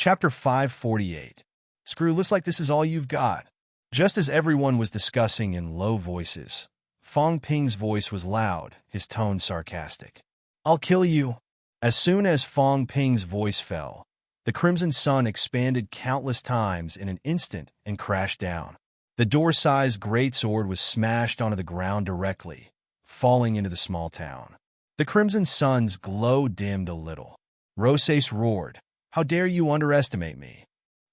Chapter 548. Screw, looks like this is all you've got. Just as everyone was discussing in low voices, Fong Ping's voice was loud, his tone sarcastic. I'll kill you. As soon as Fong Ping's voice fell, the crimson sun expanded countless times in an instant and crashed down. The door-sized greatsword was smashed onto the ground directly, falling into the small town. The crimson sun's glow dimmed a little. Rosas roared, "How dare you underestimate me?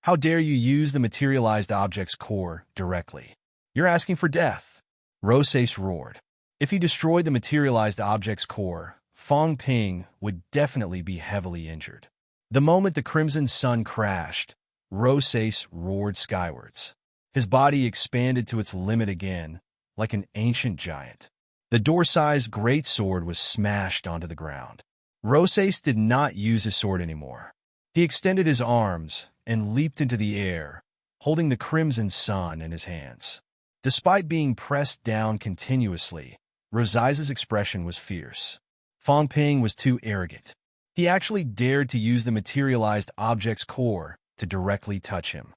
How dare you use the materialized object's core directly? You're asking for death." Rosas roared. If he destroyed the materialized object's core, Fong Ping would definitely be heavily injured. The moment the crimson sun crashed, Rosas roared skywards. His body expanded to its limit again, like an ancient giant. The door-sized greatsword was smashed onto the ground. Rosas did not use his sword anymore. He extended his arms and leaped into the air, holding the crimson sun in his hands. Despite being pressed down continuously, Rosas's expression was fierce. Fong Ping was too arrogant. He actually dared to use the materialized object's core to directly touch him.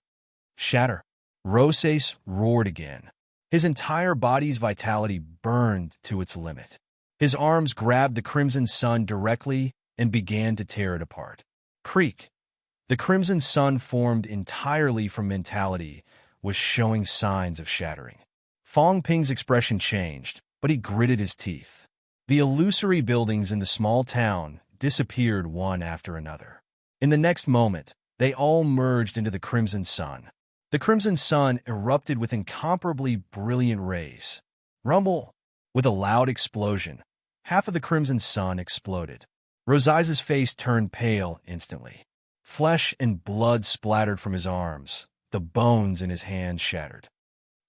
Shatter! Rosas roared again. His entire body's vitality burned to its limit. His arms grabbed the crimson sun directly and began to tear it apart. Creak! The crimson sun, formed entirely from mentality, was showing signs of shattering. Fong Ping's expression changed, but he gritted his teeth. The illusory buildings in the small town disappeared one after another. In the next moment, they all merged into the crimson sun. The crimson sun erupted with incomparably brilliant rays. Rumble! With a loud explosion, half of the crimson sun exploded. Rosas's face turned pale instantly. Flesh and blood splattered from his arms. The bones in his hands shattered.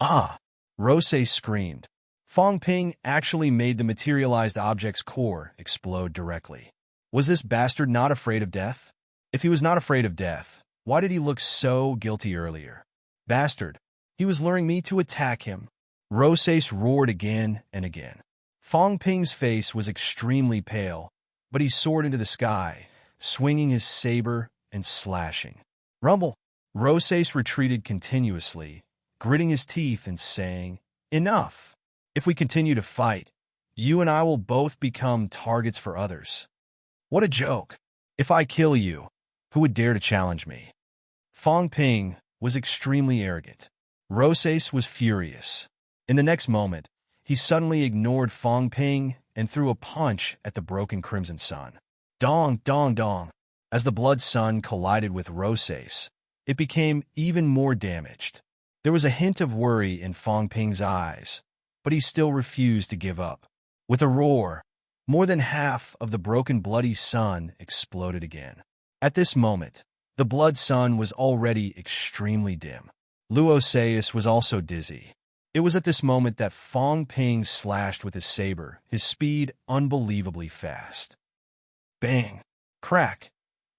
Ah! Rosas screamed. Fong Ping actually made the materialized object's core explode directly. Was this bastard not afraid of death? If he was not afraid of death, why did he look so guilty earlier? Bastard! He was luring me to attack him. Rosas roared again and again. Fong Ping's face was extremely pale, but he soared into the sky, swinging his saber and slashing. Rumble! Rosas retreated continuously, gritting his teeth and saying, "Enough! If we continue to fight, you and I will both become targets for others. What a joke! If I kill you, who would dare to challenge me?" Fong Ping was extremely arrogant. Rosas was furious. In the next moment, he suddenly ignored Fong Ping and threw a punch at the broken crimson sun. Dong, dong, dong. As the blood sun collided with Rosas, it became even more damaged. There was a hint of worry in Fong Ping's eyes, but he still refused to give up. With a roar, more than half of the broken bloody sun exploded again. At this moment, the blood sun was already extremely dim. Luosaeus was also dizzy. It was at this moment that Fong Ping slashed with his saber, his speed unbelievably fast. Bang! Crack!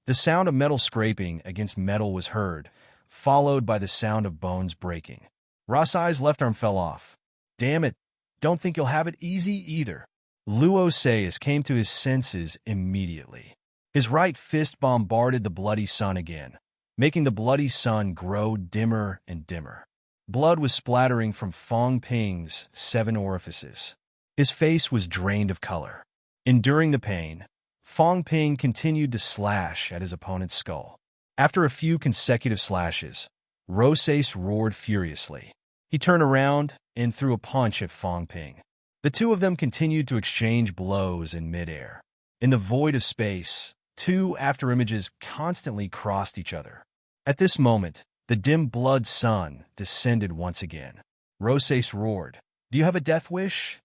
The sound of metal scraping against metal was heard, followed by the sound of bones breaking. Rosai's left arm fell off. Damn it! Don't think you'll have it easy either. Luosaeus came to his senses immediately. His right fist bombarded the bloody sun again, making the bloody sun grow dimmer and dimmer. Blood was splattering from Fong Ping's 7 orifices. His face was drained of color. Enduring the pain, Fong Ping continued to slash at his opponent's skull. After a few consecutive slashes, Rosas roared furiously. He turned around and threw a punch at Fong Ping. The two of them continued to exchange blows in midair. In the void of space, two afterimages constantly crossed each other. At this moment, the dim blood sun descended once again. Rosas roared, "Do you have a death wish?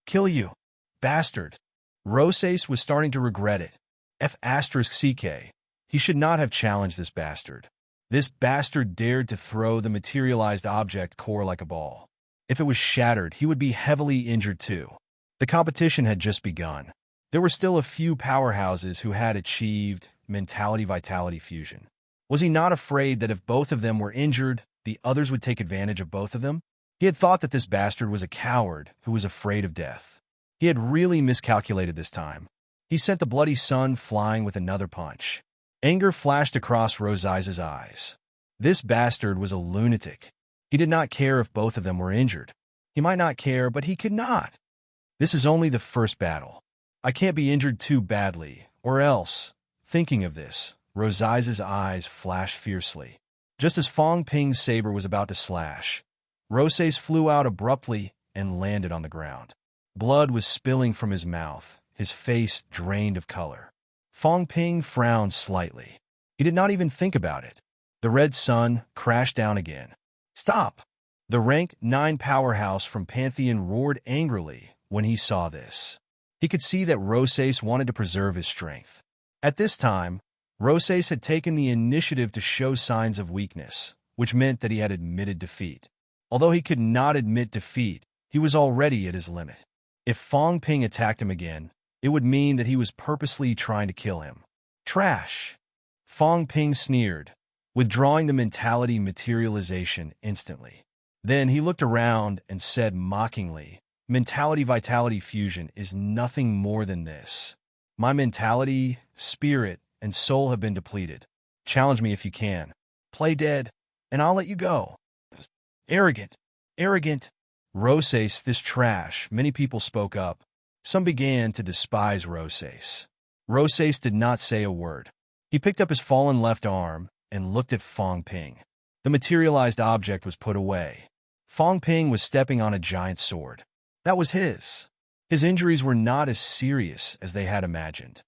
Kill you, bastard!" Rosas was starting to regret it. F***CK. He should not have challenged this bastard. This bastard dared to throw the materialized object core like a ball. If it was shattered, he would be heavily injured too. The competition had just begun. There were still a few powerhouses who had achieved mentality-vitality fusion. Was he not afraid that if both of them were injured, the others would take advantage of both of them? He had thought that this bastard was a coward who was afraid of death. He had really miscalculated this time. He sent the bloody sun flying with another punch. Anger flashed across Rose-Eyes' eyes. This bastard was a lunatic. He did not care if both of them were injured. He might not care, but he could not. This is only the first battle. I can't be injured too badly, or else. Thinking of this, Rose-Eyes' eyes flashed fiercely. Just as Fong Ping's saber was about to slash, Rose flew out abruptly and landed on the ground. Blood was spilling from his mouth, his face drained of color. Fong Ping frowned slightly. He did not even think about it. The red sun crashed down again. Stop! The rank 9 powerhouse from Pantheon roared angrily when he saw this. He could see that Rose wanted to preserve his strength. At this time, Rose had taken the initiative to show signs of weakness, which meant that he had admitted defeat. Although he could not admit defeat, he was already at his limit. If Fong Ping attacked him again, it would mean that he was purposely trying to kill him. Trash! Fong Ping sneered, withdrawing the mentality materialization instantly. Then he looked around and said mockingly, Mentality-vitality fusion is nothing more than this. My mentality, spirit, and soul have been depleted. Challenge me if you can. Play dead, and I'll let you go. Arrogant. Arrogant. Rose, this trash. Many people spoke up. Some began to despise Rose. Rose did not say a word. He picked up his fallen left arm and looked at Fong Ping. The materialized object was put away. Fong Ping was stepping on a giant sword. That was his. His injuries were not as serious as they had imagined.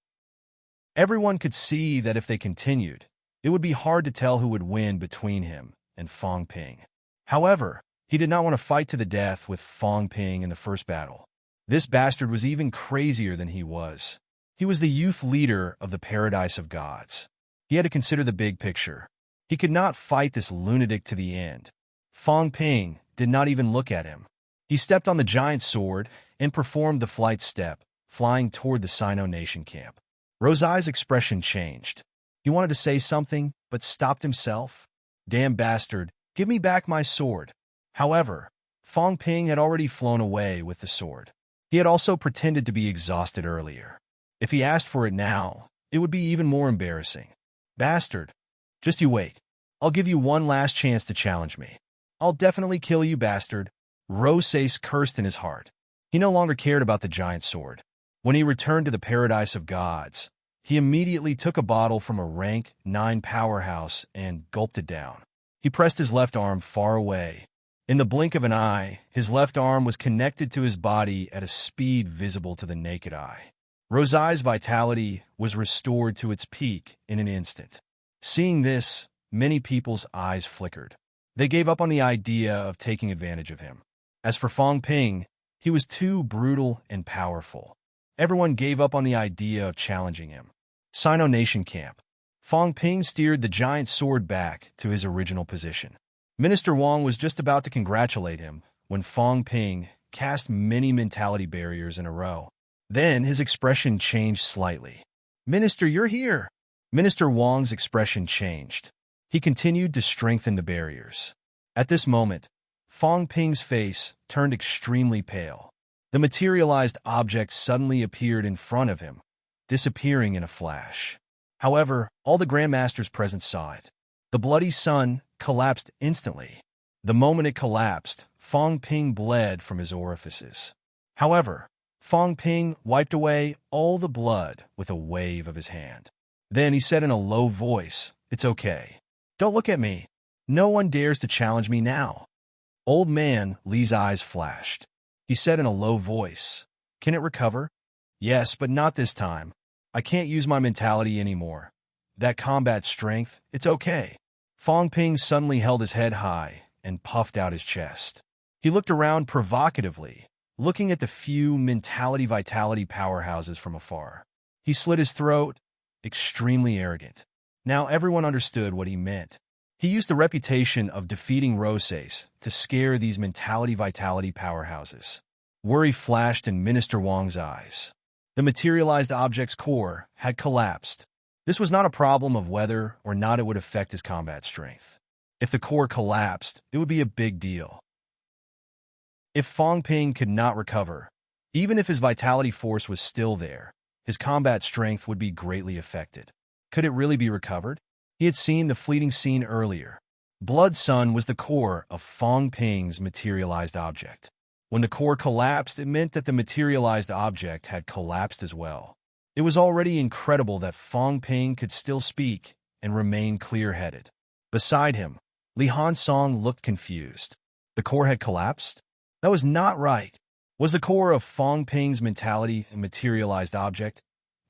Everyone could see that if they continued, it would be hard to tell who would win between him and Fong Ping. However, he did not want to fight to the death with Fong Ping in the first battle. This bastard was even crazier than he was. He was the youth leader of the Paradise of Gods. He had to consider the big picture. He could not fight this lunatic to the end. Fong Ping did not even look at him. He stepped on the giant sword and performed the flight step, flying toward the Sino Nation camp. Rose-Eyes' expression changed. He wanted to say something, but stopped himself. Damn bastard, give me back my sword. However, Fong Ping had already flown away with the sword. He had also pretended to be exhausted earlier. If he asked for it now, it would be even more embarrassing. Bastard, just you wait. I'll give you one last chance to challenge me. I'll definitely kill you, bastard. Rose cursed in his heart. He no longer cared about the giant sword. When he returned to the Paradise of Gods, he immediately took a bottle from a rank 9 powerhouse and gulped it down. He pressed his left arm far away. In the blink of an eye, his left arm was connected to his body at a speed visible to the naked eye. Rose-Eyes' vitality was restored to its peak in an instant. Seeing this, many people's eyes flickered. They gave up on the idea of taking advantage of him. As for Fong Ping, he was too brutal and powerful. Everyone gave up on the idea of challenging him. Sino Nation camp. Fong Ping steered the giant sword back to his original position. Minister Wong was just about to congratulate him when Fong Ping cast many mentality barriers in a row. Then his expression changed slightly. Minister, you're here. Minister Wong's expression changed. He continued to strengthen the barriers. At this moment, Fong Ping's face turned extremely pale. The materialized object suddenly appeared in front of him, disappearing in a flash. However, all the grandmasters present saw it. The bloody sun collapsed instantly. The moment it collapsed, Fong Ping bled from his orifices. However, Fong Ping wiped away all the blood with a wave of his hand. Then he said in a low voice, "It's okay. Don't look at me. No one dares to challenge me now." Old man Li's eyes flashed. He said in a low voice, "Can it recover?" "Yes, but not this time. I can't use my mentality anymore. That combat strength, it's okay." Fong Ping suddenly held his head high and puffed out his chest. He looked around provocatively, looking at the few mentality-vitality powerhouses from afar. He slit his throat, extremely arrogant. Now everyone understood what he meant. He used the reputation of defeating Rose to scare these mentality-vitality powerhouses. Worry flashed in Minister Wong's eyes. The materialized object's core had collapsed. This was not a problem of whether or not it would affect his combat strength. If the core collapsed, it would be a big deal. If Fong Ping could not recover, even if his vitality force was still there, his combat strength would be greatly affected. Could it really be recovered? He had seen the fleeting scene earlier. Blood Sun was the core of Fong Ping's materialized object. When the core collapsed, it meant that the materialized object had collapsed as well. It was already incredible that Fong Ping could still speak and remain clear-headed. Beside him, Li Hansong looked confused. The core had collapsed? That was not right. Was the core of Fong Ping's mentality a materialized object,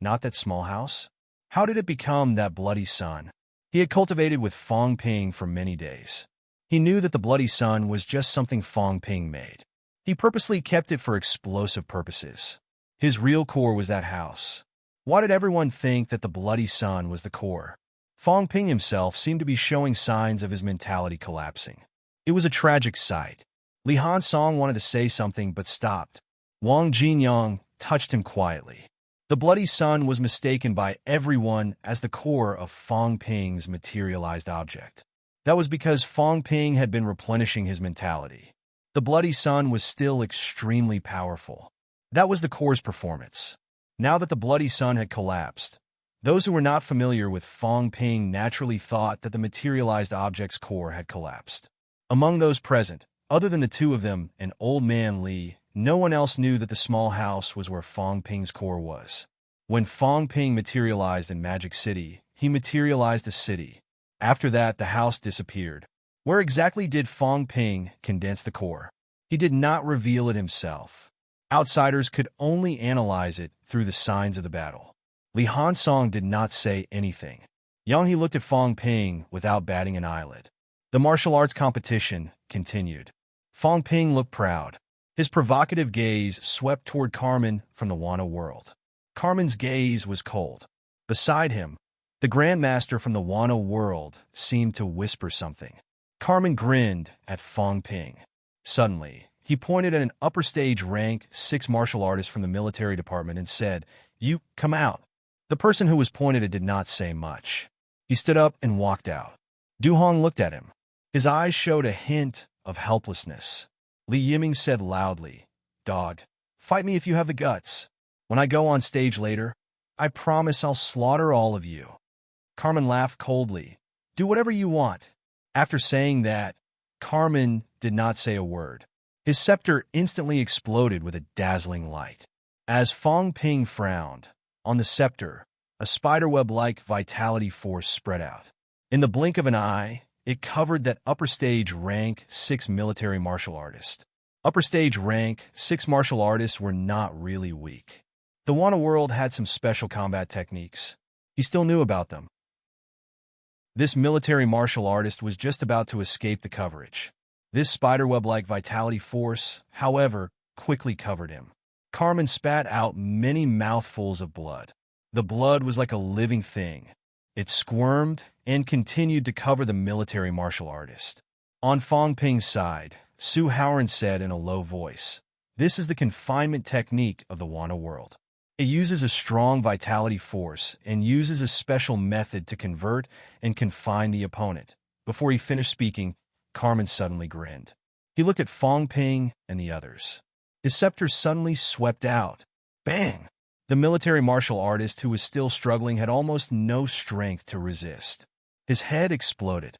not that small house? How did it become that bloody sun? He had cultivated with Fong Ping for many days. He knew that the bloody sun was just something Fong Ping made. He purposely kept it for explosive purposes. His real core was that house. Why did everyone think that the bloody sun was the core? Fong Ping himself seemed to be showing signs of his mentality collapsing. It was a tragic sight. Li Hansong wanted to say something but stopped. Wang Jinyang touched him quietly. The bloody sun was mistaken by everyone as the core of Fong Ping's materialized object. That was because Fong Ping had been replenishing his mentality. The bloody sun was still extremely powerful. That was the core's performance. Now that the bloody sun had collapsed, those who were not familiar with Fong Ping naturally thought that the materialized object's core had collapsed. Among those present, other than the two of them and Old Man Li, no one else knew that the small house was where Fong Ping's core was. When Fong Ping materialized in Magic City, he materialized a city. After that, the house disappeared. Where exactly did Fong Ping condense the core? He did not reveal it himself. Outsiders could only analyze it through the signs of the battle. Li Hansong did not say anything. Yang He looked at Fong Ping without batting an eyelid. The martial arts competition continued. Fong Ping looked proud. His provocative gaze swept toward Carmen from the Wano world. Carmen's gaze was cold. Beside him, the Grandmaster from the Wano world seemed to whisper something. Carmen grinned at Fong Ping. Suddenly, he pointed at an upper stage rank 6 martial artist from the military department and said, "You, come out." The person who was pointed at did not say much. He stood up and walked out. Du Hong looked at him. His eyes showed a hint of helplessness. Li Yiming said loudly, "Dog, fight me if you have the guts. When I go on stage later, I promise I'll slaughter all of you." Carmen laughed coldly. "Do whatever you want." After saying that, Carmen did not say a word. His scepter instantly exploded with a dazzling light. As Fong Ping frowned, on the scepter, a spiderweb-like vitality force spread out. In the blink of an eye, it covered that upper stage rank 6 military martial artist. Upper stage rank 6 martial artists were not really weak. The Wano world had some special combat techniques. He still knew about them. This military martial artist was just about to escape the coverage. This spiderweb-like vitality force, however, quickly covered him. Carmen spat out many mouthfuls of blood. The blood was like a living thing. It squirmed and continued to cover the military martial artist. On Fong Ping's side, Su Haoran said in a low voice, "This is the confinement technique of the Wano world. It uses a strong vitality force and uses a special method to convert and confine the opponent." Before he finished speaking, Carmen suddenly grinned. He looked at Fong Ping and the others. His scepter suddenly swept out. Bang! The military martial artist, who was still struggling, had almost no strength to resist. His head exploded.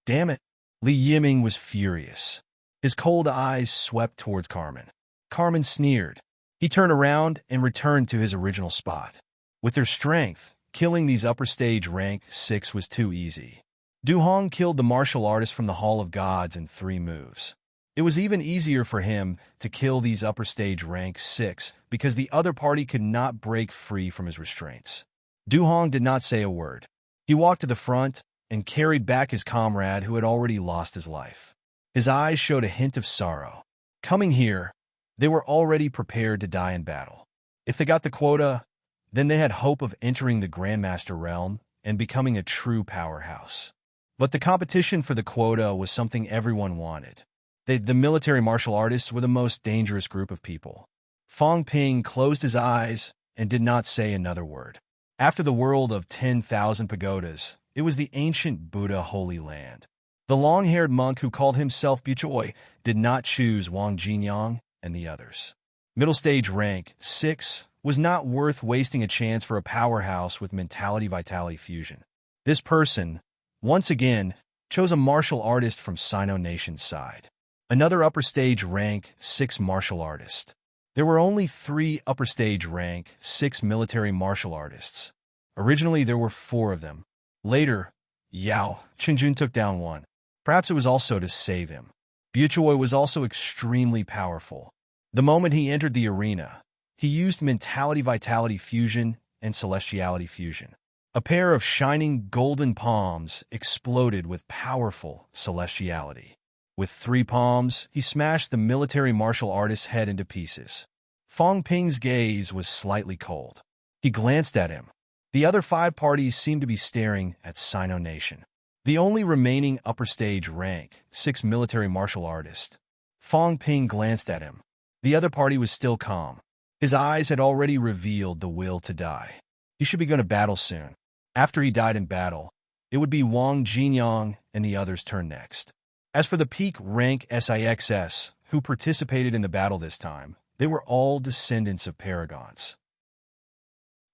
Damn it! Li Yiming was furious. His cold eyes swept towards Carmen. Carmen sneered. He turned around and returned to his original spot. With their strength, killing these upper stage rank 6 was too easy. Du Hong killed the martial artist from the Hall of Gods in 3 moves. It was even easier for him to kill these upper stage rank 6 because the other party could not break free from his restraints. Du Hong did not say a word. He walked to the front and carried back his comrade who had already lost his life. His eyes showed a hint of sorrow. Coming here, they were already prepared to die in battle. If they got the quota, then they had hope of entering the Grandmaster realm and becoming a true powerhouse. But the competition for the quota was something everyone wanted. The military martial artists were the most dangerous group of people. Fong Ping closed his eyes and did not say another word. After the world of 10,000 pagodas, it was the ancient Buddha Holy Land. The long-haired monk who called himself Buchoi did not choose Wang Jinyang and the others. Middle stage rank 6 was not worth wasting a chance for a powerhouse with mentality-vitality fusion. This person, once again, chose a martial artist from Sino Nation's side. Another upper stage rank 6 martial artist. There were only 3 upper stage rank 6 military martial artists. Originally, there were 4 of them. Later, Yao Chenjun took down one. Perhaps it was also to save him. Buchoi was also extremely powerful. The moment he entered the arena, he used mentality-vitality fusion and celestiality fusion. A pair of shining golden palms exploded with powerful celestiality. With 3 palms, he smashed the military martial artist's head into pieces. Fong Ping's gaze was slightly cold. He glanced at him. The other 5 parties seemed to be staring at Sino Nation. The only remaining upper stage rank 6 military martial artist. Fong Ping glanced at him. The other party was still calm. His eyes had already revealed the will to die. He should be going to battle soon. After he died in battle, it would be Wang Jinyang and the others' turn next. As for the peak rank SIXS, who participated in the battle this time, they were all descendants of paragons.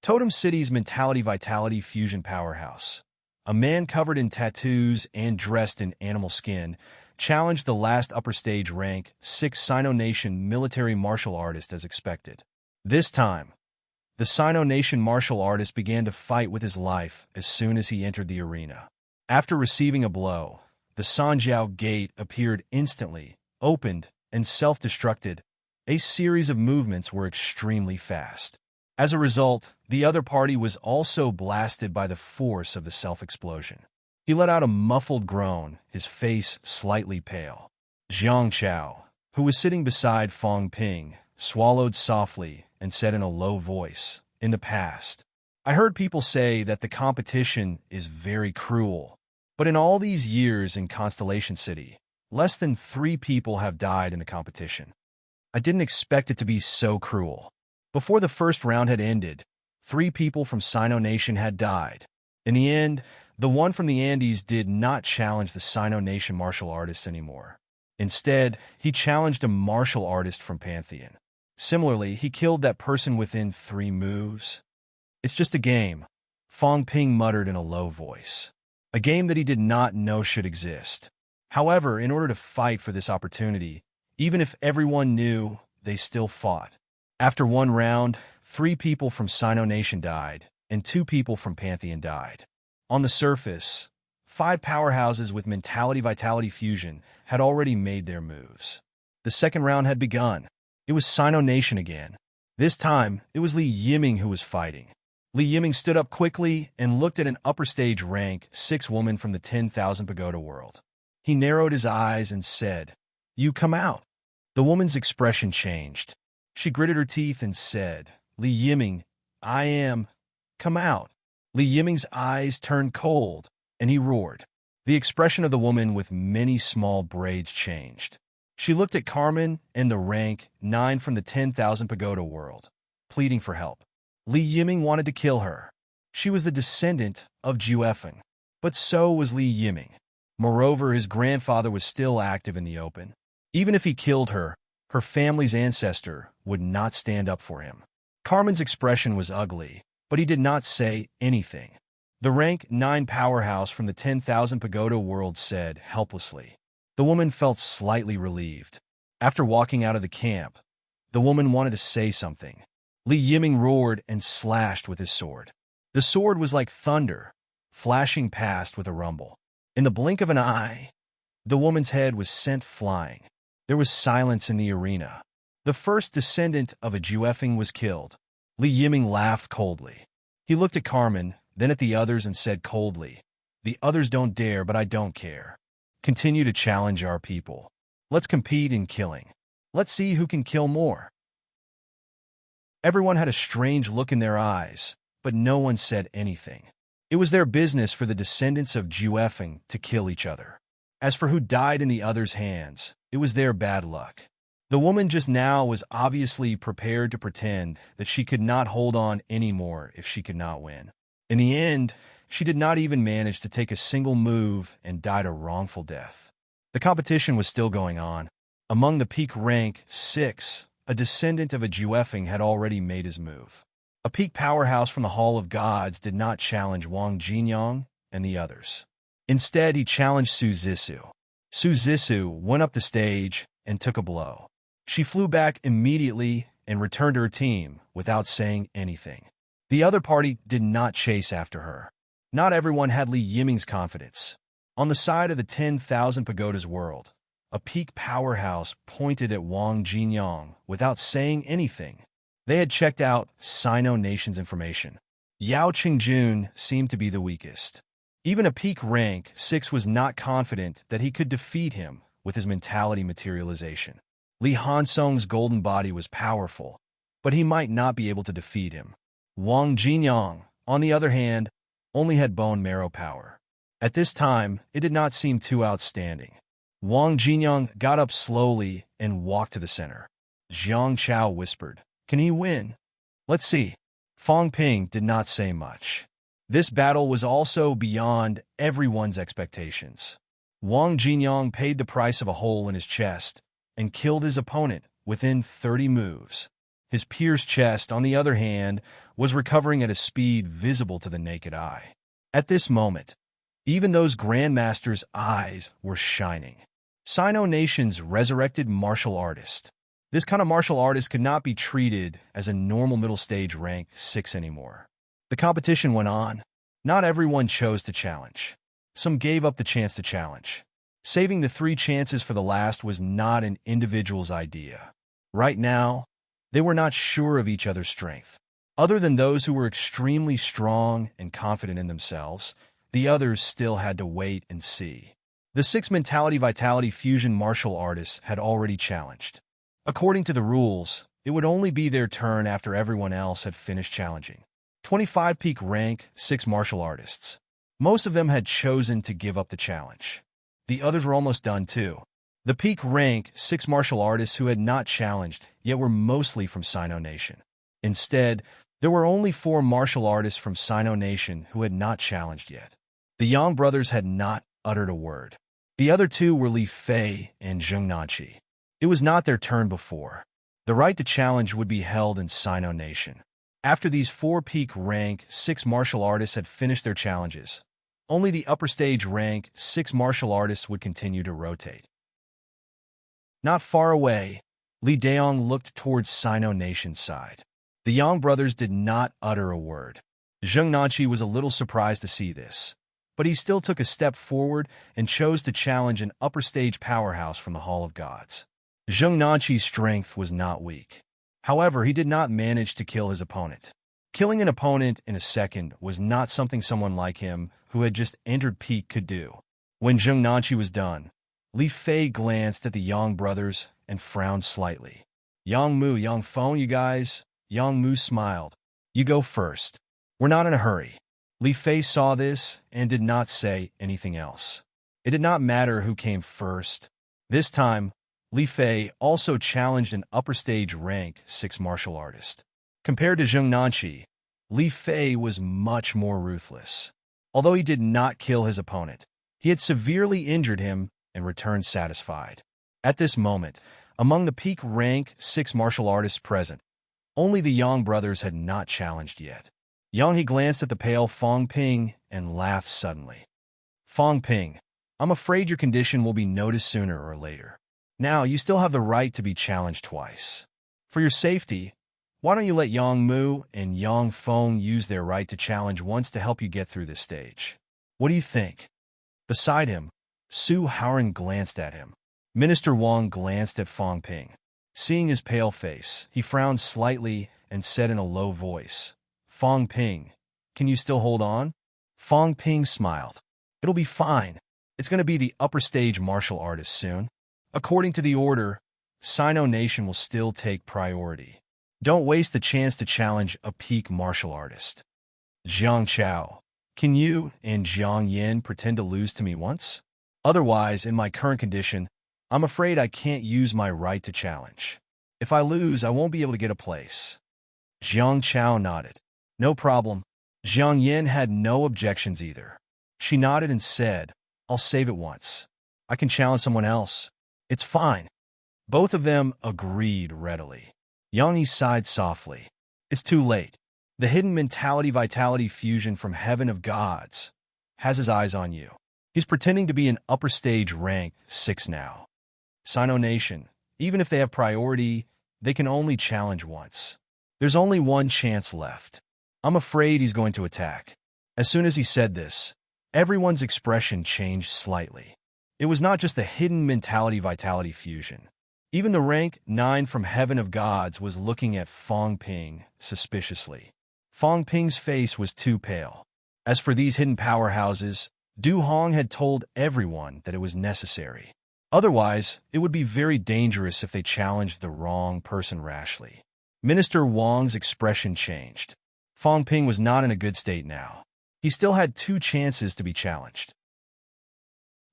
Totem City's mentality-vitality fusion powerhouse. A man covered in tattoos and dressed in animal skin challenged the last upper stage rank 6 Sino Nation military martial artist as expected. This time, the Sino Nation martial artist began to fight with his life as soon as he entered the arena. After receiving a blow, the Sanjiao Gate appeared instantly, opened, and self-destructed. A series of movements were extremely fast. As a result, the other party was also blasted by the force of the self-explosion. He let out a muffled groan, his face slightly pale. Jiang Chao, who was sitting beside Fong Ping, swallowed softly and said in a low voice, "In the past, I heard people say that the competition is very cruel. But in all these years in Constellation City, less than 3 people have died in the competition. I didn't expect it to be so cruel." Before the first round had ended, 3 people from Sino Nation had died. In the end, the one from the Andes did not challenge the Sino Nation martial artists anymore. Instead, he challenged a martial artist from Pantheon. Similarly, he killed that person within 3 moves. "It's just a game," Fong Ping muttered in a low voice. A game that he did not know should exist. However, in order to fight for this opportunity, even if everyone knew, they still fought. After 1 round, 3 people from Sino Nation died, and 2 people from Pantheon died. On the surface, 5 powerhouses with mentality-vitality fusion had already made their moves. The second round had begun. It was Sino Nation again. This time, it was Li Yiming who was fighting. Li Yiming stood up quickly and looked at an upper stage rank 6 woman from the 10,000 Pagoda world. He narrowed his eyes and said, "You come out." The woman's expression changed. She gritted her teeth and said, "Li Yiming, I am. Come out." Li Yiming's eyes turned cold, and he roared. The expression of the woman with many small braids changed. She looked at Carmen and the rank 9 from the 10,000 Pagoda world, pleading for help. Li Yiming wanted to kill her. She was the descendant of Juefeng, but so was Li Yiming. Moreover, his grandfather was still active in the open. Even if he killed her, her family's ancestor would not stand up for him. Carmen's expression was ugly, but he did not say anything. The rank 9 powerhouse from the 10,000 Pagoda world said helplessly. The woman felt slightly relieved. After walking out of the camp, the woman wanted to say something. Li Yiming roared and slashed with his sword. The sword was like thunder, flashing past with a rumble. In the blink of an eye, the woman's head was sent flying. There was silence in the arena. The first descendant of a Juefeng was killed. Li Yiming laughed coldly. He looked at Carmen, then at the others and said coldly, "The others don't dare, but I don't care. Continue to challenge our people. Let's compete in killing. Let's see who can kill more." Everyone had a strange look in their eyes, but no one said anything. It was their business for the descendants of Juefeng to kill each other. As for who died in the others' hands, it was their bad luck. The woman just now was obviously prepared to pretend that she could not hold on anymore if she could not win. In the end, she did not even manage to take a single move and died a wrongful death. The competition was still going on. Among the peak rank 6 a descendant of a Juefeng, had already made his move. A peak powerhouse from the Hall of Gods did not challenge Wang Jinyang and the others. Instead, he challenged Su Zissou. Su Zissou went up the stage and took a blow. She flew back immediately and returned to her team without saying anything. The other party did not chase after her. Not everyone had Li Yiming's confidence. On the side of the 10,000 Pagodas world, a peak powerhouse pointed at Wang Jinyang without saying anything. They had checked out Sino Nation's information. Yao Qingjun seemed to be the weakest. Even a peak rank 6 was not confident that he could defeat him with his mentality materialization. Li Hansong's golden body was powerful, but he might not be able to defeat him. Wang Jinyang, on the other hand, only had bone marrow power. At this time, it did not seem too outstanding. Wang Jinyang got up slowly and walked to the center. Jiang Chao whispered, "Can he win?" "Let's see." Fang Ping did not say much. This battle was also beyond everyone's expectations. Wang Jinyang paid the price of a hole in his chest and killed his opponent within 30 moves. His pierced chest, on the other hand, was recovering at a speed visible to the naked eye. At this moment, even those grandmasters' eyes were shining. Sino Nation's resurrected martial artist. This kind of martial artist could not be treated as a normal middle stage rank 6 anymore. The competition went on. Not everyone chose to challenge. Some gave up the chance to challenge. Saving the 3 chances for the last was not an individual's idea. Right now, they were not sure of each other's strength. Other than those who were extremely strong and confident in themselves, the others still had to wait and see. The 6 Mentality Vitality Fusion martial artists had already challenged. According to the rules, it would only be their turn after everyone else had finished challenging. 25 peak rank 6 martial artists. Most of them had chosen to give up the challenge. The others were almost done too. The peak rank 6 martial artists who had not challenged yet were mostly from Sino Nation. Instead, there were only 4 martial artists from Sino Nation who had not challenged yet. The Yang brothers had not uttered a word. The other 2 were Li Fei and Zheng Nanqi. It was not their turn before. The right to challenge would be held in Sino Nation. After these 4 peak rank 6 martial artists had finished their challenges, only the upper stage rank 6 martial artists would continue to rotate. Not far away, Li Daong looked towards Sino Nation's side. The Yang brothers did not utter a word. Zheng Nanqi was a little surprised to see this, but he still took a step forward and chose to challenge an upper stage powerhouse from the Hall of Gods. Zheng Nanqi's strength was not weak. However, he did not manage to kill his opponent. Killing an opponent in a second was not something someone like him, who had just entered peak, could do. When Zheng Nanqi was done, Li Fei glanced at the Yang brothers and frowned slightly. "Yang Mu, Yang Feng, you guys?" Yang Mu smiled. "You go first. We're not in a hurry." Li Fei saw this and did not say anything else. It did not matter who came first. This time, Li Fei also challenged an upper stage rank 6 martial artist. Compared to Zheng Nanqi, Li Fei was much more ruthless. Although he did not kill his opponent, he had severely injured him and returned satisfied. At this moment, among the peak rank 6 martial artists present, only the Yang brothers had not challenged yet. He glanced at the pale Fang Ping and laughed suddenly. "Fang Ping, I'm afraid your condition will be noticed sooner or later. Now, you still have the right to be challenged twice. For your safety, why don't you let Yang Mu and Yang Feng use their right to challenge once to help you get through this stage? What do you think?" Beside him, Su Haoran glanced at him. Minister Wang glanced at Fang Ping. Seeing his pale face, he frowned slightly and said in a low voice, "Fang Ping, can you still hold on?" Fang Ping smiled. "It'll be fine. It's going to be the upper stage martial artist soon. According to the order, Sino Nation will still take priority. Don't waste the chance to challenge a peak martial artist. Jiang Chao, can you and Jiang Yin pretend to lose to me once? Otherwise, in my current condition, I'm afraid I can't use my right to challenge. If I lose, I won't be able to get a place." Jiang Chao nodded. "No problem." Jiang Yin had no objections either. She nodded and said, "I'll save it once. I can challenge someone else. It's fine." Both of them agreed readily. Yang Yi sighed softly. It's too late. The hidden mentality-vitality fusion from Heaven of Gods has his eyes on you. He's pretending to be an upper stage rank 6 now. Sino Nation, even if they have priority, they can only challenge once. There's only one chance left. I'm afraid he's going to attack. As soon as he said this, everyone's expression changed slightly. It was not just the hidden mentality-vitality fusion. Even the rank 9 from Heaven of Gods was looking at Fong Ping suspiciously. Fong Ping's face was too pale. As for these hidden powerhouses, Du Hong had told everyone that it was necessary. Otherwise, it would be very dangerous if they challenged the wrong person rashly. Minister Wang's expression changed. Fong Ping was not in a good state now. He still had 2 chances to be challenged.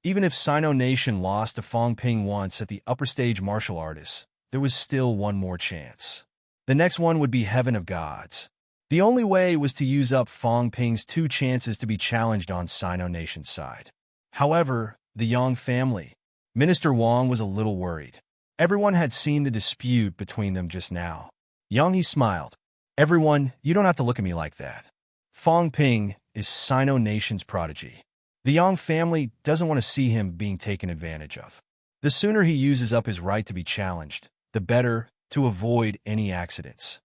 Even if Sino Nation lost to Fong Ping once at the upper stage martial artists, there was still one more chance. The next one would be Heaven of Gods. The only way was to use up Fong Ping's 2 chances to be challenged on Sino Nation's side. However, the Yang family, Minister Wang was a little worried. Everyone had seen the dispute between them just now. Yang Yi smiled. Everyone, you don't have to look at me like that. Fong Ping is Sino Nation's prodigy. The Yang family doesn't want to see him being taken advantage of. The sooner he uses up his right to be challenged, the better, to avoid any accidents.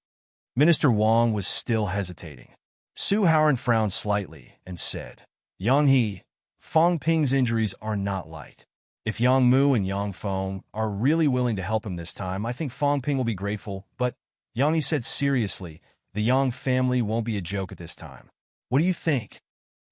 Minister Wang was still hesitating. Su Haoran frowned slightly and said, Yang He, Fong Ping's injuries are not light. If Yang Mu and Yang Feng are really willing to help him this time, I think Fong Ping will be grateful, but Yang He said seriously, the Yang family won't be a joke at this time. What do you think?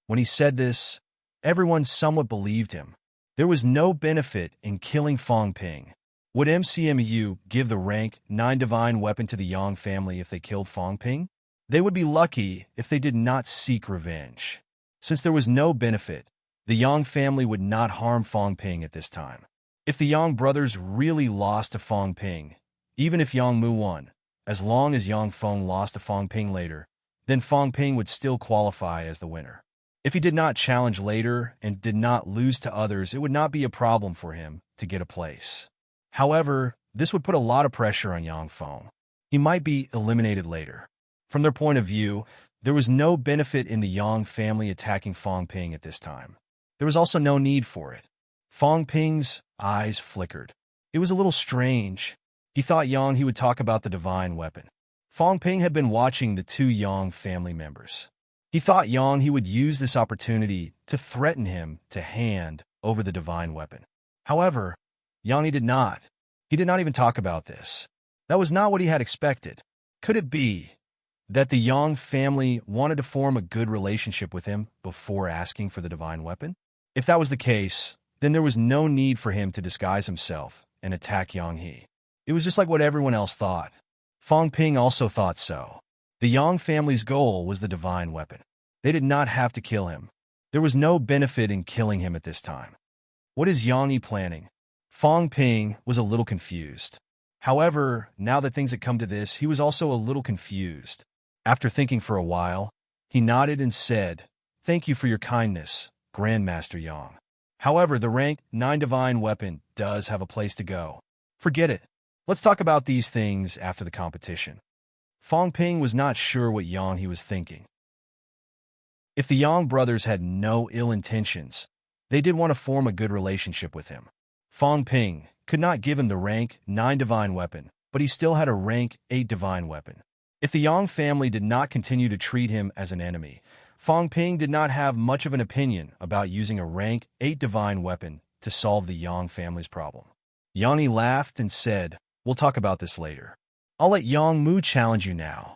When he said this, everyone somewhat believed him. There was no benefit in killing Fong Ping. Would MCMU give the rank 9 divine weapon to the Yang family if they killed Fong Ping? They would be lucky if they did not seek revenge. Since there was no benefit, the Yang family would not harm Fong Ping at this time. If the Yang brothers really lost to Fong Ping, even if Yang Mu won, as long as Yang Feng lost to Fong Ping later, then Fong Ping would still qualify as the winner. If he did not challenge later and did not lose to others, it would not be a problem for him to get a place. However, this would put a lot of pressure on Yang Feng. He might be eliminated later. From their point of view, there was no benefit in the Yang family attacking Fong Ping at this time. There was also no need for it. Fong Ping's eyes flickered. It was a little strange. He thought Yang He would talk about the divine weapon. Fong Ping had been watching the 2 Yang family members. He thought Yang He would use this opportunity to threaten him to hand over the divine weapon. However, Yang He did not. He did not even talk about this. That was not what he had expected. Could it be that the Yang family wanted to form a good relationship with him before asking for the divine weapon? If that was the case, then there was no need for him to disguise himself and attack Yang He. It was just like what everyone else thought. Fong Ping also thought so. The Yang family's goal was the divine weapon. They did not have to kill him. There was no benefit in killing him at this time. What is Yang Yi planning? Fong Ping was a little confused. However, now that things had come to this, he was also a little confused. After thinking for a while, he nodded and said, Thank you for your kindness, Grandmaster Yang. However, the rank 9 divine weapon does have a place to go. Forget it. Let's talk about these things after the competition. Fong Ping was not sure what Yang He was thinking. If the Yang brothers had no ill intentions, they did want to form a good relationship with him. Fong Ping could not give him the rank 9 divine weapon, but he still had a rank 8 divine weapon. If the Yang family did not continue to treat him as an enemy, Fong Ping did not have much of an opinion about using a rank 8 divine weapon to solve the Yang family's problem. Yang Yi laughed and said, We'll talk about this later. I'll let Yang Mu challenge you now.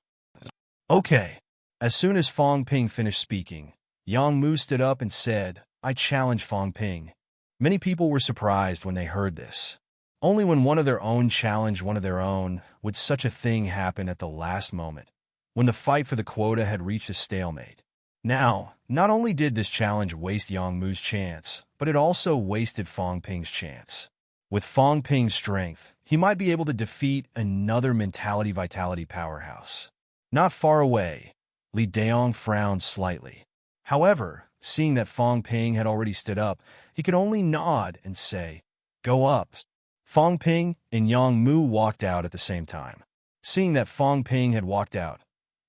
Okay. As soon as Fong Ping finished speaking, Yang Mu stood up and said, I challenge Fong Ping. Many people were surprised when they heard this. Only when one of their own challenged one of their own would such a thing happen at the last moment, when the fight for the quota had reached a stalemate. Now, not only did this challenge waste Yang Mu's chance, but it also wasted Fong Ping's chance. With Fong Ping's strength, he might be able to defeat another mentality-vitality powerhouse. Not far away, Li Daong frowned slightly. However, seeing that Fong Ping had already stood up, he could only nod and say, Go up. Fong Ping and Yang Mu walked out at the same time. Seeing that Fong Ping had walked out,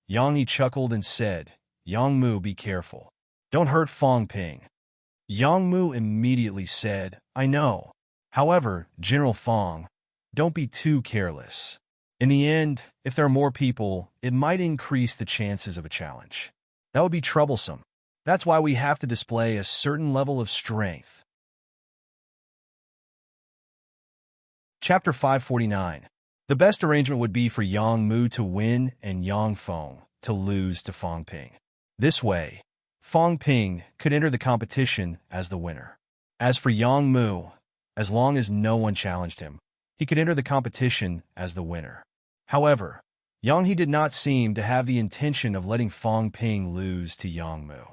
Yang Yi chuckled and said, "Yang Mu, be careful. Don't hurt Fong Ping." Yang Mu immediately said, "I know. However, General Fong, don't be too careless. In the end, if there are more people, it might increase the chances of a challenge. That would be troublesome. That's why we have to display a certain level of strength." Chapter 549. The best arrangement would be for Yang Mu to win and Yang Fong to lose to Fong Ping. This way, Fong Ping could enter the competition as the winner. As for Yang Mu, as long as no one challenged him, he could enter the competition as the winner. However, Yang He did not seem to have the intention of letting Fong Ping lose to Yang Mu.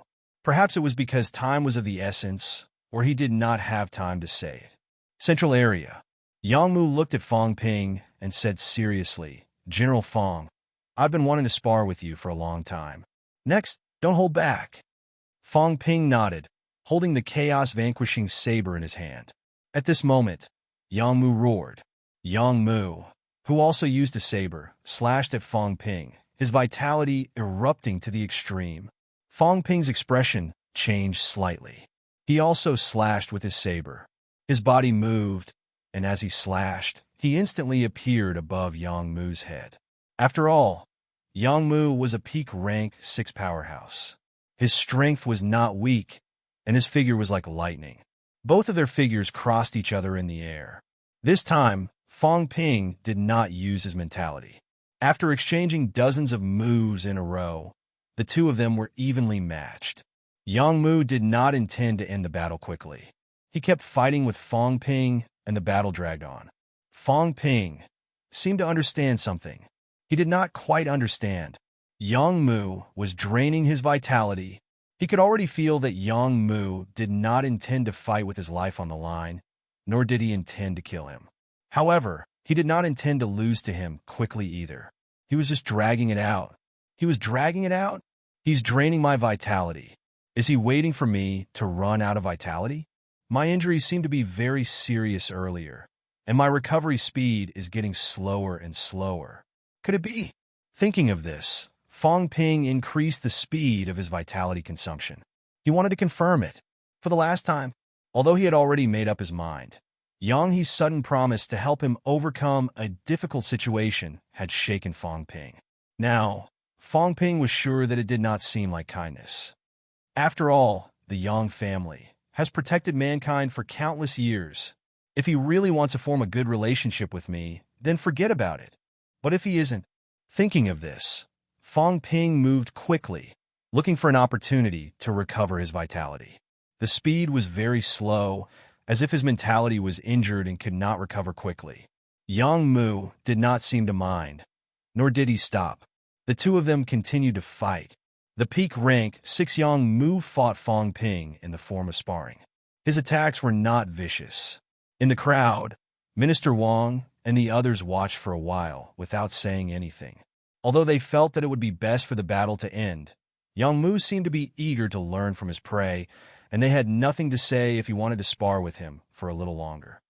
Perhaps it was because time was of the essence, or he did not have time to say it. Central area. Yang Mu looked at Fong Ping and said seriously, "General Fong, I've been wanting to spar with you for a long time. Next, don't hold back." Fong Ping nodded, holding the chaos-vanquishing saber in his hand. At this moment, Yang Mu roared. Yang Mu, who also used a saber, slashed at Fong Ping, his vitality erupting to the extreme. Fong Ping's expression changed slightly. He also slashed with his saber. His body moved, and as he slashed, he instantly appeared above Yang Mu's head. After all, Yang Mu was a peak rank 6 powerhouse. His strength was not weak, and his figure was like lightning. Both of their figures crossed each other in the air. This time, Fong Ping did not use his mentality. After exchanging dozens of moves in a row, the two of them were evenly matched. Yang Mu did not intend to end the battle quickly. He kept fighting with Fong Ping, and the battle dragged on. Fong Ping seemed to understand something. He did not quite understand. Yang Mu was draining his vitality. He could already feel that Yang Mu did not intend to fight with his life on the line, nor did he intend to kill him. However, he did not intend to lose to him quickly either. He was just dragging it out. He was dragging it out? He's draining my vitality. Is he waiting for me to run out of vitality? My injuries seemed to be very serious earlier, and my recovery speed is getting slower and slower. Could it be? Thinking of this, Fong Ping increased the speed of his vitality consumption. He wanted to confirm it. For the last time, although he had already made up his mind, Yang He's sudden promise to help him overcome a difficult situation had shaken Fong Ping. Now, Fong Ping was sure that it did not seem like kindness. After all, the Yang family has protected mankind for countless years. If he really wants to form a good relationship with me, then forget about it. But if he isn't, thinking of this, Fong Ping moved quickly, looking for an opportunity to recover his vitality. The speed was very slow, as if his mentality was injured and could not recover quickly. Yang Mu did not seem to mind, nor did he stop. The two of them continued to fight. The peak rank 6 Yang Mu fought Fong Ping in the form of sparring. His attacks were not vicious. In the crowd, Minister Wang and the others watched for a while without saying anything. Although they felt that it would be best for the battle to end, Yang Mu seemed to be eager to learn from his prey, and they had nothing to say if he wanted to spar with him for a little longer.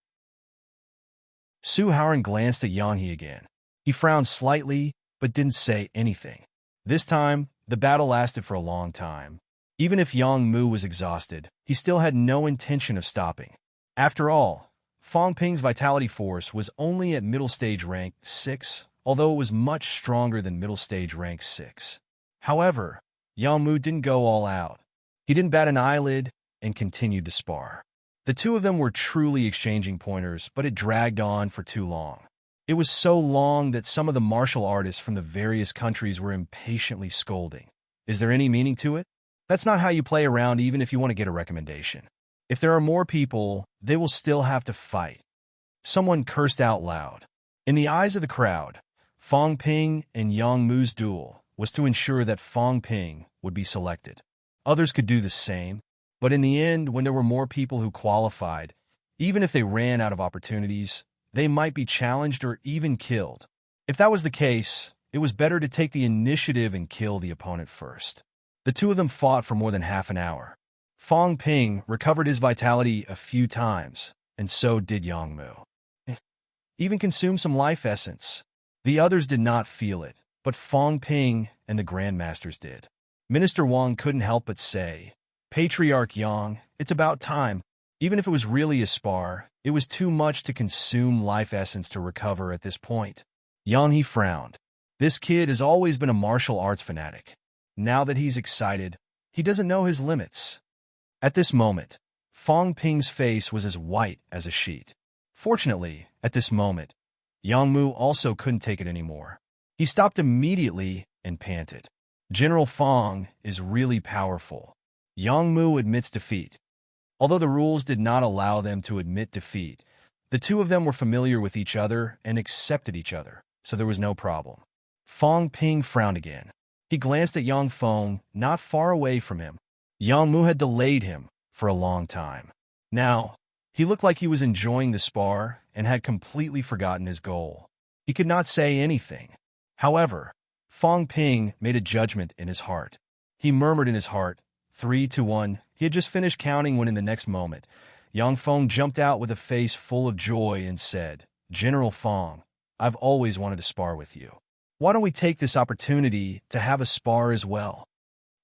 Su Haoran glanced at Yang He again. He frowned slightly, but didn't say anything. This time, the battle lasted for a long time. Even if Yang Mu was exhausted, he still had no intention of stopping. After all, Fong Ping's vitality force was only at middle stage rank 6, although it was much stronger than middle stage rank 6. However, Yang Mu didn't go all out. He didn't bat an eyelid and continued to spar. The two of them were truly exchanging pointers, but it dragged on for too long. It was so long that some of the martial artists from the various countries were impatiently scolding. Is there any meaning to it? That's not how you play around even if you want to get a recommendation. If there are more people, they will still have to fight. Someone cursed out loud. In the eyes of the crowd, Fong Ping and Yang Mu's duel was to ensure that Fong Ping would be selected. Others could do the same, but in the end, when there were more people who qualified, even if they ran out of opportunities, they might be challenged or even killed. If that was the case, it was better to take the initiative and kill the opponent first. The two of them fought for more than half an hour. Fong Ping recovered his vitality a few times, and so did Yang Mu. Even consumed some life essence. The others did not feel it, but Fong Ping and the Grandmasters did. Minister Wang couldn't help but say, "Patriarch Yang, it's about time." Even if it was really a spar, it was too much to consume life essence to recover at this point. Yang he frowned. This kid has always been a martial arts fanatic. Now that he's excited, he doesn't know his limits. At this moment, Fong Ping's face was as white as a sheet. Fortunately, at this moment, Yang Mu also couldn't take it anymore. He stopped immediately and panted. General Fong is really powerful. Yang Mu admits defeat. Although the rules did not allow them to admit defeat, the two of them were familiar with each other and accepted each other, so there was no problem. Fong Ping frowned again. He glanced at Yang Fong, not far away from him. Yang Mu had delayed him for a long time. Now, he looked like he was enjoying the spar and had completely forgotten his goal. He could not say anything. However, Fong Ping made a judgment in his heart. He murmured in his heart, 3-1. He had just finished counting when in the next moment, Yang Fong jumped out with a face full of joy and said, "General Fong, I've always wanted to spar with you. Why don't we take this opportunity to have a spar as well?"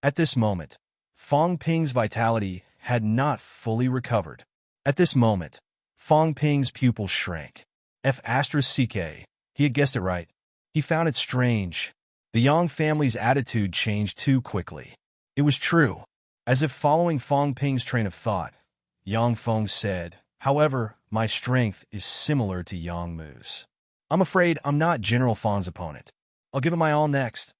At this moment, Fong Ping's vitality had not fully recovered. At this moment, Fong Ping's pupils shrank. F***, he had guessed it right. He found it strange. The Yang family's attitude changed too quickly. It was true. As if following Fong Ping's train of thought, Yang Fong said, "However, my strength is similar to Yang Mu's. I'm afraid I'm not General Fong's opponent. I'll give it my all next.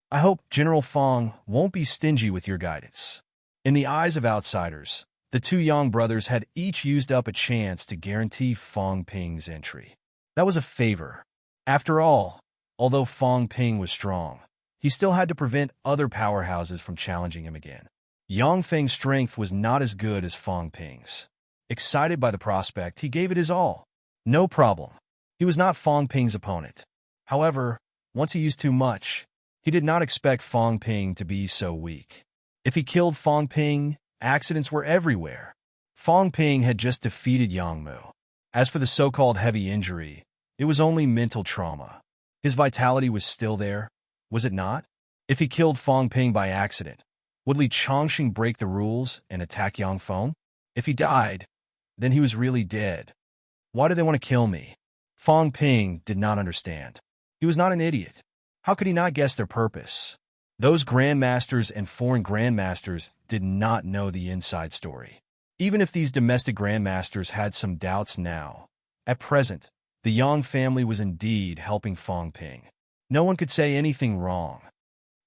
I hope General Fong won't be stingy with your guidance." In the eyes of outsiders, the two Yang brothers had each used up a chance to guarantee Fong Ping's entry. That was a favor. After all, although Fong Ping was strong, he still had to prevent other powerhouses from challenging him again. Yang Feng's strength was not as good as Fong Ping's. Excited by the prospect, he gave it his all. No problem. He was not Fong Ping's opponent. However, once he used too much, he did not expect Fong Ping to be so weak. If he killed Fong Ping, accidents were everywhere. Fong Ping had just defeated Yang Mu. As for the so-called heavy injury, it was only mental trauma. His vitality was still there, was it not? If he killed Fong Ping by accident, would Li Chongqing break the rules and attack Yang Fong? If he died, then he was really dead. Why do they want to kill me? Fong Ping did not understand. He was not an idiot. How could he not guess their purpose? Those grandmasters and foreign grandmasters did not know the inside story. Even if these domestic grandmasters had some doubts now, at present, the Yang family was indeed helping Fong Ping. No one could say anything wrong.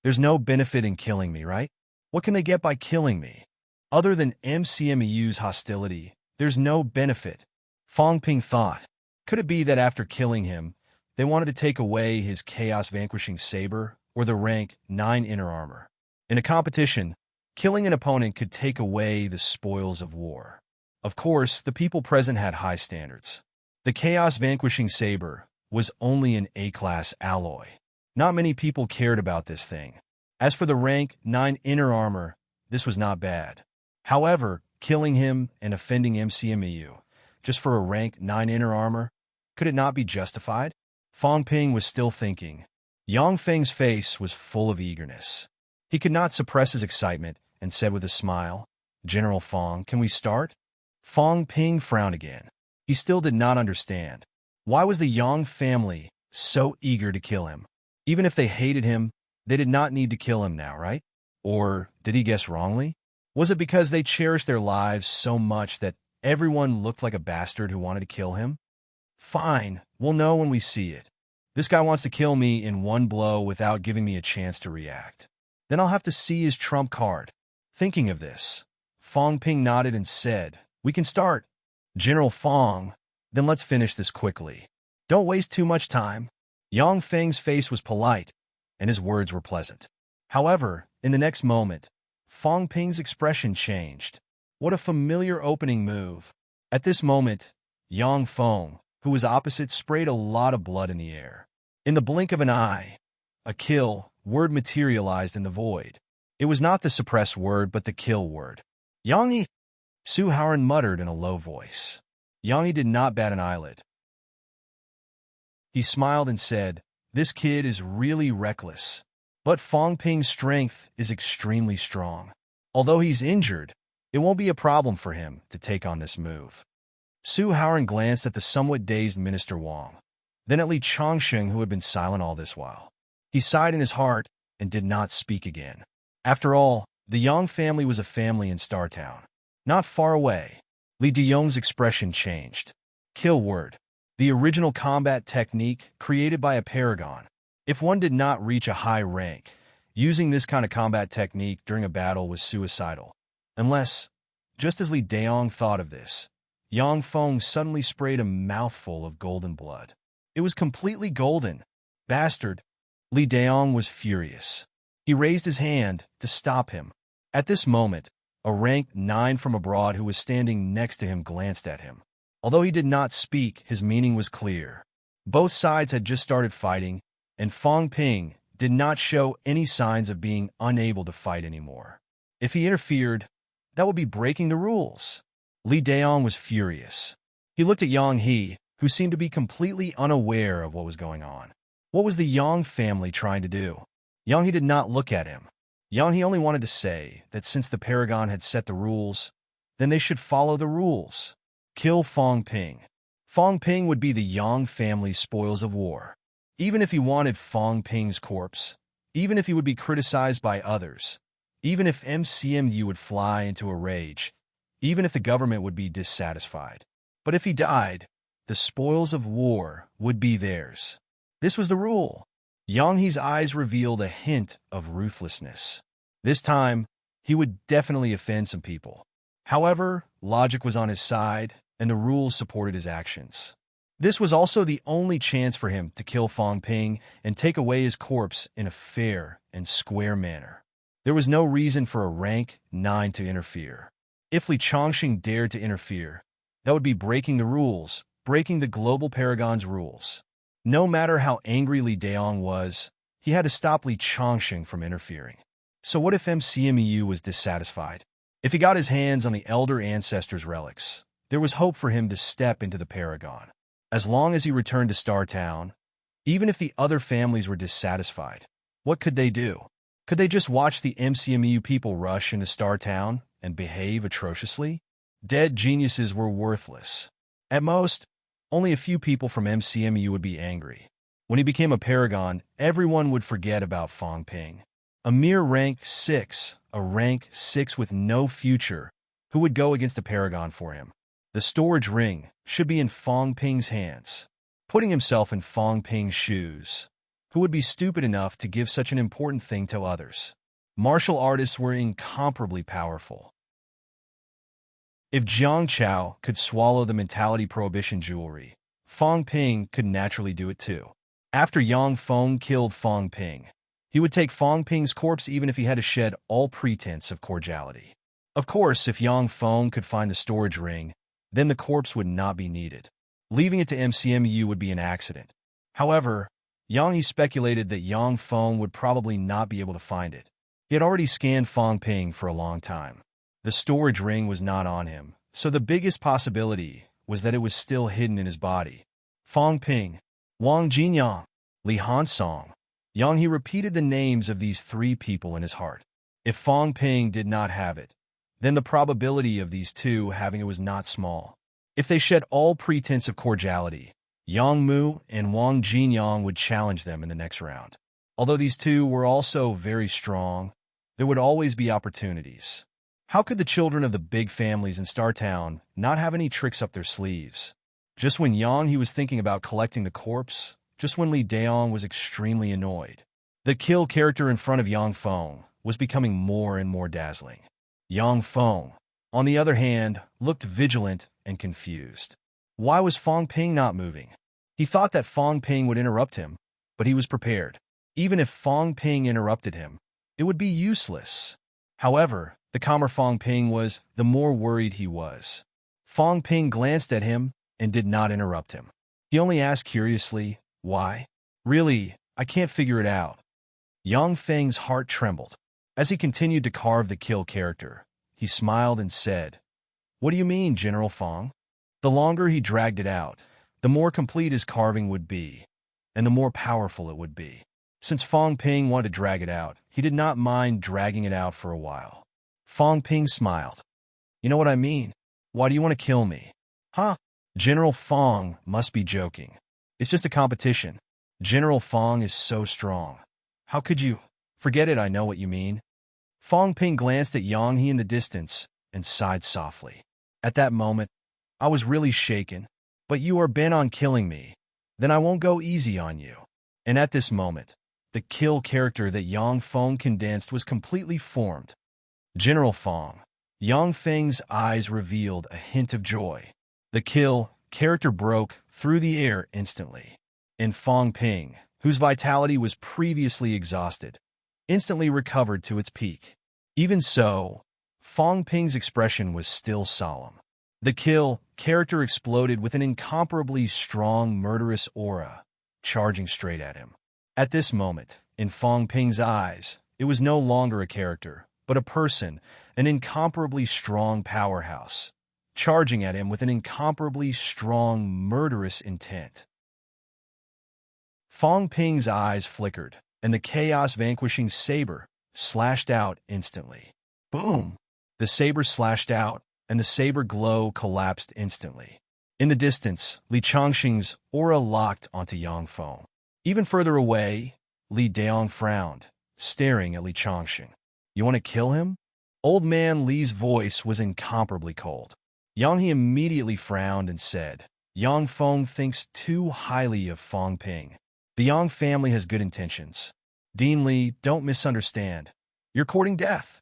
There's no benefit in killing me, right? What can they get by killing me? Other than MCMEU's hostility, there's no benefit. Fong Ping thought. Could it be that after killing him, they wanted to take away his chaos-vanquishing saber or the rank 9 inner armor? In a competition, killing an opponent could take away the spoils of war. Of course, the people present had high standards. The chaos-vanquishing saber was only an A-class alloy. Not many people cared about this thing. As for the rank 9 inner armor, this was not bad. However, killing him and offending MCMEU, just for a rank 9 inner armor, could it not be justified? Fong Ping was still thinking. Yang Feng's face was full of eagerness. He could not suppress his excitement and said with a smile, "General Fong, can we start?" Fong Ping frowned again. He still did not understand. Why was the Yang family so eager to kill him? Even if they hated him, they did not need to kill him now, right? Or did he guess wrongly? Was it because they cherished their lives so much that everyone looked like a bastard who wanted to kill him? Fine, we'll know when we see it. This guy wants to kill me in one blow without giving me a chance to react. Then I'll have to see his trump card. Thinking of this, Fong Ping nodded and said, "We can start." "General Fong, then let's finish this quickly. Don't waste too much time." Yang Feng's face was polite, and his words were pleasant. However, in the next moment, Fong Ping's expression changed. What a familiar opening move. At this moment, Yang Fong, who was opposite, sprayed a lot of blood in the air. In the blink of an eye, a kill word materialized in the void. It was not the suppressed word, but the kill word. "Yangi!" Su Haoran muttered in a low voice. Yangi did not bat an eyelid. He smiled and said, "This kid is really reckless. But Fong Ping's strength is extremely strong. Although he's injured, it won't be a problem for him to take on this move." Su Haoran glanced at the somewhat dazed Minister Wang, then at Li Chongsheng, who had been silent all this while. He sighed in his heart and did not speak again. After all, the Yang family was a family in Star Town. Not far away, Li Deyong's expression changed. Kill word. The original combat technique created by a paragon. If one did not reach a high rank, using this kind of combat technique during a battle was suicidal. Unless, just as Li Deyong thought of this, Yang Feng suddenly sprayed a mouthful of golden blood. It was completely golden. Bastard! Li Deyong was furious. He raised his hand to stop him. At this moment, a rank 9 from abroad who was standing next to him glanced at him. Although he did not speak, his meaning was clear. Both sides had just started fighting, and Fong Ping did not show any signs of being unable to fight anymore. If he interfered, that would be breaking the rules. Li Deyong was furious. He looked at Yang He, who seemed to be completely unaware of what was going on. What was the Yang family trying to do? Yang He did not look at him. Yang He only wanted to say that since the Paragon had set the rules, then they should follow the rules. Kill Fong Ping. Fong Ping would be the Yang family's spoils of war. Even if he wanted Fong Ping's corpse, even if he would be criticized by others, even if MCMU would fly into a rage, even if the government would be dissatisfied. But if he died, the spoils of war would be theirs. This was the rule. Yang He's eyes revealed a hint of ruthlessness. This time, he would definitely offend some people. However, logic was on his side, and the rules supported his actions. This was also the only chance for him to kill Fong Ping and take away his corpse in a fair and square manner. There was no reason for a rank 9 to interfere. If Li Chongqing dared to interfere, that would be breaking the rules, breaking the global Paragon's rules. No matter how angry Li Deyong was, he had to stop Li Chongqing from interfering. So what if MCMEU was dissatisfied? If he got his hands on the elder ancestors' relics, there was hope for him to step into the Paragon. As long as he returned to Star Town, even if the other families were dissatisfied, what could they do? Could they just watch the MCMEU people rush into Star Town and behave atrociously? Dead geniuses were worthless. At most, only a few people from MCMEU would be angry. When he became a Paragon, everyone would forget about Fong Ping. A mere rank 6, a rank 6 with no future, who would go against a Paragon for him? The storage ring should be in Fong Ping's hands. Putting himself in Fong Ping's shoes, who would be stupid enough to give such an important thing to others? Martial artists were incomparably powerful. If Jiang Chao could swallow the mentality prohibition jewelry, Fong Ping could naturally do it too. After Yang Feng killed Fong Ping, he would take Fong Ping's corpse even if he had to shed all pretense of cordiality. Of course, if Yang Feng could find the storage ring, then the corpse would not be needed. Leaving it to MCMU would be an accident. However, Yang He speculated that Yang Feng would probably not be able to find it. He had already scanned Fong Ping for a long time. The storage ring was not on him, so the biggest possibility was that it was still hidden in his body. Fong Ping, Wang Jinyang, Li Hansong. Yang He repeated the names of these 3 people in his heart. If Fong Ping did not have it, then the probability of these 2 having it was not small. If they shed all pretense of cordiality, Yang Mu and Wang Jinyang would challenge them in the next round. Although these 2 were also very strong, there would always be opportunities. How could the children of the big families in Star Town not have any tricks up their sleeves? Just when Yang He was thinking about collecting the corpse, just when Li Deyong was extremely annoyed, the kill character in front of Yang Feng was becoming more and more dazzling. Yang Feng, on the other hand, looked vigilant and confused. Why was Fong Ping not moving? He thought that Fong Ping would interrupt him, but he was prepared. Even if Fong Ping interrupted him, it would be useless. However, the calmer Fong Ping was, the more worried he was. Fong Ping glanced at him and did not interrupt him. He only asked curiously, "Why?" "Really, I can't figure it out." Yang Feng's heart trembled. As he continued to carve the kill character, he smiled and said, "What do you mean, General Fong?" The longer he dragged it out, the more complete his carving would be. and the more powerful it would be. Since Fong Ping wanted to drag it out, he did not mind dragging it out for a while. Fong Ping smiled. You know what I mean? Why do you want to kill me? Huh? General Fong must be joking. It's just a competition. General Fong is so strong. How could you? Forget it, I know what you mean. Fong Ping glanced at Yang He in the distance and sighed softly. At that moment, I was really shaken. But you are bent on killing me. Then I won't go easy on you. And at this moment, the kill character that Yang Feng condensed was completely formed. General Fong. Yang Feng's eyes revealed a hint of joy. The kill character broke through the air instantly. And Fong Ping, whose vitality was previously exhausted, instantly recovered to its peak. Even so, Fong Ping's expression was still solemn. The kill character exploded with an incomparably strong, murderous aura, charging straight at him. At this moment, in Fong Ping's eyes, it was no longer a character, but a person, an incomparably strong powerhouse, charging at him with an incomparably strong, murderous intent. Fong Ping's eyes flickered, and the chaos-vanquishing saber slashed out instantly. Boom! The saber slashed out, and the saber glow collapsed instantly. In the distance, Li Changxing's aura locked onto Yang Feng. Even further away, Li Daong frowned, staring at Li Changxing. You want to kill him? Old man Li's voice was incomparably cold. Yang He immediately frowned and said, Yang Feng thinks too highly of Fong Ping. The Yang family has good intentions. Dean Li, don't misunderstand. You're courting death.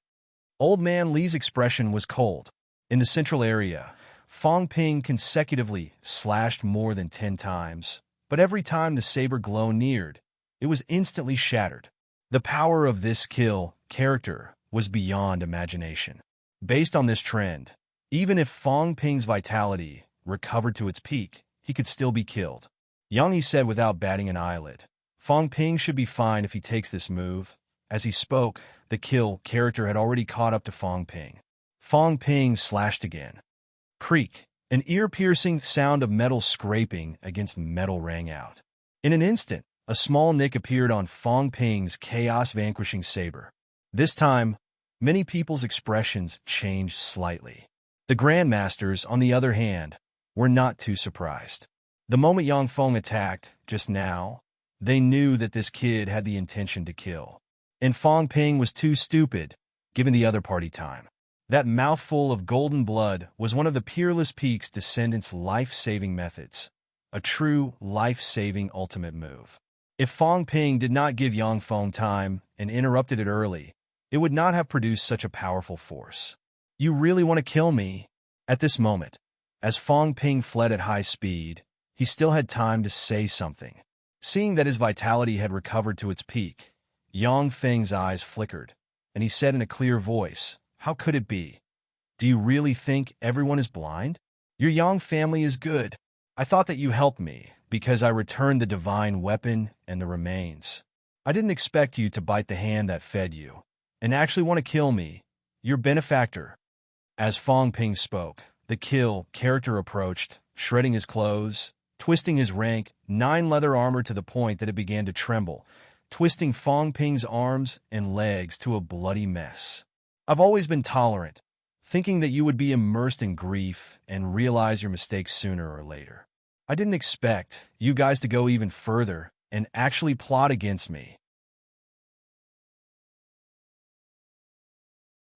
Old man Li's expression was cold. In the central area, Fong Ping consecutively slashed more than 10 times, but every time the saber glow neared, it was instantly shattered. The power of this kill character was beyond imagination. Based on this trend, even if Fong Ping's vitality recovered to its peak, he could still be killed. Yang He said without batting an eyelid, Fong Ping should be fine if he takes this move. As he spoke, the kill character had already caught up to Fong Ping. Fong Ping slashed again. Creak! An ear-piercing sound of metal scraping against metal rang out. In an instant, a small nick appeared on Fong Ping's chaos-vanquishing saber. This time, many people's expressions changed slightly. The Grandmasters, on the other hand, were not too surprised. The moment Yang Feng attacked, just now, they knew that this kid had the intention to kill. And Fong Ping was too stupid, given the other party time. That mouthful of golden blood was one of the Peerless Peak's descendants' life-saving methods, a true life-saving ultimate move. If Fong Ping did not give Yang Feng time and interrupted it early, it would not have produced such a powerful force. You really want to kill me? At this moment, as Fong Ping fled at high speed, he still had time to say something. Seeing that his vitality had recovered to its peak, Yang Feng's eyes flickered, and he said in a clear voice, How could it be? Do you really think everyone is blind? Your Yang family is good. I thought that you helped me, because I returned the divine weapon and the remains. I didn't expect you to bite the hand that fed you, and actually want to kill me, your benefactor. As Fong Ping spoke, the kill character approached, shredding his clothes, twisting his rank 9 leather armor to the point that it began to tremble, twisting Fong Ping's arms and legs to a bloody mess. I've always been tolerant, thinking that you would be immersed in grief and realize your mistakes sooner or later. I didn't expect you guys to go even further and actually plot against me.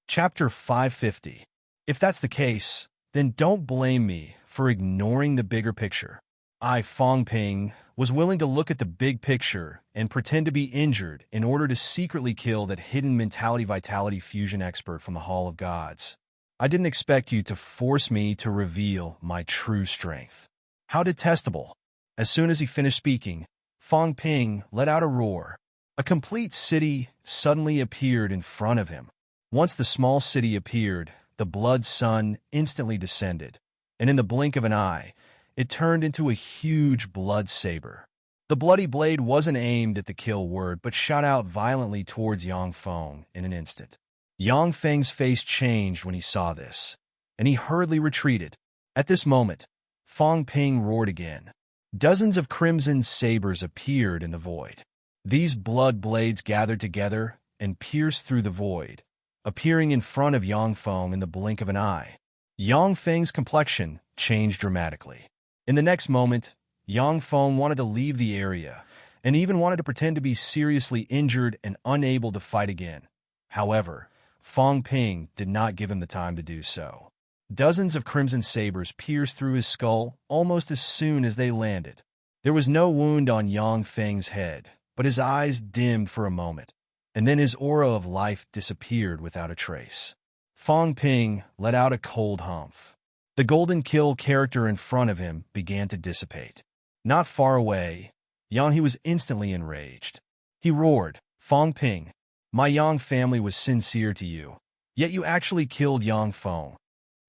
Chapter 550. If that's the case, then don't blame me for ignoring the bigger picture. I, Fong Ping, was willing to look at the big picture and pretend to be injured in order to secretly kill that hidden mentality-vitality fusion expert from the Hall of Gods. I didn't expect you to force me to reveal my true strength. How detestable. As soon as he finished speaking, Fong Ping let out a roar. A complete city suddenly appeared in front of him. Once the small city appeared, the blood sun instantly descended, and in the blink of an eye, it turned into a huge blood saber. The bloody blade wasn't aimed at the kill word, but shot out violently towards Yang Feng in an instant. Yang Feng's face changed when he saw this, and he hurriedly retreated. At this moment, Fong Ping roared again. Dozens of crimson sabers appeared in the void. These blood blades gathered together and pierced through the void, appearing in front of Yang Feng in the blink of an eye. Yang Feng's complexion changed dramatically. In the next moment, Yang Feng wanted to leave the area, and even wanted to pretend to be seriously injured and unable to fight again. However, Fang Ping did not give him the time to do so. Dozens of crimson sabers pierced through his skull almost as soon as they landed. There was no wound on Yang Feng's head, but his eyes dimmed for a moment, and then his aura of life disappeared without a trace. Fang Ping let out a cold humph. The golden kill character in front of him began to dissipate. Not far away, Yang He was instantly enraged. He roared, "Fang Ping, my Yang family was sincere to you, yet you actually killed Yang Feng."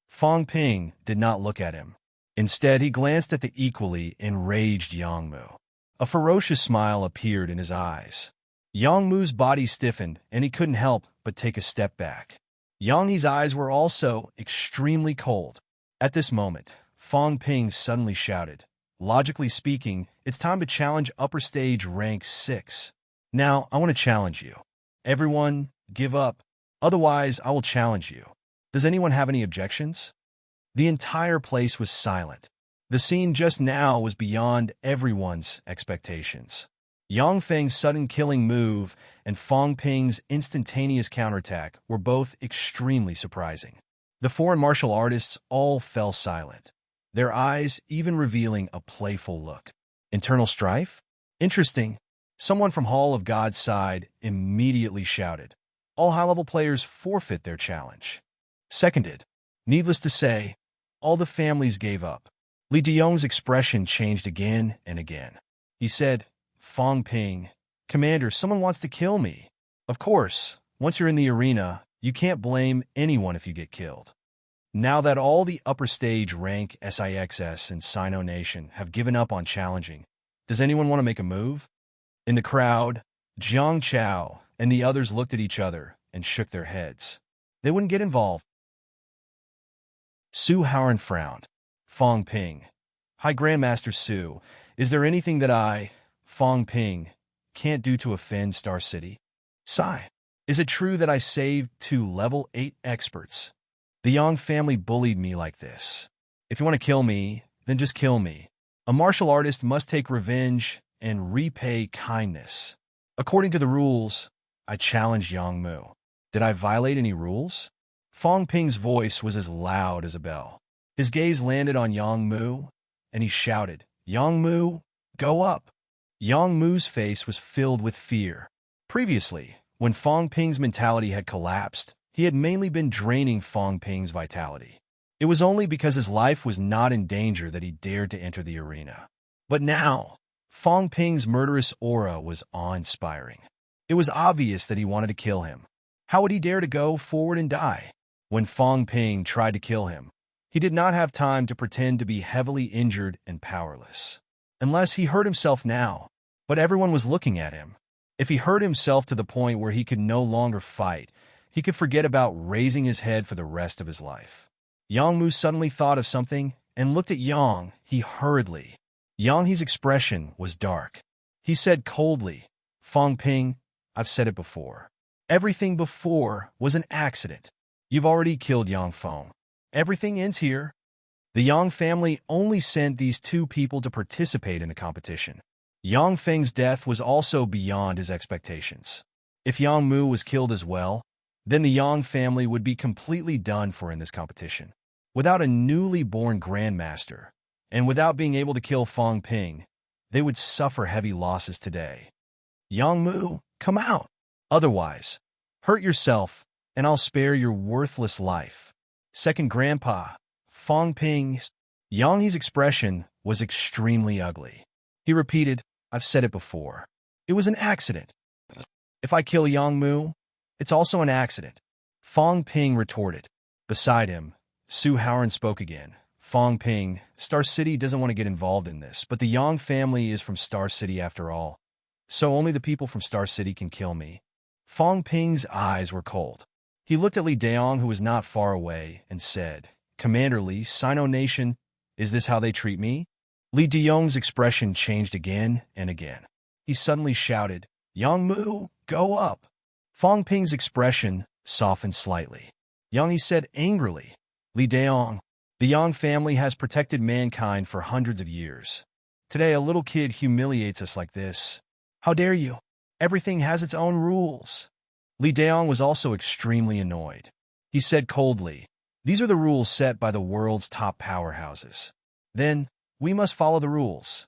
Fang Ping did not look at him. Instead, he glanced at the equally enraged Yang Mu. A ferocious smile appeared in his eyes. Yang Mu's body stiffened, and he couldn't help but take a step back. Yang He's eyes were also extremely cold. At this moment, Fang Ping suddenly shouted, "Logically speaking, it's time to challenge Upper Stage Rank 6. Now, I want to challenge you. Everyone, give up. Otherwise, I will challenge you. Does anyone have any objections?" The entire place was silent. The scene just now was beyond everyone's expectations. Yang Feng's sudden killing move and Fang Ping's instantaneous counterattack were both extremely surprising. The foreign martial artists all fell silent, their eyes even revealing a playful look. Internal strife? Interesting. Someone from Hall of God's side immediately shouted. All high-level players forfeit their challenge. Seconded. Needless to say, all the families gave up. Li Diyong's expression changed again and again. He said, "Fang Ping, Commander, someone wants to kill me." Of course, once you're in the arena, you can't blame anyone if you get killed. Now that all the upper stage rank SIXS and Sino Nation have given up on challenging, does anyone want to make a move? In the crowd, Jiang Chao and the others looked at each other and shook their heads. They wouldn't get involved. Su Haoran frowned. Fang Ping. Hi, Grandmaster Su. Is there anything that I, Fang Ping, can't do to offend Star City? Sigh. Is it true that I saved 2 level 8 experts? The Yang family bullied me like this. If you want to kill me, then just kill me. A martial artist must take revenge and repay kindness. According to the rules, I challenged Yang Mu. Did I violate any rules? Fang Ping's voice was as loud as a bell. His gaze landed on Yang Mu, and he shouted, "Yang Mu, go up!" Yang Mu's face was filled with fear. Previously, when Fang Ping's mentality had collapsed, he had mainly been draining Fang Ping's vitality. It was only because his life was not in danger that he dared to enter the arena. But now, Fang Ping's murderous aura was awe-inspiring. It was obvious that he wanted to kill him. How would he dare to go forward and die? When Fang Ping tried to kill him, he did not have time to pretend to be heavily injured and powerless. Unless he hurt himself now, but everyone was looking at him. If he hurt himself to the point where he could no longer fight, he could forget about raising his head for the rest of his life. Yang Mu suddenly thought of something and looked at Yang He hurriedly. Yang He's expression was dark. He said coldly, "Fang Ping, I've said it before. Everything before was an accident. You've already killed Yang Feng. Everything ends here." The Yang family only sent these 2 people to participate in the competition. Yang Feng's death was also beyond his expectations. If Yang Mu was killed as well, then the Yang family would be completely done for in this competition. Without a newly born grandmaster, and without being able to kill Fang Ping, they would suffer heavy losses today. Yang Mu, come out. Otherwise, hurt yourself, and I'll spare your worthless life. Second Grandpa, Fang Ping. Yang He's expression was extremely ugly. He repeated, "I've said it before. It was an accident. If I kill Yang Mu, it's also an accident." Fang Ping retorted. Beside him, Su Haoran spoke again. "Fang Ping, Star City doesn't want to get involved in this, but the Yang family is from Star City after all. So only the people from Star City can kill me." Fang Ping's eyes were cold. He looked at Li Daong, who was not far away, and said, "Commander Li, Sino Nation, is this how they treat me?" Li Deyong's expression changed again and again. He suddenly shouted, "Yang Mu, go up!" Fong Ping's expression softened slightly. Yang He said angrily, "Li Deyong, the Yang family has protected mankind for hundreds of years. Today a little kid humiliates us like this. How dare you? Everything has its own rules." Li Deyong was also extremely annoyed. He said coldly, "These are the rules set by the world's top powerhouses. Then, we must follow the rules."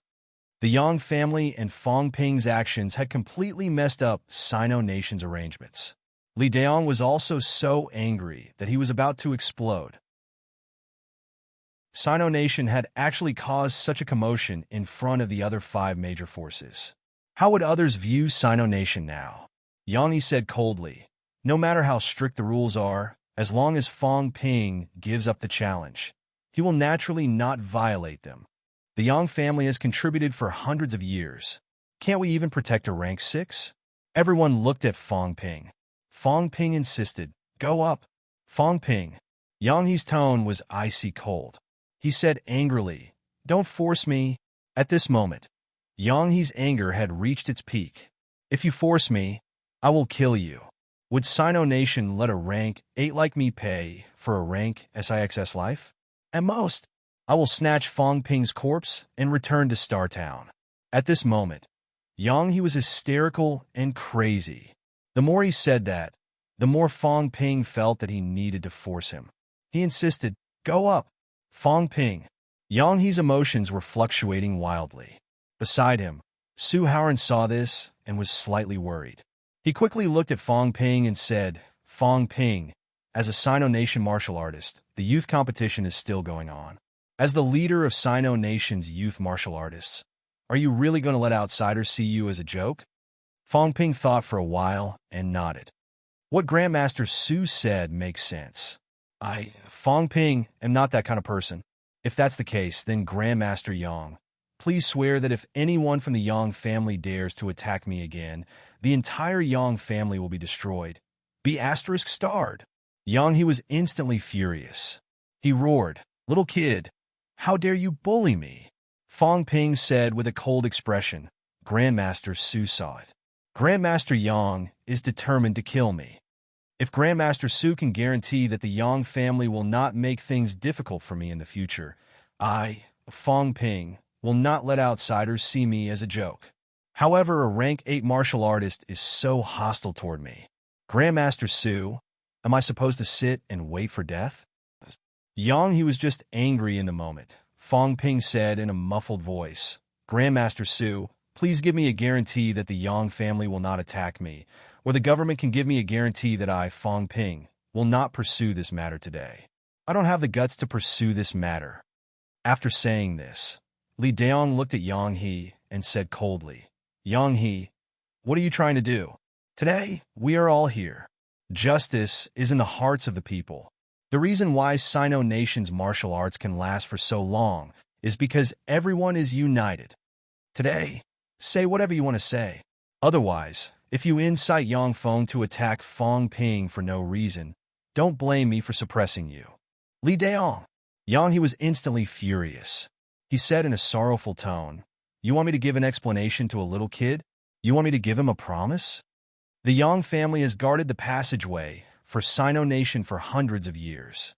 The Yang family and Fong Ping's actions had completely messed up Sino Nation's arrangements. Li Deyong was also so angry that he was about to explode. Sino Nation had actually caused such a commotion in front of the other 5 major forces. How would others view Sino Nation now? Yang He said coldly, "No matter how strict the rules are, as long as Fong Ping gives up the challenge, he will naturally not violate them. The Yang family has contributed for hundreds of years. Can't we even protect a rank 6? Everyone looked at Fong Ping. Fong Ping insisted, "Go up." Fong Ping. Yang He's tone was icy cold. He said angrily, "Don't force me." At this moment, Yang He's anger had reached its peak. "If you force me, I will kill you." Would Sino Nation let a rank 8 like me pay for a rank 6 life? At most, I will snatch Fong Ping's corpse and return to Star Town. At this moment, Yang He was hysterical and crazy. The more he said that, the more Fong Ping felt that he needed to force him. He insisted, "Go up." Fong Ping. Yang He's emotions were fluctuating wildly. Beside him, Su Haoran saw this and was slightly worried. He quickly looked at Fong Ping and said, "Fong Ping, as a Sino Nation martial artist, the youth competition is still going on. As the leader of Sino Nation's youth martial artists, are you really going to let outsiders see you as a joke?" Fong Ping thought for a while and nodded. What Grandmaster Su said makes sense. Fong Ping, am not that kind of person. If that's the case, then Grandmaster Yang, please swear that if anyone from the Yang family dares to attack me again, the entire Yang family will be destroyed. Be *starred. Yang He was instantly furious. He roared, "Little kid, how dare you bully me?" Fong Ping said with a cold expression. Grandmaster Su saw it. Grandmaster Yang is determined to kill me. If Grandmaster Su can guarantee that the Yang family will not make things difficult for me in the future, I, Fong Ping, will not let outsiders see me as a joke. However, a rank 8 martial artist is so hostile toward me. Grandmaster Su, am I supposed to sit and wait for death? Yang He was just angry in the moment. Fong Ping said in a muffled voice, "Grandmaster Su, please give me a guarantee that the Yang family will not attack me, or the government can give me a guarantee that I, Fong Ping, will not pursue this matter today. I don't have the guts to pursue this matter." After saying this, Li Deyong looked at Yang He and said coldly, "Yang He, what are you trying to do? Today, we are all here. Justice is in the hearts of the people. The reason why Sino Nation's martial arts can last for so long is because everyone is united. Today, say whatever you want to say. Otherwise, if you incite Yang Feng to attack Fong Ping for no reason, don't blame me for suppressing you." Li Deyong. Yang He was instantly furious. He said in a sorrowful tone, "You want me to give an explanation to a little kid? You want me to give him a promise? The Yang family has guarded the passageway for Sino Nation for hundreds of years.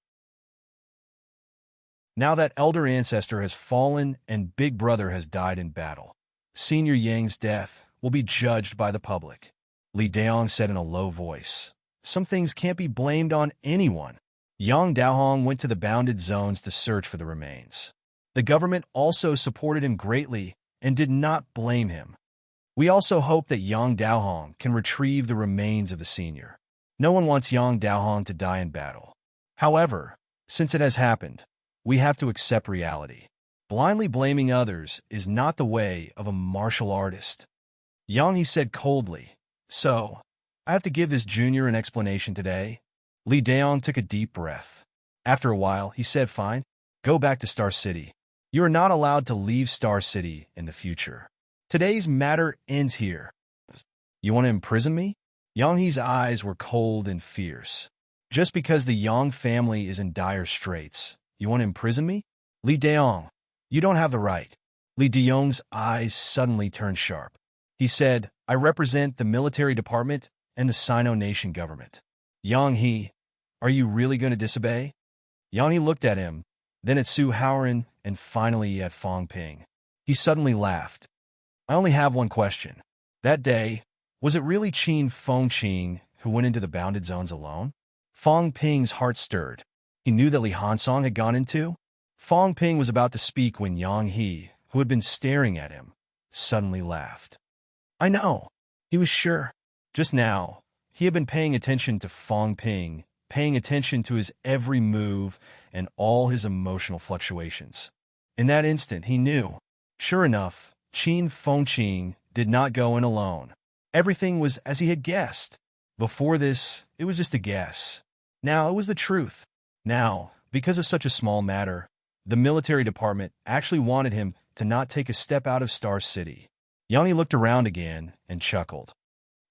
Now that elder ancestor has fallen and Big Brother has died in battle, Senior Yang's death will be judged by the public." Li Deyong said in a low voice, "Some things can't be blamed on anyone." Yang Daohong went to the bounded zones to search for the remains. The government also supported him greatly and did not blame him. We also hope that Yang Daohong can retrieve the remains of the senior. No one wants Yang Daohong to die in battle. However, since it has happened, we have to accept reality. Blindly blaming others is not the way of a martial artist. Yang He said coldly, "So, I have to give this junior an explanation today?" Li Deyong took a deep breath. After a while, he said, "Fine, go back to Star City. You are not allowed to leave Star City in the future. Today's matter ends here." "You want to imprison me?" Yang He's eyes were cold and fierce. "Just because the Yang family is in dire straits, you want to imprison me?" Li Deyong, you don't have the right. Li Deyong's eyes suddenly turned sharp. He said, I represent the military department and the Sino nation government. Yang He, are you really going to disobey? Yang He looked at him, then at Su Haoran, and finally at Fong Ping. He suddenly laughed. I only have one question. That day, was it really Qin Fengqing who went into the bounded zones alone? Fong Ping's heart stirred. He knew that Li Hansong had gone into. Fong Ping was about to speak when Yang He, who had been staring at him, suddenly laughed. I know. He was sure. Just now, he had been paying attention to Fong Ping, paying attention to his every move and all his emotional fluctuations. In that instant, he knew. Sure enough, Qin Fengqing did not go in alone. Everything was as he had guessed. Before this, it was just a guess. Now it was the truth. Now, because of such a small matter, the military department actually wanted him to not take a step out of Star City. Yanni looked around again and chuckled.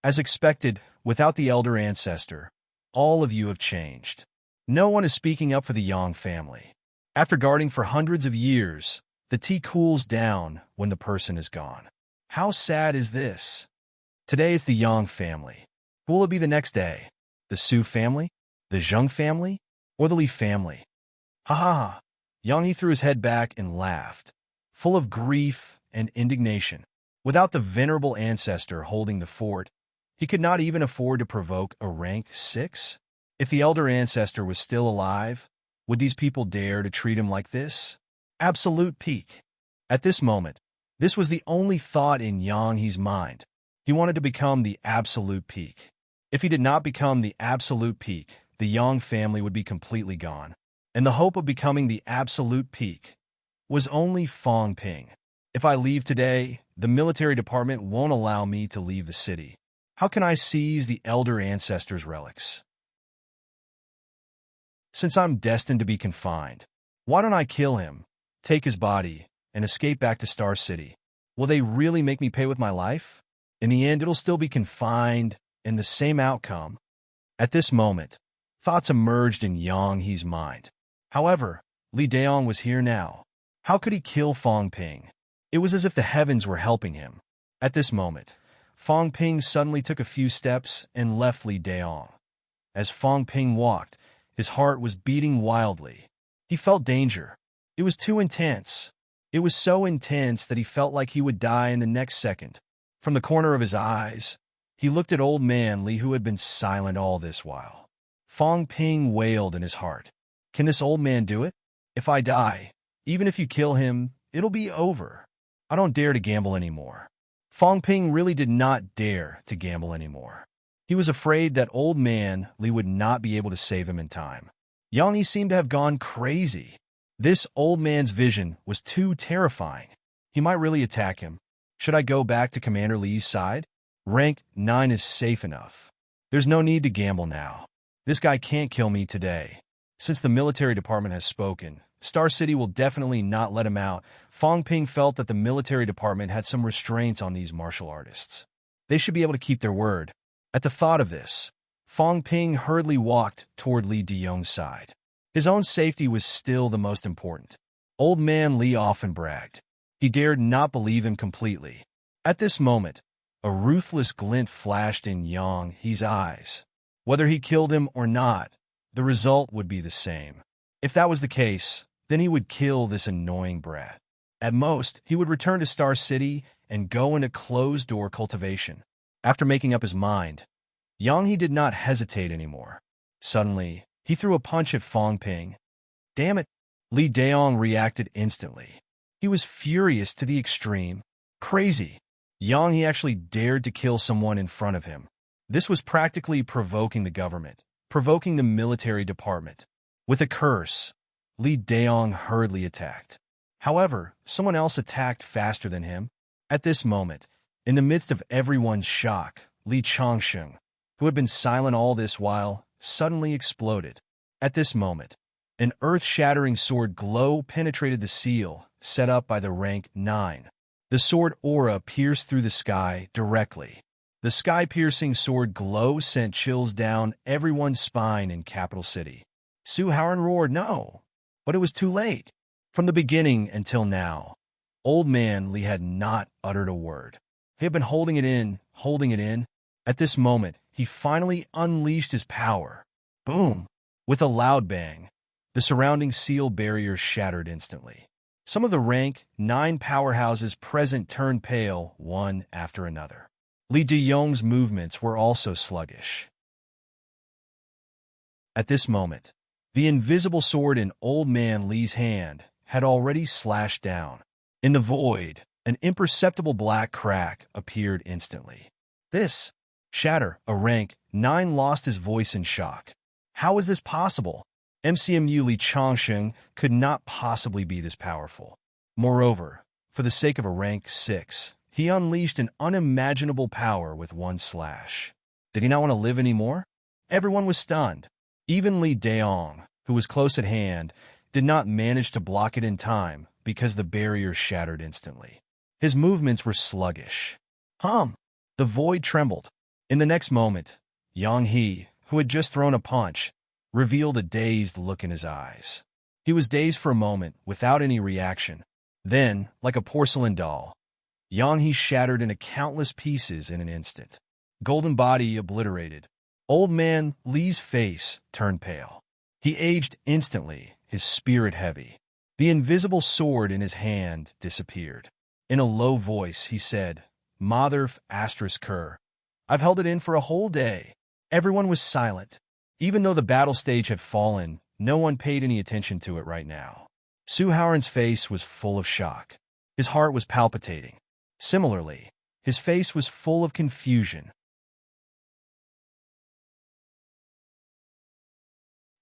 As expected, without the elder ancestor, all of you have changed. No one is speaking up for the Yang family. After guarding for hundreds of years, the tea cools down when the person is gone. How sad is this? Today it's the Yang family. Who will it be the next day? The Su family? The Zheng family? Or the Li family? Ha ha ha. Yang He threw his head back and laughed, full of grief and indignation. Without the venerable ancestor holding the fort, he could not even afford to provoke a rank 6. If the elder ancestor was still alive, would these people dare to treat him like this? Absolute peak. At this moment, this was the only thought in Yang He's mind. He wanted to become the absolute peak. If he did not become the absolute peak, the Yang family would be completely gone. And the hope of becoming the absolute peak was only Fong Ping. If I leave today, the military department won't allow me to leave the city. How can I seize the elder ancestors' relics? Since I'm destined to be confined, why don't I kill him, take his body, and escape back to Star City? Will they really make me pay with my life? In the end, it'll still be confined and the same outcome. At this moment, thoughts emerged in Yang He's mind. However, Li Deyong was here now. How could he kill Fong Ping? It was as if the heavens were helping him. At this moment, Fong Ping suddenly took a few steps and left Li Deyong. As Fong Ping walked, his heart was beating wildly. He felt danger. It was too intense. It was so intense that he felt like he would die in the next second. From the corner of his eyes, he looked at old man Li, who had been silent all this while. Fong Ping wailed in his heart. Can this old man do it? If I die, even if you kill him, it'll be over. I don't dare to gamble anymore. Fong Ping really did not dare to gamble anymore. He was afraid that old man Li would not be able to save him in time. Yang He seemed to have gone crazy. This old man's vision was too terrifying. He might really attack him. Should I go back to Commander Li's side? Rank 9 is safe enough. There's no need to gamble now. This guy can't kill me today. Since the military department has spoken, Star City will definitely not let him out. Fong Ping felt that the military department had some restraints on these martial artists. They should be able to keep their word. At the thought of this, Fong Ping hurriedly walked toward Li Deyong's side. His own safety was still the most important. Old man Li often bragged. He dared not believe him completely. At this moment, a ruthless glint flashed in Yang He's eyes. Whether he killed him or not, the result would be the same. If that was the case, then he would kill this annoying brat. At most, he would return to Star City and go into closed-door cultivation. After making up his mind, Yang He did not hesitate anymore. Suddenly, he threw a punch at Fong Ping. Damn it! Li Deyong reacted instantly. He was furious to the extreme. Crazy. Yang He actually dared to kill someone in front of him. This was practically provoking the government, provoking the military department. With a curse, Li Deyong hurriedly attacked. However, someone else attacked faster than him. At this moment, in the midst of everyone's shock, Li Changsheng, who had been silent all this while, suddenly exploded. At this moment, an earth-shattering sword glow penetrated the seal set up by the rank 9. The sword aura pierced through the sky directly. The sky-piercing sword glow sent chills down everyone's spine in Capital City. Su Haoran roared, no! But it was too late. From the beginning until now, Old man Li had not uttered a word. He had been holding it in, holding it in. At this moment, he finally unleashed his power. Boom! With a loud bang, the surrounding seal barrier shattered instantly. Some of the rank 9 powerhouses present turned pale, one after another. Li Deyong's movements were also sluggish. At this moment, the invisible sword in Old Man Li's hand had already slashed down. In the void, an imperceptible black crack appeared instantly. This shatter, a rank 9 lost his voice in shock. How is this possible? MCMU Li Changsheng could not possibly be this powerful. Moreover, for the sake of a rank 6, he unleashed an unimaginable power with one slash. Did he not want to live anymore? Everyone was stunned. Even Li Deyong, who was close at hand, did not manage to block it in time because the barrier shattered instantly. His movements were sluggish. The void trembled. In the next moment, Yang He, who had just thrown a punch, revealed a dazed look in his eyes. He was dazed for a moment, without any reaction. Then, like a porcelain doll, Yang He shattered into countless pieces in an instant. Golden body obliterated. Old Man Li's face turned pale. He aged instantly, his spirit heavy. The invisible sword in his hand disappeared. In a low voice, he said, "Mother asterisk Kerr. I've held it in for a whole day." Everyone was silent. Even though the battle stage had fallen, no one paid any attention to it right now. Su Haoran's face was full of shock. His heart was palpitating. Similarly, his face was full of confusion.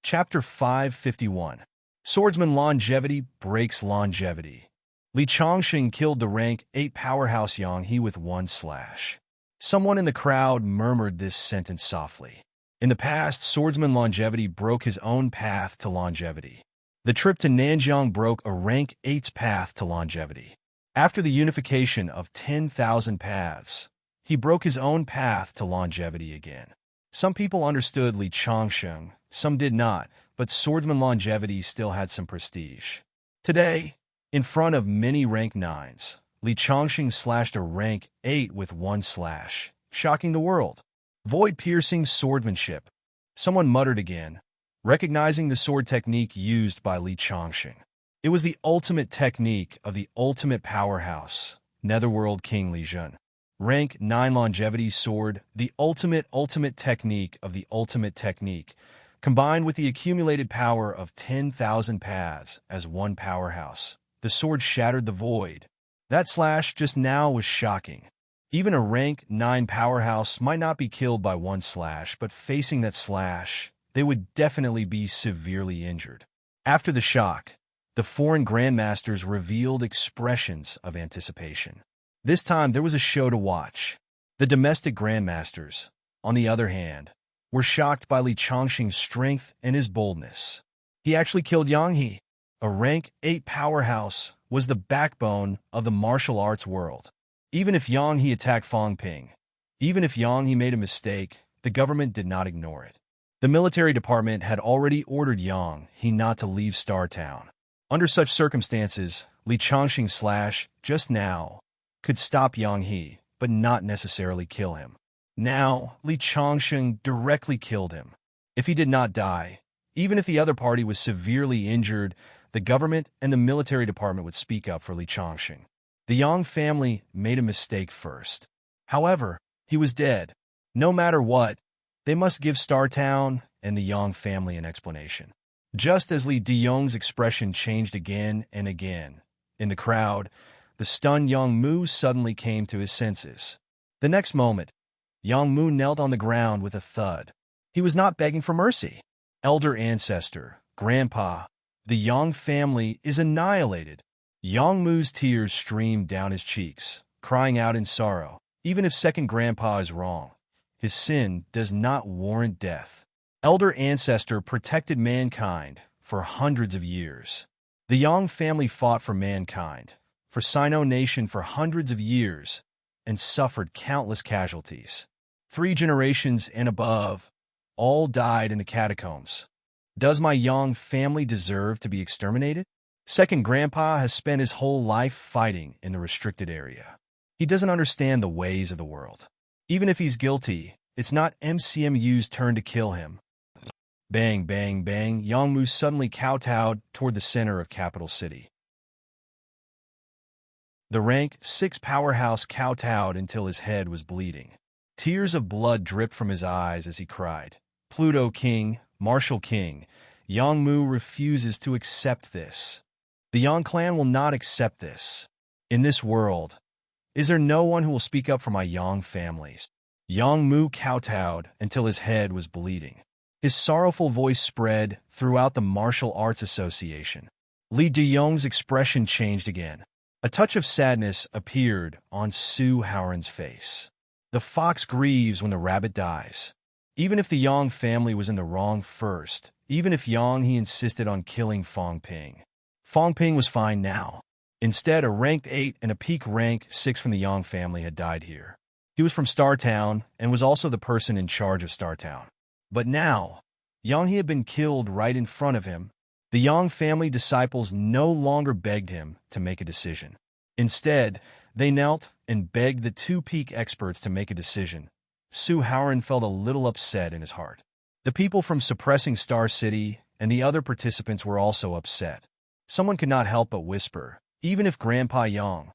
Chapter 551. Swordsman Longevity Breaks Longevity. Li Changsheng killed the rank 8 powerhouse Yang He with one slash. Someone in the crowd murmured this sentence softly. In the past, Swordsman Longevity broke his own path to longevity. The trip to Nanjiang broke a rank 8's path to longevity. After the unification of 10,000 paths, he broke his own path to longevity again. Some people understood Li Changsheng, some did not, but Swordsman Longevity still had some prestige. Today, in front of many rank 9s, Li Changsheng slashed a rank 8 with one slash, shocking the world. Void-piercing swordsmanship. Someone muttered again, recognizing the sword technique used by Li Changsheng. It was the ultimate technique of the ultimate powerhouse, Netherworld King Li Jun. Rank 9 longevity sword, the ultimate technique of the ultimate technique, combined with the accumulated power of 10,000 paths as one powerhouse. The sword shattered the void. That slash just now was shocking. Even a rank 9 powerhouse might not be killed by one slash, but facing that slash, they would definitely be severely injured. After the shock, the foreign grandmasters revealed expressions of anticipation. This time there was a show to watch. The domestic grandmasters, on the other hand, were shocked by Li Changsheng's strength and his boldness. He actually killed Yang He. A rank 8 powerhouse was the backbone of the martial arts world. Even if Yang He attacked Fang Ping, even if Yang He made a mistake, the government did not ignore it. The military department had already ordered Yang He not to leave Star Town. Under such circumstances, Li Changsheng's slash, just now, could stop Yang He, but not necessarily kill him. Now, Li Changsheng directly killed him. If he did not die, even if the other party was severely injured, the government and the military department would speak up for Li Changsheng. The Yang family made a mistake first. However, he was dead. No matter what, they must give Star Town and the Yang family an explanation. Just as Li Deyong's expression changed again and again, in the crowd, the stunned Yang Mu suddenly came to his senses. The next moment, Yang Mu knelt on the ground with a thud. He was not begging for mercy. Elder ancestor, grandpa, the Yang family is annihilated. Yang Mu's tears streamed down his cheeks, crying out in sorrow. Even if second grandpa is wrong, his sin does not warrant death. Elder ancestor protected mankind for hundreds of years. The Yang family fought for mankind, for Sino nation for hundreds of years, and suffered countless casualties. 3 generations and above, all died in the catacombs. Does my Yang family deserve to be exterminated? Second, Grandpa has spent his whole life fighting in the restricted area. He doesn't understand the ways of the world. Even if he's guilty, it's not MCMU's turn to kill him. Bang, bang, bang, Yangmu suddenly kowtowed toward the center of capital city. The rank 6 powerhouse kowtowed until his head was bleeding. Tears of blood dripped from his eyes as he cried, "Pluto King, Martial King, Yangmu refuses to accept this. The Yang clan will not accept this. In this world, is there no one who will speak up for my Yang families?" Yangmu kowtowed until his head was bleeding. His sorrowful voice spread throughout the Martial Arts Association. Li Deyong's expression changed again. A touch of sadness appeared on Su Haoran's face. The fox grieves when the rabbit dies. Even if the Yang family was in the wrong first, even if he insisted on killing Fong Ping. Fong Ping was fine now. Instead, a ranked 8 and a peak rank 6 from the Yang family had died here. He was from Star Town and was also the person in charge of Star Town. But now, He had been killed right in front of him. The Yang family disciples no longer begged him to make a decision. Instead, they knelt and begged the 2 peak experts to make a decision. Su Haoran felt a little upset in his heart. The people from Suppressing Star City and the other participants were also upset. Someone could not help but whisper, even if Grandpa Yang,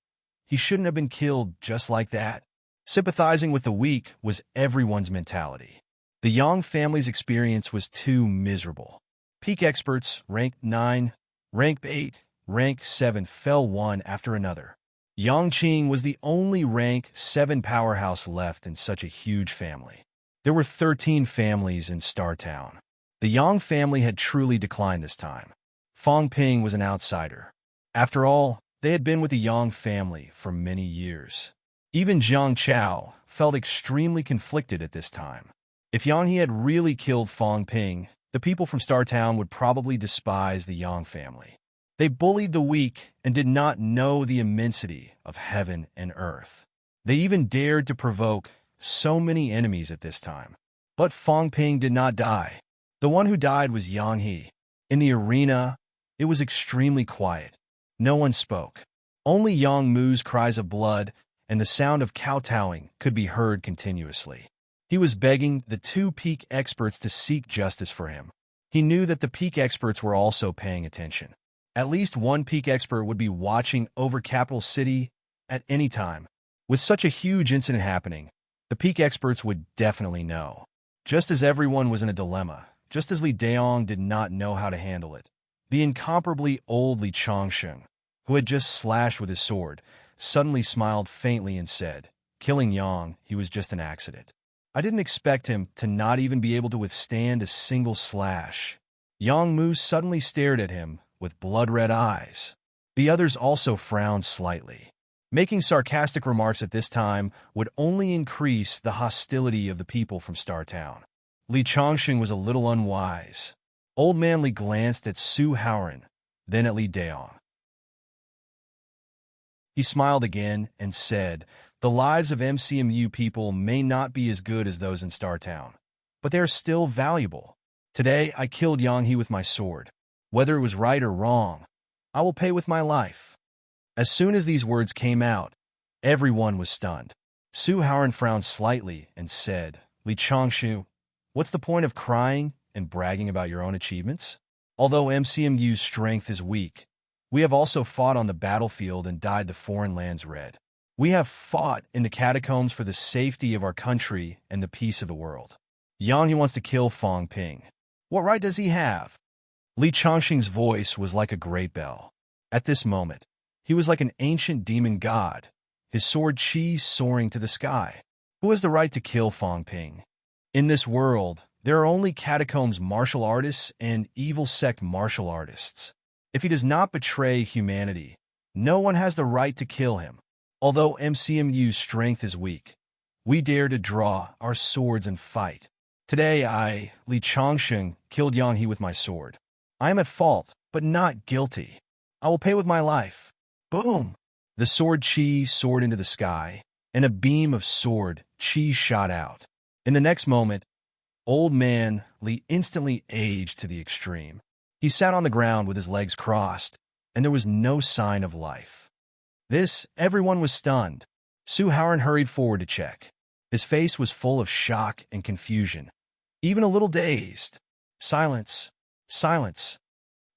he shouldn't have been killed just like that. Sympathizing with the weak was everyone's mentality. The Yang family's experience was too miserable. Peak experts, rank 9, rank 8, rank 7 fell one after another. Yang Qing was the only rank 7 powerhouse left in such a huge family. There were 13 families in Star Town. The Yang family had truly declined this time. Fong Ping was an outsider. After all, they had been with the Yang family for many years. Even Jiang Chao felt extremely conflicted at this time. If He had really killed Fong Ping, the people from Star Town would probably despise the Yang family. They bullied the weak and did not know the immensity of heaven and earth. They even dared to provoke so many enemies at this time. But Fong Ping did not die. The one who died was Yang He. In the arena, it was extremely quiet. No one spoke. Only Yang Mu's cries of blood and the sound of kowtowing could be heard continuously. He was begging the 2 peak experts to seek justice for him. He knew that the peak experts were also paying attention. At least one peak expert would be watching over Capital City at any time. With such a huge incident happening, the peak experts would definitely know. Just as everyone was in a dilemma, just as Li Daong did not know how to handle it, the incomparably old Li Changsheng, who had just slashed with his sword, suddenly smiled faintly and said, "Killing Yang, he was just an accident. I didn't expect him to not even be able to withstand a single slash." Yang Mu suddenly stared at him with blood-red eyes. The others also frowned slightly. Making sarcastic remarks at this time would only increase the hostility of the people from Star Town. Li Changsheng was a little unwise. Old Man Li glanced at Su Haoran, then at Li Daong. He smiled again and said, "The lives of MCMU people may not be as good as those in Star Town, but they are still valuable. Today, I killed Yang He with my sword. Whether it was right or wrong, I will pay with my life." As soon as these words came out, everyone was stunned. Su Haoran frowned slightly and said, "Li Changshu, what's the point of crying and bragging about your own achievements? Although MCMU's strength is weak, we have also fought on the battlefield and dyed the foreign lands red. We have fought in the catacombs for the safety of our country and the peace of the world. Yang He wants to kill Fong Ping. What right does he have?" Li Changsheng's voice was like a great bell. At this moment, he was like an ancient demon god, his sword chi soaring to the sky. Who has the right to kill Fong Ping? In this world, there are only catacombs martial artists and evil sect martial artists. If he does not betray humanity, no one has the right to kill him. Although MCMU's strength is weak, we dare to draw our swords and fight. Today I, Li Changsheng, killed Yang He with my sword. I am at fault, but not guilty. I will pay with my life." Boom! The sword chi soared into the sky, and a beam of sword chi shot out. In the next moment, Old Man Li instantly aged to the extreme. He sat on the ground with his legs crossed, and there was no sign of life. Everyone was stunned. Su Haoran hurried forward to check. His face was full of shock and confusion, even a little dazed. Silence. Silence.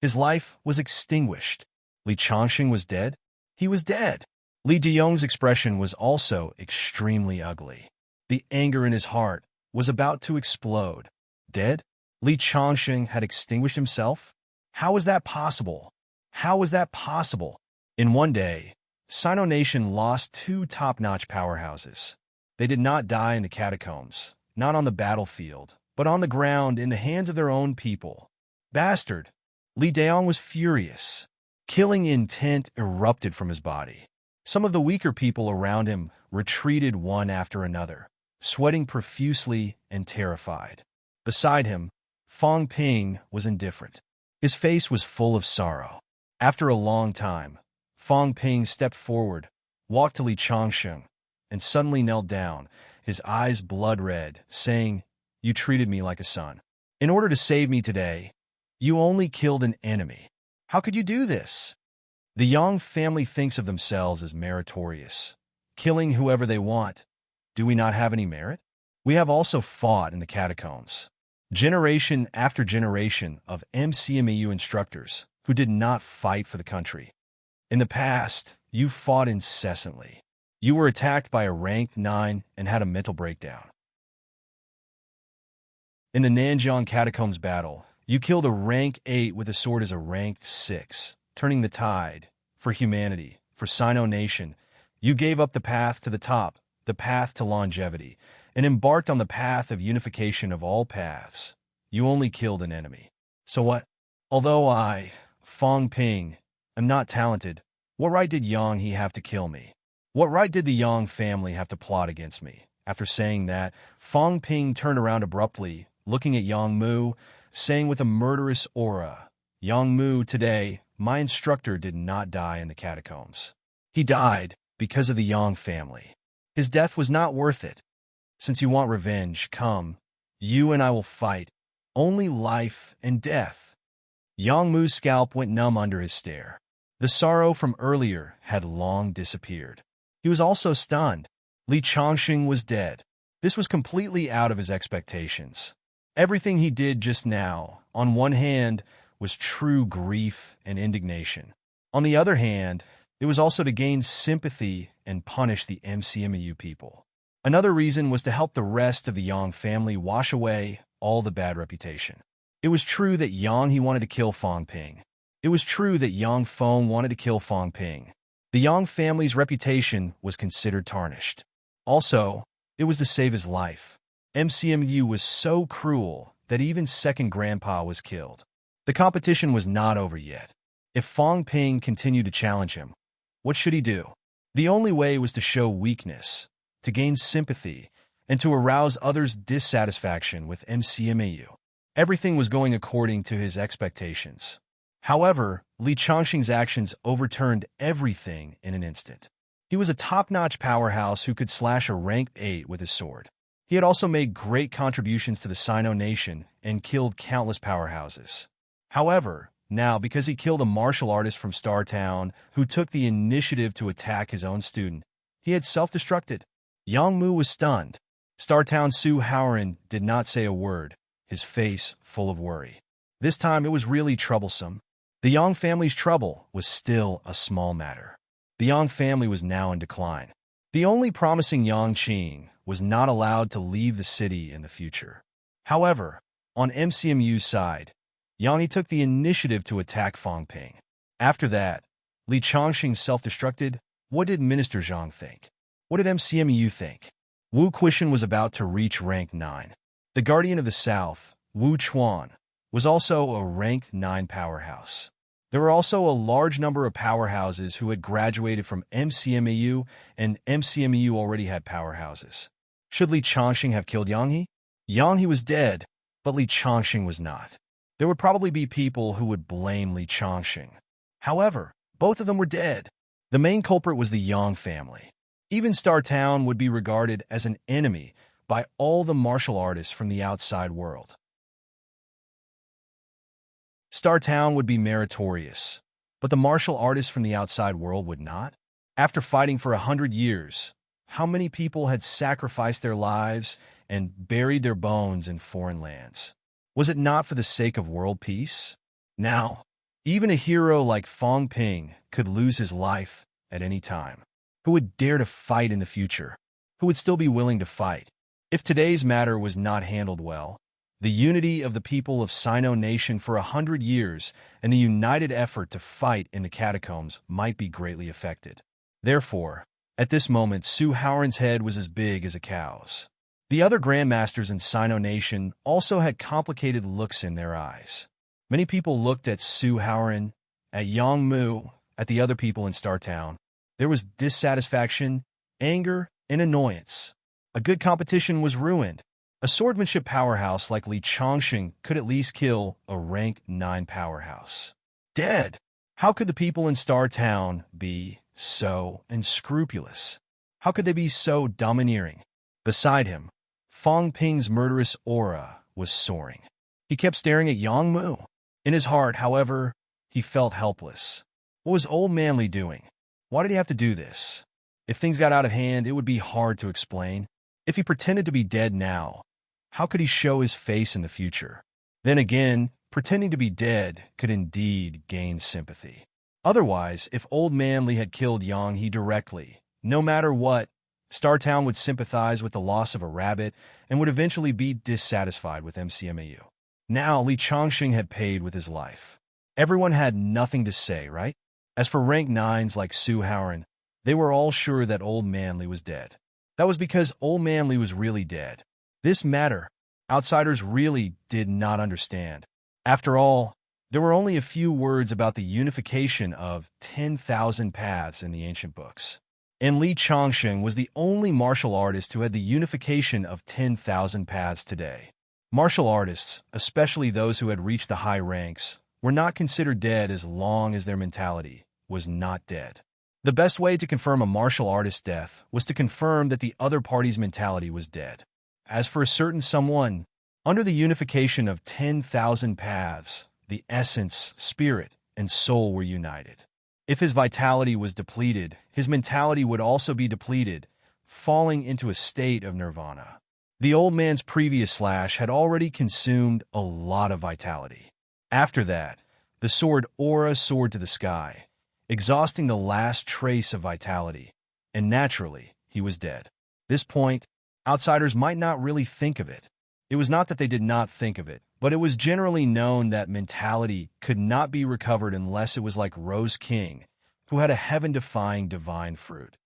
His life was extinguished. Li Changxing was dead? He was dead. Li Deyong's expression was also extremely ugly. The anger in his heart was about to explode. Dead? Li Changxing had extinguished himself? How was that possible? How was that possible? In one day, Sino Nation lost two top-notch powerhouses. They did not die in the catacombs, not on the battlefield, but on the ground in the hands of their own people. Bastard! Li Deyong was furious. Killing intent erupted from his body. Some of the weaker people around him retreated one after another, sweating profusely and terrified. Beside him, Fang Ping was indifferent. His face was full of sorrow. After a long time, Fang Ping stepped forward, walked to Li Changxing, and suddenly knelt down, his eyes blood-red, saying, "You treated me like a son. In order to save me today, you only killed an enemy. How could you do this?" The Yang family thinks of themselves as meritorious, killing whoever they want. Do we not have any merit? We have also fought in the catacombs. Generation after generation of MCMEU instructors who did not fight for the country. In the past, you fought incessantly. You were attacked by a rank 9 and had a mental breakdown. In the Nanjiang Catacombs battle, you killed a rank 8 with a sword as a rank 6, turning the tide. For humanity, for Sino Nation, you gave up the path to the top, the path to longevity, and embarked on the path of unification of all paths. You only killed an enemy. So what? Although I, Fang Ping, am not talented, what right did Yang he have to kill me? What right did the Yang family have to plot against me? After saying that, Fang Ping turned around abruptly, looking at Yang Mu, saying with a murderous aura, "Yang Mu, today, my instructor did not die in the catacombs. He died because of the Yang family. His death was not worth it. Since you want revenge, come. You and I will fight. Only life and death." Yang Mu's scalp went numb under his stare. The sorrow from earlier had long disappeared. He was also stunned. Li Changxing was dead. This was completely out of his expectations. Everything he did just now, on one hand, was true grief and indignation. On the other hand, it was also to gain sympathy and punish the MCMEU people. Another reason was to help the rest of the Yang family wash away all the bad reputation. It was true that Yang he wanted to kill Fang Ping. It was true that Yang Feng wanted to kill Fang Ping. The Yang family's reputation was considered tarnished. Also, it was to save his life. MCMU was so cruel that even second grandpa was killed. The competition was not over yet. If Fang Ping continued to challenge him, what should he do? The only way was to show weakness, to gain sympathy, and to arouse others' dissatisfaction with MCMAU. Everything was going according to his expectations. However, Li Changxing's actions overturned everything in an instant. He was a top-notch powerhouse who could slash a rank 8 with his sword. He had also made great contributions to the Sino Nation and killed countless powerhouses. However, now, because he killed a martial artist from Star Town who took the initiative to attack his own student, he had self-destructed. Yang Mu was stunned. Star Town Su Haoran did not say a word, his face full of worry. This time it was really troublesome. The Yang family's trouble was still a small matter. The Yang family was now in decline. The only promising Yang Qing was not allowed to leave the city in the future. However, on MCMU's side, Yang He took the initiative to attack Fang Ping. After that, Li Changxing self-destructed. What did Minister Zhang think? What did MCMU think? Wu Quishan was about to reach rank 9. The Guardian of the South, Wu Chuan, was also a rank 9 powerhouse. There were also a large number of powerhouses who had graduated from MCMAU, and MCMAU already had powerhouses. Should Li Changxing have killed Yang He? Yang He was dead, but Li Changxing was not. There would probably be people who would blame Li Changxing. However, both of them were dead. The main culprit was the Yang family. Even Star Town would be regarded as an enemy by all the martial artists from the outside world. Star Town would be meritorious. but the martial artists from the outside world would not? After fighting for 100 years, how many people had sacrificed their lives and buried their bones in foreign lands? Was it not for the sake of world peace? Now, even a hero like Fong Ping could lose his life at any time. Who would dare to fight in the future? Who would still be willing to fight? If today's matter was not handled well, the unity of the people of Sino Nation for 100 years and the united effort to fight in the catacombs might be greatly affected. Therefore, at this moment, Su Haoran's head was as big as a cow's. The other grandmasters in Sino Nation also had complicated looks in their eyes. Many people looked at Su Haoran, at Yang Mu, at the other people in Star Town. There was dissatisfaction, anger, and annoyance. A good competition was ruined. A swordsmanship powerhouse like Li Chongqing could at least kill a rank 9 powerhouse. Dead! How could the people in Star Town be so unscrupulous? How could they be so domineering? Beside him, Fong Ping's murderous aura was soaring. He kept staring at Yang Mu. In his heart, however, he felt helpless. What was old man Li doing? Why did he have to do this? If things got out of hand, it would be hard to explain. If he pretended to be dead now, how could he show his face in the future? Then again, pretending to be dead could indeed gain sympathy. Otherwise, if old man Li had killed Yang He directly, no matter what, Star Town would sympathize with the loss of a rabbit and would eventually be dissatisfied with MCMAU. Now, Li Chongqing had paid with his life. Everyone had nothing to say, right? As for rank 9s like Su Haoran, they were all sure that old man Li was dead. That was because old man Li was really dead. This matter, outsiders really did not understand. After all, there were only a few words about the unification of 10,000 paths in the ancient books. And Li Chongqing was the only martial artist who had the unification of 10,000 paths today. Martial artists, especially those who had reached the high ranks, were not considered dead as long as their mentality was not dead. The best way to confirm a martial artist's death was to confirm that the other party's mentality was dead. As for a certain someone, under the unification of 10,000 paths, the essence, spirit, and soul were united. If his vitality was depleted, his mentality would also be depleted, falling into a state of nirvana. The old man's previous slash had already consumed a lot of vitality. After that, the sword aura soared to the sky, exhausting the last trace of vitality, and naturally, he was dead. This point, outsiders might not really think of it. It was not that they did not think of it, but it was generally known that mentality could not be recovered unless it was like Rose King, who had a heaven-defying divine fruit.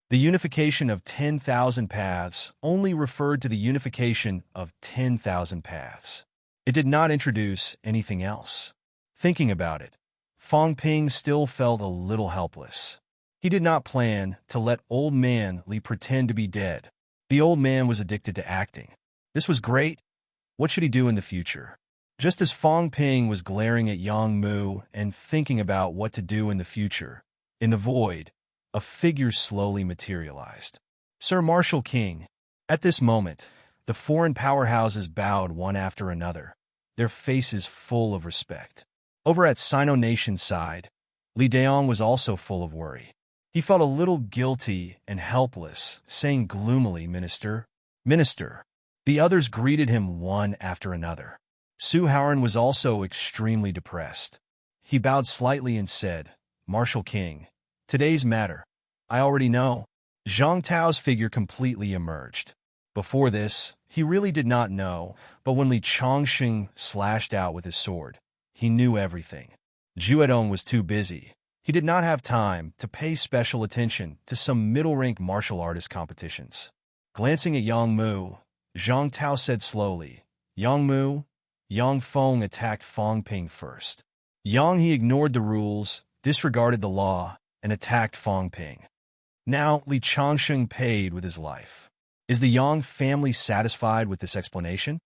The unification of 10,000 paths only referred to the unification of 10,000 paths. It did not introduce anything else. Thinking about it, Fong Ping still felt a little helpless. He did not plan to let old man Li pretend to be dead. The old man was addicted to acting. This was great. What should he do in the future? Just as Fong Ping was glaring at Yang Mu and thinking about what to do in the future, in the void, a figure slowly materialized. Sir Marshal King. At this moment, the foreign powerhouses bowed one after another, their faces full of respect. Over at Sino Nation's side, Li Daong was also full of worry. He felt a little guilty and helpless, saying gloomily, "Minister, Minister." The others greeted him one after another. Su Haoran was also extremely depressed. He bowed slightly and said, "Marshal King, today's matter, I already know." Zhang Tao's figure completely emerged. Before this, he really did not know, but when Li Chongqing slashed out with his sword, he knew everything. Juedong was too busy. He did not have time to pay special attention to some middle-rank martial artist competitions. Glancing at Yang Mu, Zhang Tao said slowly, "Yang Mu, Yang Feng attacked Fong Ping first. Yang He ignored the rules, disregarded the law, and attacked Fong Ping. Now Li Chongqing paid with his life. Is the Yang family satisfied with this explanation?"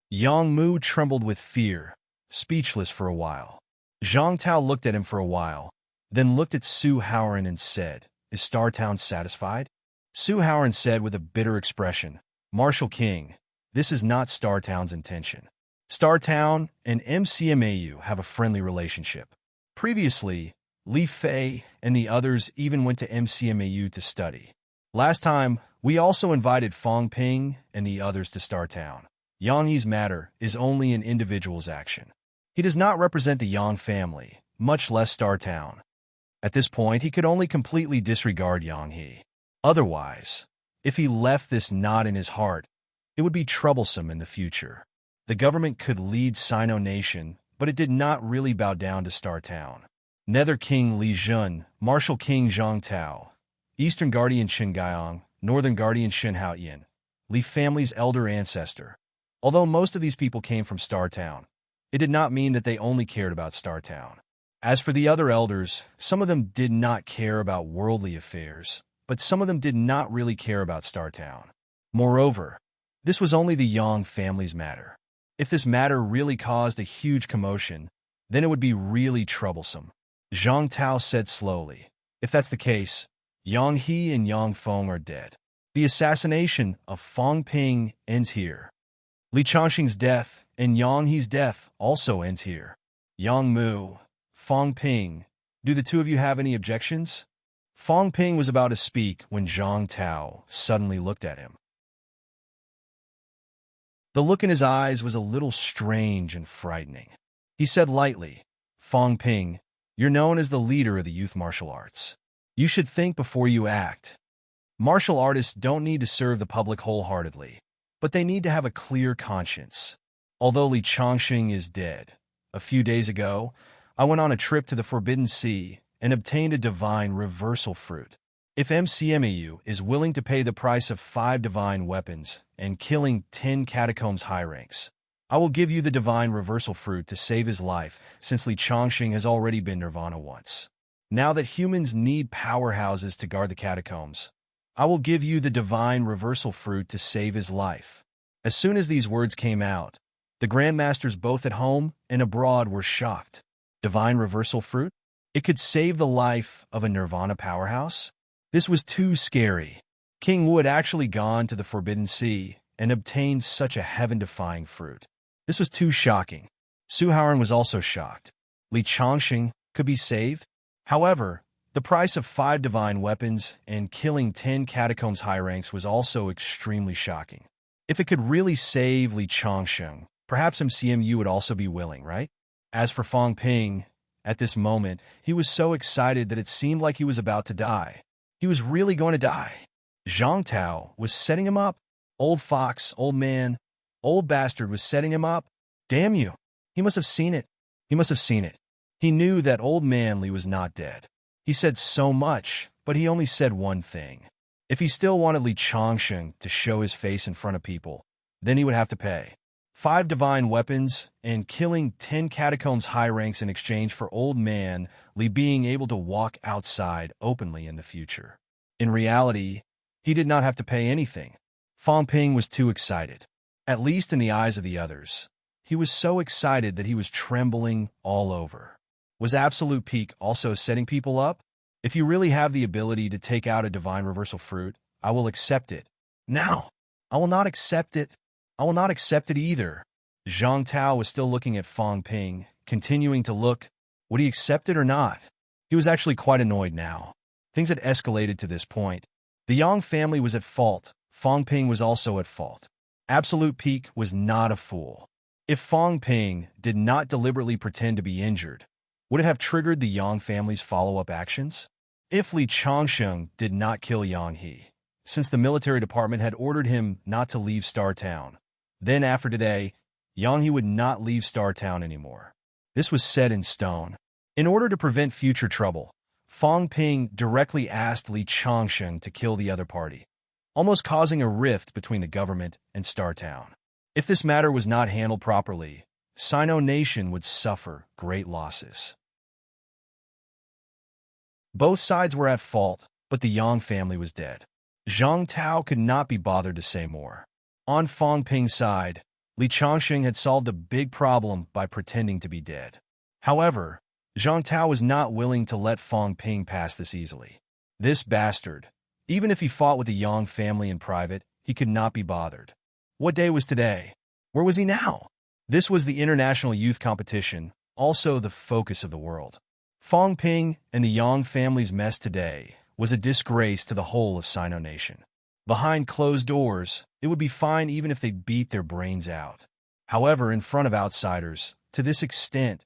Yang Mu trembled with fear, speechless for a while. Zhang Tao looked at him for a while, then looked at Su Haoran and said, "Is Star Town satisfied?" Su Haoran said with a bitter expression, "Marshal King, this is not Star Town's intention. Star Town and MCMAU have a friendly relationship. Previously, Li Fei and the others even went to MCMAU to study. Last time, we also invited Fong Ping and the others to Star Town. Yang Yi's matter is only an individual's action. He does not represent the Yang family, much less Star Town. At this point, he could only completely disregard Yang Yi. Otherwise, if he left this knot in his heart, it would be troublesome in the future. The government could lead Sino Nation, but it did not really bow down to Star Town. Nether King Li Jun, Martial King Zhang Tao, Eastern Guardian Qin Gaiong, Northern Guardian Shen Haoyan, Li family's elder ancestor. Although most of these people came from Star Town, it did not mean that they only cared about Star Town. As for the other elders, some of them did not care about worldly affairs, but some of them did not really care about Star Town. Moreover, this was only the Yang family's matter. If this matter really caused a huge commotion, then it would be really troublesome. Zhang Tao said slowly, if that's the case, Yang He and Yang Feng are dead. The assassination of Fong Ping ends here. Li Changxing's death and Yang He's death also ends here. Yang Mu, Fong Ping, do the two of you have any objections? Fong Ping was about to speak when Zhang Tao suddenly looked at him. The look in his eyes was a little strange and frightening. He said lightly, Fong Ping, you're known as the leader of the youth martial arts. You should think before you act. Martial artists don't need to serve the public wholeheartedly, but they need to have a clear conscience. Although Li Changxing is dead, a few days ago, I went on a trip to the Forbidden Sea and obtained a divine reversal fruit. If MCMAU is willing to pay the price of 5 divine weapons and killing 10 catacombs high ranks, I will give you the divine reversal fruit to save his life, since Li Changxing has already been nirvana once. Now that humans need powerhouses to guard the catacombs, I will give you the divine reversal fruit to save his life. As soon as these words came out, the grandmasters both at home and abroad were shocked. Divine reversal fruit? It could save the life of a nirvana powerhouse? This was too scary. King Wu had actually gone to the Forbidden Sea and obtained such a heaven-defying fruit. This was too shocking. Su Haoran was also shocked. Li Changxing could be saved? However, the price of 5 divine weapons and killing 10 catacombs high ranks was also extremely shocking. If it could really save Li Changxing, perhaps MCMU would also be willing, right? As for Fong Ping, at this moment, he was so excited that it seemed like he was about to die. He was really going to die. Zhang Tao was setting him up. Old fox, old man, old bastard was setting him up. Damn you. He must have seen it. He must have seen it. He knew that old man Li was not dead. He said so much, but he only said one thing. If he still wanted Li Changxing to show his face in front of people, then he would have to pay 5 divine weapons and killing 10 catacombs high ranks in exchange for old man Li being able to walk outside openly in the future. In reality, he did not have to pay anything. Fong Ping was too excited, at least in the eyes of the others. He was so excited that he was trembling all over. Was Absolute Peak also setting people up? If you really have the ability to take out a divine reversal fruit, I will accept it. Now, I will not accept it. I will not accept it either. Zhang Tao was still looking at Fong Ping, continuing to look. Would he accept it or not? He was actually quite annoyed now. Things had escalated to this point. The Yang family was at fault. Fong Ping was also at fault. Absolute Peak was not a fool. If Fong Ping did not deliberately pretend to be injured, would it have triggered the Yang family's follow-up actions? If Li Changxing did not kill Yang He, since the military department had ordered him not to leave Star Town, then after today, Yang He would not leave Star Town anymore. This was set in stone. In order to prevent future trouble, Fong Ping directly asked Li Changxing to kill the other party, almost causing a rift between the government and Star Town. If this matter was not handled properly, Sino Nation would suffer great losses. Both sides were at fault, but the Yang family was dead. Zhang Tao could not be bothered to say more. On Fong Ping's side, Li Changxing had solved a big problem by pretending to be dead. However, Zhang Tao was not willing to let Fong Ping pass this easily. This bastard, even if he fought with the Yang family in private, he could not be bothered. What day was today? Where was he now? This was the international youth competition, also the focus of the world. Fong Ping and the Yang family's mess today was a disgrace to the whole of Sino Nation. Behind closed doors, it would be fine even if they beat their brains out. However, in front of outsiders, to this extent,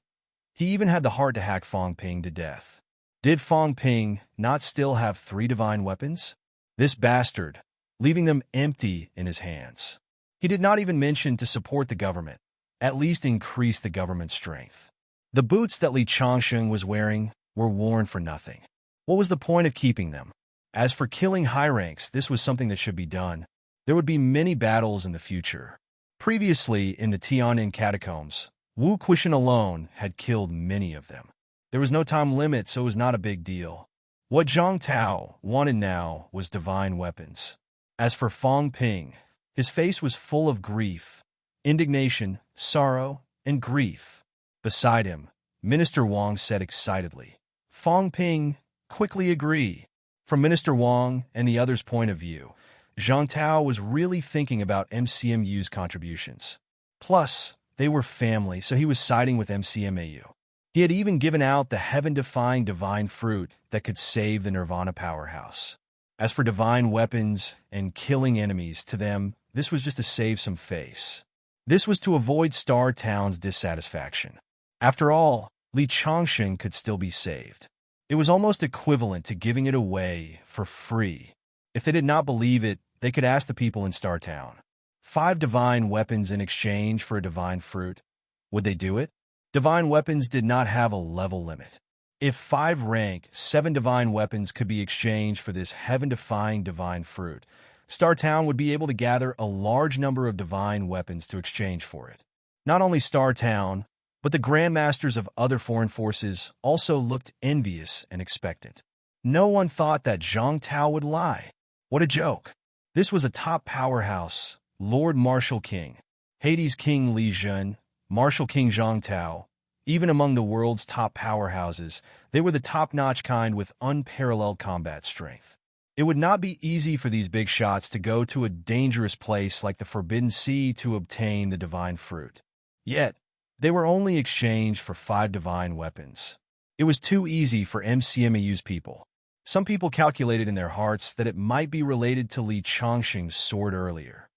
he even had the heart to hack Fong Ping to death. Did Fong Ping not still have 3 divine weapons? This bastard, leaving them empty in his hands. He did not even mention to support the government, at least increase the government's strength. The boots that Li Changsheng was wearing were worn for nothing. What was the point of keeping them? As for killing high ranks, this was something that should be done. There would be many battles in the future. Previously, in the Tiananmen catacombs, Wu Quishan alone had killed many of them. There was no time limit, so it was not a big deal. What Zhang Tao wanted now was divine weapons. As for Fong Ping, his face was full of grief, indignation, sorrow, and grief. Beside him, Minister Wang said excitedly. Fong Ping quickly agreed. From Minister Wang and the others' point of view, Zhang Tao was really thinking about MCMU's contributions. Plus, they were family, so he was siding with MCMAU. He had even given out the heaven-defying divine fruit that could save the Nirvana powerhouse. As for divine weapons and killing enemies, to them, this was just to save some face. This was to avoid Star Town's dissatisfaction. After all, Li Changsheng could still be saved. It was almost equivalent to giving it away for free. If they did not believe it, they could ask the people in Star Town. 5 divine weapons in exchange for a divine fruit. Would they do it? Divine weapons did not have a level limit. If 5 rank, 7 divine weapons could be exchanged for this heaven-defying divine fruit, Star Town would be able to gather a large number of divine weapons to exchange for it. Not only Star Town, but the grandmasters of other foreign forces also looked envious and expectant. No one thought that Zhang Tao would lie. What a joke. This was a top powerhouse, Lord Martial King, Hades King Li Jun, Martial King Zhang Tao. Even among the world's top powerhouses, they were the top-notch kind with unparalleled combat strength. It would not be easy for these big shots to go to a dangerous place like the Forbidden Sea to obtain the divine fruit. Yet, they were only exchanged for 5 divine weapons. It was too easy for MCMAU's people. Some people calculated in their hearts that it might be related to Li Changsheng's sword earlier.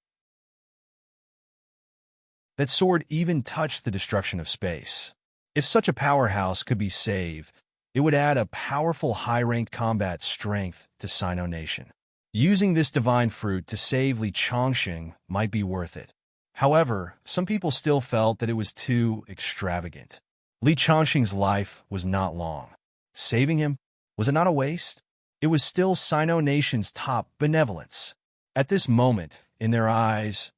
That sword even touched the destruction of space. If such a powerhouse could be saved, it would add a powerful high-ranked combat strength to Sino Nation. Using this divine fruit to save Li Changsheng might be worth it. However, some people still felt that it was too extravagant. Li Changsheng's life was not long. Saving him, was it not a waste? It was still Sino Nation's top benevolence. At this moment, in their eyes,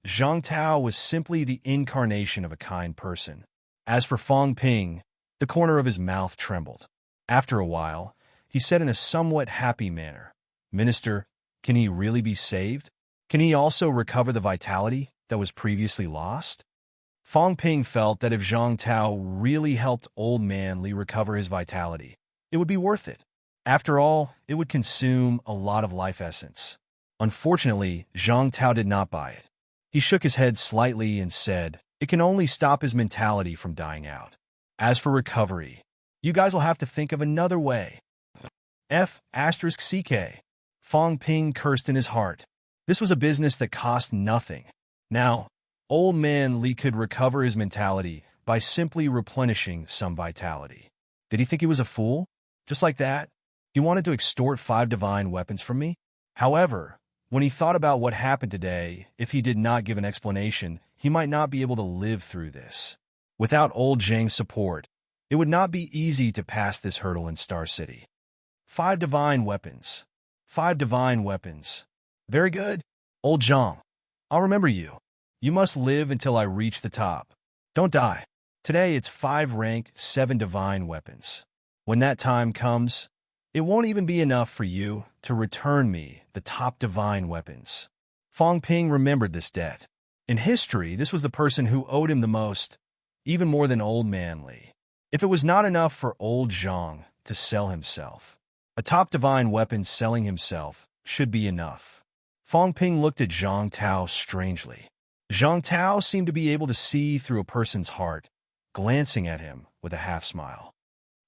Zhang Tao was simply the incarnation of a kind person. As for Fong Ping, the corner of his mouth trembled. After a while, he said in a somewhat happy manner, "Minister, can he really be saved? Can he also recover the vitality that was previously lost?" Fong Ping felt that if Zhang Tao really helped old man Li recover his vitality, it would be worth it. After all, it would consume a lot of life essence. Unfortunately, Zhang Tao did not buy it. He shook his head slightly and said, "It can only stop his mentality from dying out. As for recovery, you guys will have to think of another way." F***CK. Fong Ping cursed in his heart. This was a business that cost nothing. Now, old man Li could recover his mentality by simply replenishing some vitality. Did he think he was a fool? Just like that? He wanted to extort 5 divine weapons from me? However, when he thought about what happened today, if he did not give an explanation, he might not be able to live through this. Without old Zhang's support, it would not be easy to pass this hurdle in Star City. 5 divine weapons. 5 divine weapons. Very good. Old Zhang, I'll remember you. You must live until I reach the top. Don't die. Today it's 5 rank, 7 divine weapons. When that time comes, it won't even be enough for you to return me the top divine weapons. Fong Ping remembered this debt. In history, this was the person who owed him the most, even more than old man Li. If it was not enough for old Zhang to sell himself, a top divine weapon selling himself should be enough. Fong Ping looked at Zhang Tao strangely. Zhang Tao seemed to be able to see through a person's heart, glancing at him with a half-smile.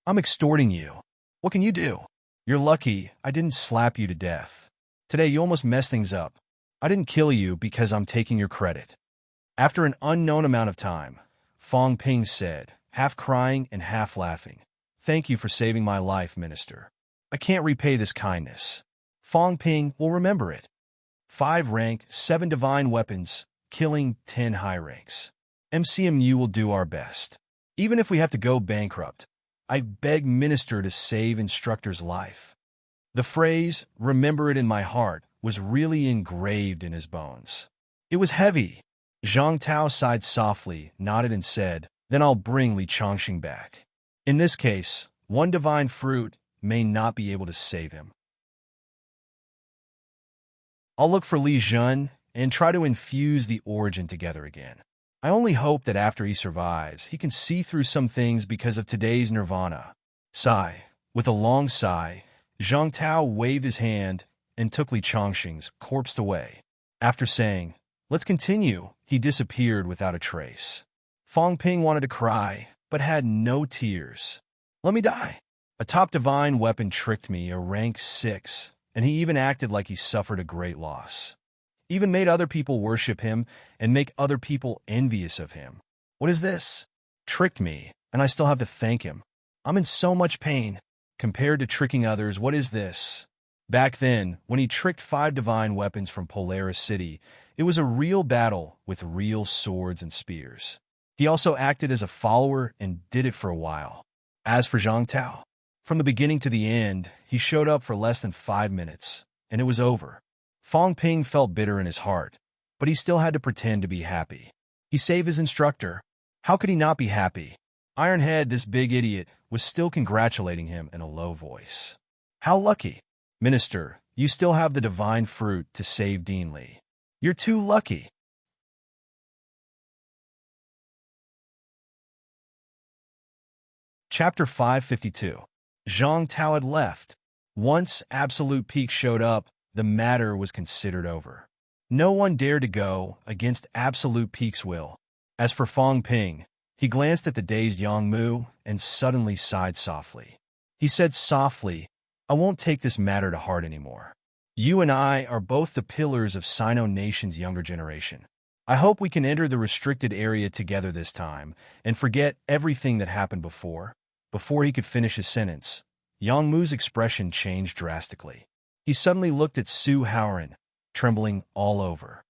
I'm extorting you. What can you do? You're lucky I didn't slap you to death. Today you almost messed things up. I didn't kill you because I'm taking your credit. After an unknown amount of time, Fong Ping said, half crying and half laughing, "Thank you for saving my life, Minister. I can't repay this kindness. Fong Ping will remember it. 5 rank, 7 divine weapons, killing 10 high ranks. MCMU will do our best. Even if we have to go bankrupt, I beg Minister to save instructor's life." The phrase, "remember it in my heart," was really engraved in his bones. It was heavy. Zhang Tao sighed softly, nodded and said, "Then I'll bring Li Chongqing back. In this case, one divine fruit may not be able to save him. I'll look for Li Zhen and try to infuse the origin together again. I only hope that after he survives, he can see through some things because of today's nirvana." Sigh. With a long sigh, Zhang Tao waved his hand and took Li Chongqing's corpse away. After saying, "Let's continue," he disappeared without a trace. Fong Ping wanted to cry, but had no tears. "Let me die. A top divine weapon tricked me, a rank 6, and he even acted like he suffered a great loss. Even made other people worship him and make other people envious of him. What is this? Tricked me, and I still have to thank him. I'm in so much pain. Compared to tricking others, what is this?" Back then, when he tricked 5 divine weapons from Polaris City, it was a real battle with real swords and spears. He also acted as a follower and did it for a while. As for Zhang Tao, from the beginning to the end, he showed up for less than 5 minutes, and it was over. Fong Ping felt bitter in his heart, but he still had to pretend to be happy. He saved his instructor. How could he not be happy? Ironhead, this big idiot, was still congratulating him in a low voice. "How lucky. Minister, you still have the divine fruit to save Dean Li. You're too lucky." Chapter 552. Zhang Tao had left. Once Absolute Peak showed up, the matter was considered over. No one dared to go against Absolute Peak's will. As for Fong Ping, he glanced at the dazed Yang Mu and suddenly sighed softly. He said softly, "I won't take this matter to heart anymore. You and I are both the pillars of Sino Nation's younger generation. I hope we can enter the restricted area together this time and forget everything that happened before." Before he could finish his sentence, Yang Mu's expression changed drastically. He suddenly looked at Su Haoran, trembling all over.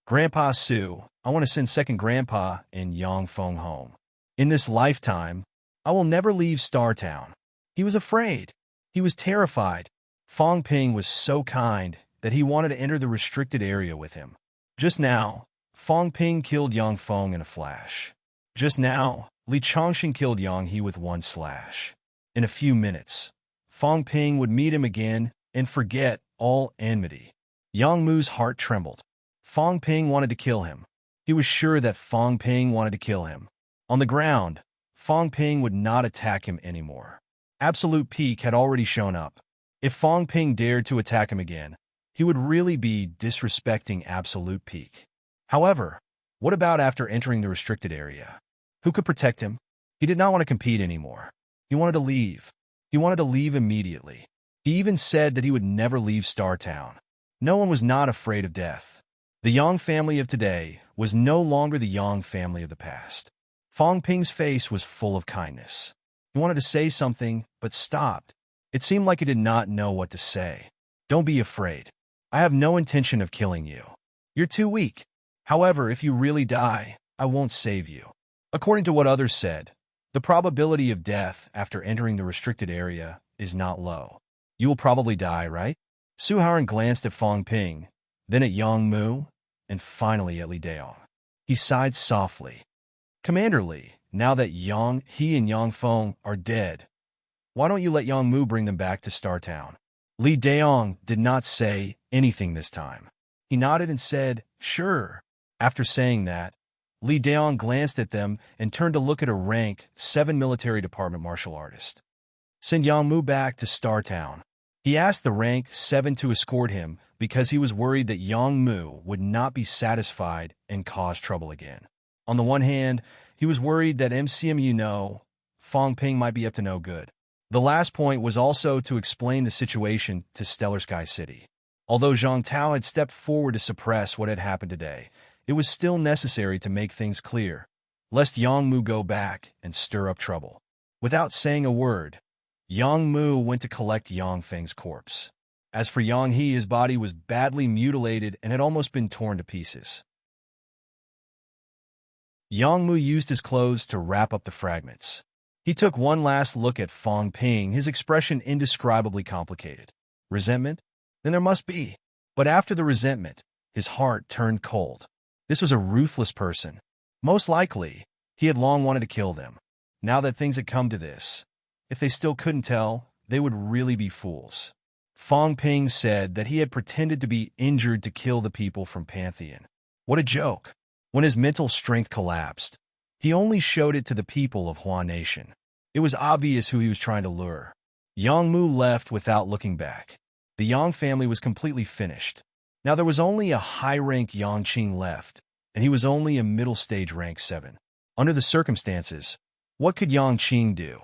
"Grandpa Su, I want to send second Grandpa and Yang Feng home. In this lifetime, I will never leave Star Town." He was afraid. He was terrified. Fong Ping was so kind that he wanted to enter the restricted area with him. Just now, Fong Ping killed Yang Feng in a flash. Just now, Li Chongqing killed Yang He with 1 slash. In a few minutes, Fong Ping would meet him again and forget all enmity. Yang Mu's heart trembled. Fong Ping wanted to kill him. He was sure that Fong Ping wanted to kill him. On the ground, Fong Ping would not attack him anymore. Absolute Peak had already shown up. If Fong Ping dared to attack him again, he would really be disrespecting Absolute Peak. However, what about after entering the restricted area? Who could protect him? He did not want to compete anymore. He wanted to leave. He wanted to leave immediately. He even said that he would never leave Star Town. No one was not afraid of death. The Yang family of today was no longer the Yang family of the past. Fong Ping's face was full of kindness. He wanted to say something, but stopped. It seemed like he did not know what to say. "Don't be afraid. I have no intention of killing you. You're too weak. However, if you really die, I won't save you." According to what others said, the probability of death after entering the restricted area is not low. "You will probably die, right?" Su Haoran glanced at Fong Ping, then at Yang Mu, and finally at Li Daong. He sighed softly. "Commander Li, now that Yang He and Yang Feng are dead, why don't you let Yang Mu bring them back to Star Town?" Li Daong did not say anything this time. He nodded and said, "Sure." After saying that, Li Daong glanced at them and turned to look at a rank 7 military department martial artist. "Send Yang Mu back to Star Town. He asked the rank 7 to escort him because he was worried that Yang Mu would not be satisfied and cause trouble again. On the one hand, he was worried that Fong Ping might be up to no good. The last point was also to explain the situation to Stellar Sky City. Although Zhang Tao had stepped forward to suppress what had happened today, it was still necessary to make things clear, lest Yang Mu go back and stir up trouble. Without saying a word, Yang Mu went to collect Yang Feng's corpse. As for Yang He, his body was badly mutilated and had almost been torn to pieces. Yang Mu used his clothes to wrap up the fragments. He took one last look at Fong Ping, his expression indescribably complicated. Resentment? Then there must be. But after the resentment, his heart turned cold. This was a ruthless person. Most likely, he had long wanted to kill them. Now that things had come to this, if they still couldn't tell, they would really be fools. Fong Ping said that he had pretended to be injured to kill the people from Pantheon. What a joke. When his mental strength collapsed, he only showed it to the people of Hua Nation. It was obvious who he was trying to lure. Yang Mu left without looking back. The Yang family was completely finished. Now there was only a high-ranked Yang Qing left, and he was only a middle-stage rank 7. Under the circumstances, what could Yang Qing do?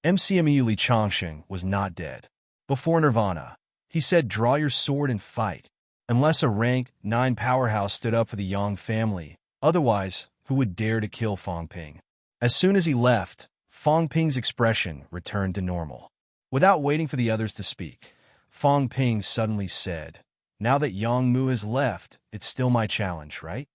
MCME Li Changsheng was not dead. Before Nirvana, he said, "Draw your sword and fight." Unless a rank 9 powerhouse stood up for the Yang family, otherwise, who would dare to kill Fong Ping? As soon as he left, Fong Ping's expression returned to normal. Without waiting for the others to speak, Fong Ping suddenly said, "Now that Yang Mu has left, it's still my challenge, right?"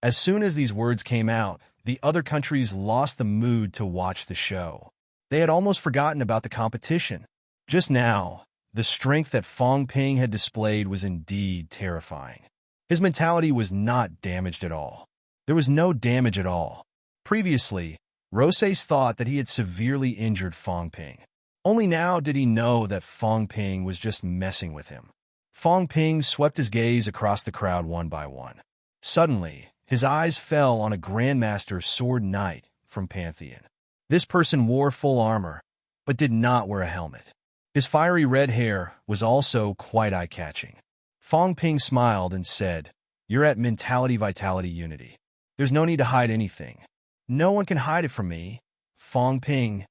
As soon as these words came out, the other countries lost the mood to watch the show. They had almost forgotten about the competition. Just now, the strength that Fong Ping had displayed was indeed terrifying. His mentality was not damaged at all. There was no damage at all. Previously, Roses thought that he had severely injured Fong Ping. Only now did he know that Fong Ping was just messing with him. Fong Ping swept his gaze across the crowd one by one. Suddenly, his eyes fell on a Grandmaster Sword Knight from Pantheon. This person wore full armor, but did not wear a helmet. His fiery red hair was also quite eye-catching. Fong Ping smiled and said, "You're at Mentality Vitality Unity. There's no need to hide anything. No one can hide it from me, Fong Ping."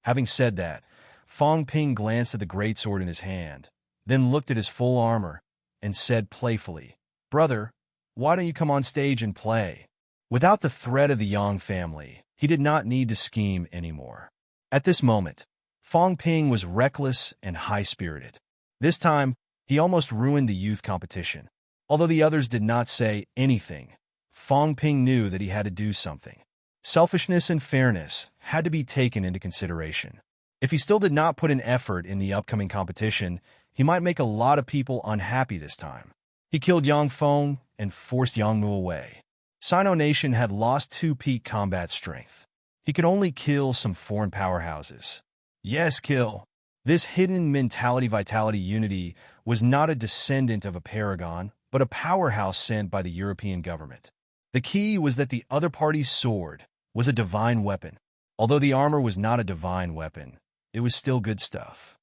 Having said that, Fong Ping glanced at the greatsword in his hand, then looked at his full armor, and said playfully, "Brother, why don't you come on stage and play?" Without the threat of the Yang family, he did not need to scheme anymore. At this moment, Fong Ping was reckless and high-spirited. This time, he almost ruined the youth competition. Although the others did not say anything, Fong Ping knew that he had to do something. Selfishness and fairness had to be taken into consideration. If he still did not put an effort in the upcoming competition, he might make a lot of people unhappy this time. He killed Yang Feng and forced Yang Mu away. Sino Nation had lost 2 peak combat strength. He could only kill some foreign powerhouses. Yes, kill. This hidden mentality vitality unity was not a descendant of a paragon, but a powerhouse sent by the European government. The key was that the other party's sword was a divine weapon. Although the armor was not a divine weapon, it was still good stuff.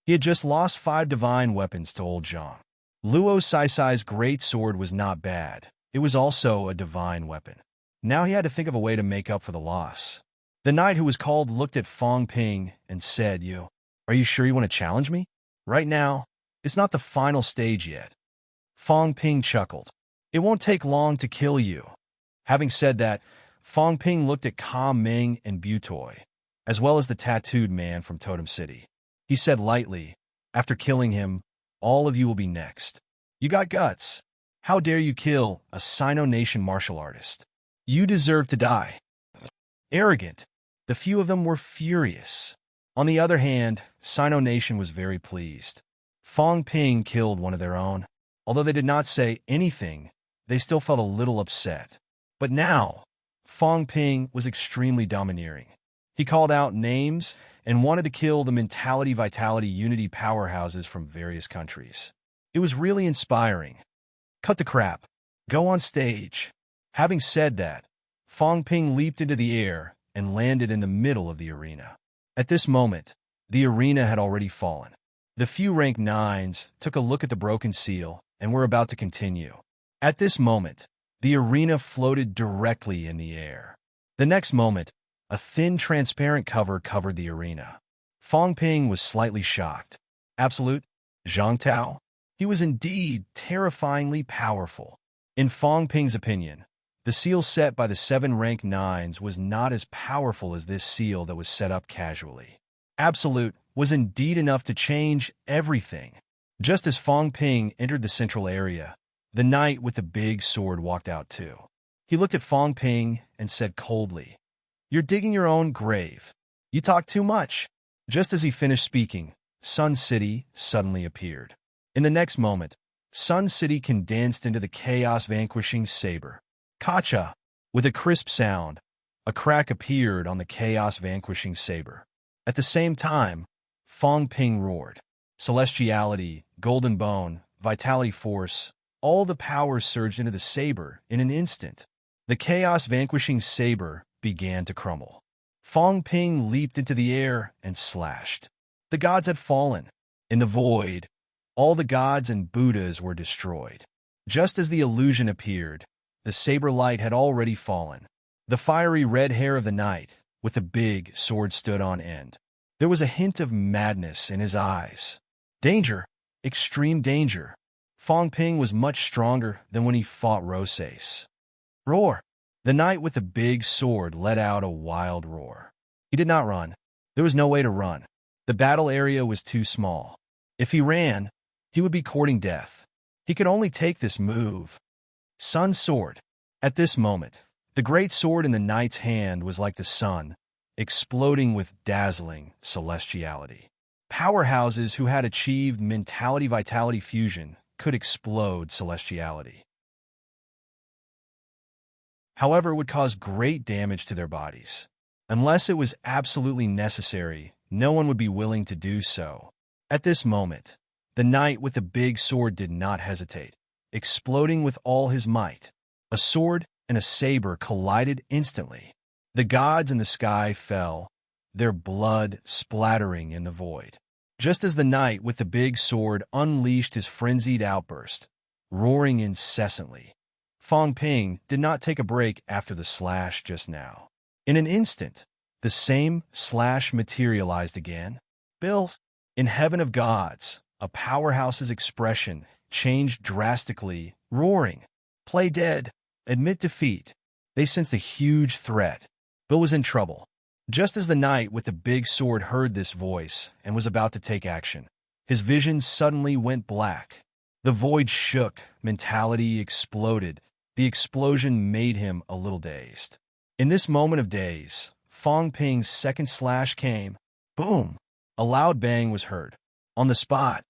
He had just lost 5 divine weapons to old Zhang. Luo Saisai's great sword was not bad. It was also a divine weapon. Now he had to think of a way to make up for the loss. The knight who was called looked at Fong Ping and said, Are you sure you want to challenge me? Right now, it's not the final stage yet." Fong Ping chuckled. "It won't take long to kill you." Having said that, Fong Ping looked at Kam Ming and Butoy, as well as the tattooed man from Totem City. He said lightly, "After killing him, all of you will be next. You got guts. How dare you kill a Sino Nation martial artist? You deserve to die." Arrogant. The few of them were furious. On the other hand, Sino Nation was very pleased. Fong Ping killed one of their own. Although they did not say anything, they still felt a little upset. But now, Fong Ping was extremely domineering. He called out names and wanted to kill the mentality vitality unity powerhouses from various countries. It was really inspiring. Cut the crap. Go on stage. Having said that, Fong Ping leaped into the air and landed in the middle of the arena. At this moment, The arena had already fallen. The few rank 9s took a look at the broken seal and were about to continue. At this moment, the arena floated directly in the air. The next moment, a thin, transparent cover covered the arena. Fong Ping was slightly shocked. Absolute? Zhang Tao? He was indeed terrifyingly powerful. In Fong Ping's opinion, the seal set by the 7 rank 9s was not as powerful as this seal that was set up casually. Absolute was indeed enough to change everything. Just as Fong Ping entered the central area, the knight with the big sword walked out too. He looked at Fong Ping and said coldly, "You're digging your own grave. You talk too much." Just as he finished speaking, Sun City suddenly appeared. In the next moment, Sun City condensed into the chaos-vanquishing saber. Kacha! With a crisp sound, a crack appeared on the chaos-vanquishing saber. At the same time, Fong Ping roared. Celestiality, golden bone, vitality force, all the powers surged into the saber in an instant. The chaos-vanquishing saber began to crumble. Fong Ping leaped into the air and slashed. The gods had fallen. In the void, all the gods and Buddhas were destroyed. Just as the illusion appeared, the saber light had already fallen. The fiery red hair of the knight, with the big sword, stood on end. There was a hint of madness in his eyes. Danger, extreme danger. Fong Ping was much stronger than when he fought Rosas. Roar! The knight with the big sword let out a wild roar. He did not run. There was no way to run. The battle area was too small. If he ran, he would be courting death. He could only take this move. Sun's sword. At this moment, the great sword in the knight's hand was like the sun, exploding with dazzling celestiality. Powerhouses who had achieved mentality-vitality fusion could explode celestiality. However, it would cause great damage to their bodies. Unless it was absolutely necessary, no one would be willing to do so. At this moment, the knight with the big sword did not hesitate, exploding with all his might. A sword and a saber collided instantly. The gods in the sky fell, their blood splattering in the void. Just as the knight with the big sword unleashed his frenzied outburst, roaring incessantly, Fong Ping did not take a break after the slash just now. In an instant, the same slash materialized again. Bills, in Heaven of Gods, a powerhouse's expression changed drastically, roaring, "Play dead, admit defeat." They sensed a huge threat. Bill was in trouble. Just as the knight with the big sword heard this voice and was about to take action, his vision suddenly went black. The void shook, mentality exploded. The explosion made him a little dazed. In this moment of daze, Fong Ping's second slash came. Boom! A loud bang was heard. On the spot,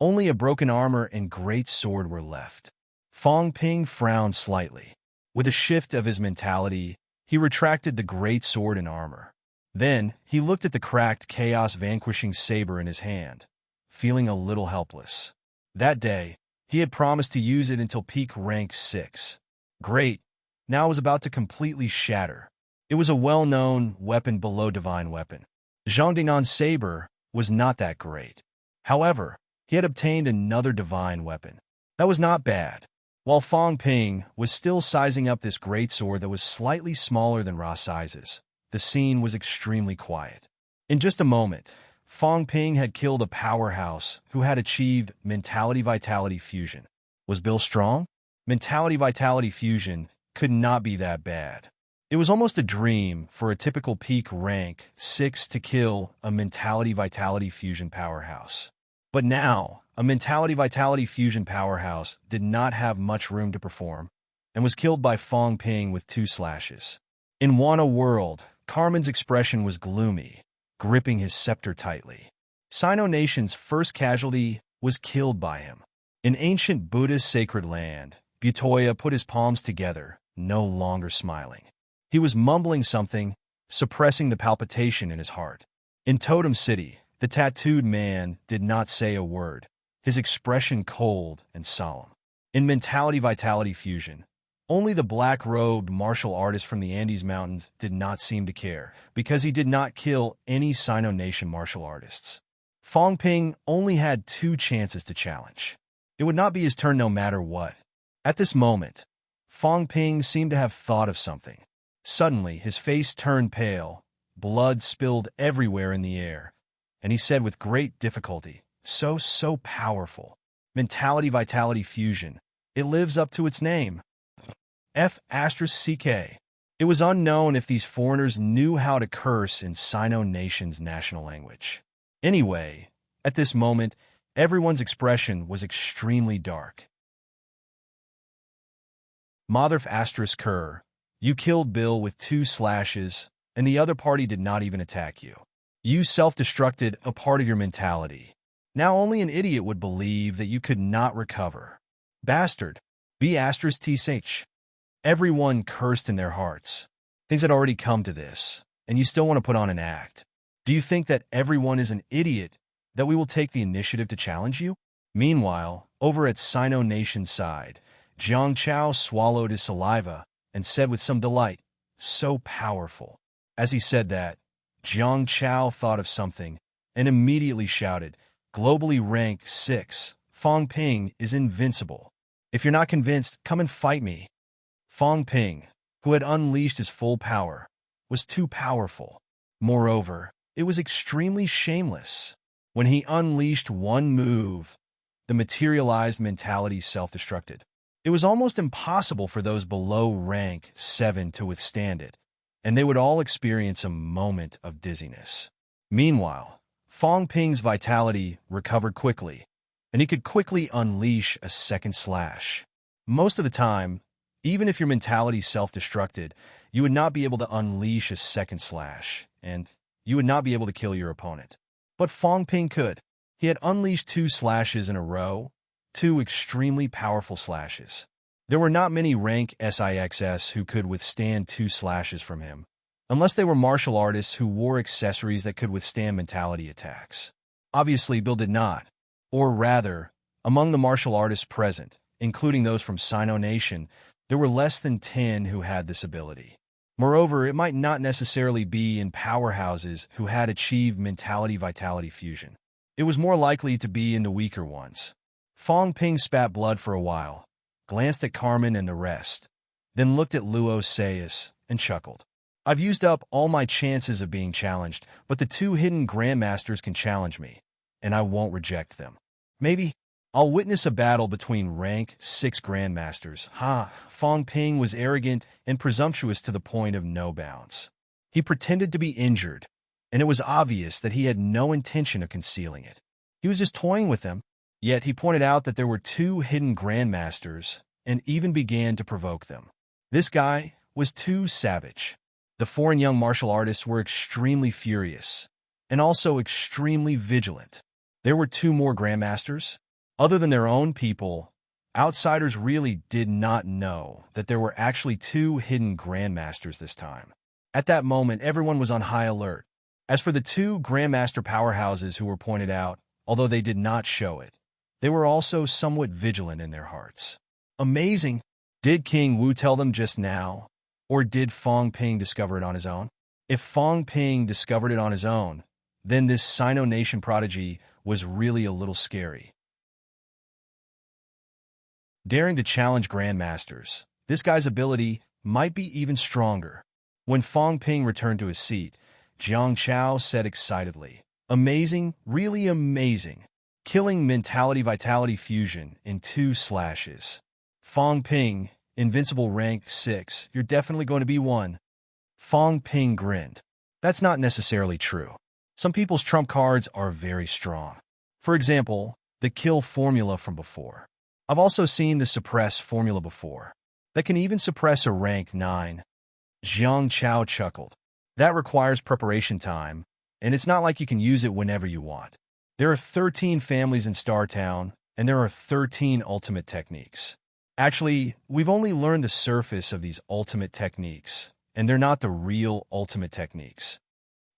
only a broken armor and great sword were left. Fong Ping frowned slightly. With a shift of his mentality, he retracted the great sword and armor. Then, he looked at the cracked chaos-vanquishing saber in his hand, feeling a little helpless. That day, he had promised to use it until peak rank 6. Great, now it was about to completely shatter. It was a well-known weapon below divine weapon. Zhang Dinan's saber was not that great. However, he had obtained another divine weapon. That was not bad. While Fong Ping was still sizing up this great sword that was slightly smaller than raw sizes, the scene was extremely quiet. In just a moment, Fong Ping had killed a powerhouse who had achieved mentality-vitality fusion. Was Bill strong? Mentality-vitality fusion could not be that bad. It was almost a dream for a typical peak rank 6 to kill a mentality-vitality fusion powerhouse. But now, a mentality-vitality fusion powerhouse did not have much room to perform and was killed by Fong Ping with 2 slashes. In Wana World, Carmen's expression was gloomy, gripping his scepter tightly. Sino Nation's first casualty was killed by him. In ancient Buddha's sacred land, Butoya put his palms together, no longer smiling. He was mumbling something, suppressing the palpitation in his heart. In Totem City, the tattooed man did not say a word, his expression cold and solemn. In mentality-vitality fusion, Only the black-robed martial artist from the Andes Mountains did not seem to care, because he did not kill any Sino Nation martial artists. Fong Ping only had 2 chances to challenge. It would not be his turn no matter what. At this moment, Fong Ping seemed to have thought of something. Suddenly, his face turned pale, blood spilled everywhere in the air, and he said with great difficulty, so powerful. Mentality Vitality Fusion. It lives up to its name. F***CK. It was unknown if these foreigners knew how to curse in Sino Nation's national language. Anyway, at this moment, everyone's expression was extremely dark. Mother Ker, you killed Bill with 2 slashes, and the other party did not even attack you. You self-destructed a part of your mentality. Now only an idiot would believe that you could not recover. Bastard. B***TH. Everyone cursed in their hearts. Things had already come to this, and you still want to put on an act. Do you think that everyone is an idiot, that we will take the initiative to challenge you? Meanwhile, over at Sino Nation's side, Jiang Chao swallowed his saliva and said with some delight, so powerful. As he said that, Jiang Chao thought of something and immediately shouted, globally rank 6, Fong Ping is invincible. If you're not convinced, come and fight me. Fong Ping, who had unleashed his full power, was too powerful. Moreover, it was extremely shameless. When he unleashed one move, the materialized mentality self-destructed. It was almost impossible for those below rank 7 to withstand it, and they would all experience a moment of dizziness. Meanwhile, Fong Ping's vitality recovered quickly, and he could quickly unleash a second slash. Most of the time, even if your mentality self-destructed, you would not be able to unleash a second slash, and you would not be able to kill your opponent. But Fong Ping could. He had unleashed 2 slashes in a row, 2 extremely powerful slashes. There were not many rank SIXS who could withstand 2 slashes from him, unless they were martial artists who wore accessories that could withstand mentality attacks. Obviously, Bill did not. Or rather, among the martial artists present, including those from Sino Nation, there were less than 10 who had this ability. Moreover, it might not necessarily be in powerhouses who had achieved mentality-vitality fusion. It was more likely to be in the weaker ones. Fong Ping spat blood for a while, glanced at Carmen and the rest, then looked at Luo Sayas and chuckled. I've used up all my chances of being challenged, but the 2 hidden grandmasters can challenge me, and I won't reject them. Maybe I'll witness a battle between rank 6 grandmasters. Fong Ping was arrogant and presumptuous to the point of no bounds. He pretended to be injured, and it was obvious that he had no intention of concealing it. He was just toying with them, yet he pointed out that there were 2 hidden grandmasters and even began to provoke them. This guy was too savage. The foreign young martial artists were extremely furious and also extremely vigilant. There were 2 more grandmasters. Other than their own people, outsiders really did not know that there were actually 2 hidden grandmasters this time. At that moment, everyone was on high alert. As for the 2 grandmaster powerhouses who were pointed out, although they did not show it, they were also somewhat vigilant in their hearts. Amazing! Did King Wu tell them just now? Or did Fong Ping discover it on his own? If Fong Ping discovered it on his own, then this Sino Nation prodigy was really a little scary. Daring to challenge grandmasters, this guy's ability might be even stronger. When Fong Ping returned to his seat, Jiang Chao said excitedly, amazing, really amazing. Killing mentality-vitality fusion in 2 slashes. Fong Ping, invincible rank 6, you're definitely going to be one. Fong Ping grinned. That's not necessarily true. Some people's trump cards are very strong. For example, the kill formula from before. I've also seen the suppress formula before. That can even suppress a rank 9. Jiang Chao chuckled. That requires preparation time, and it's not like you can use it whenever you want. There are 13 families in Startown, and there are 13 ultimate techniques. Actually, we've only learned the surface of these ultimate techniques, and they're not the real ultimate techniques.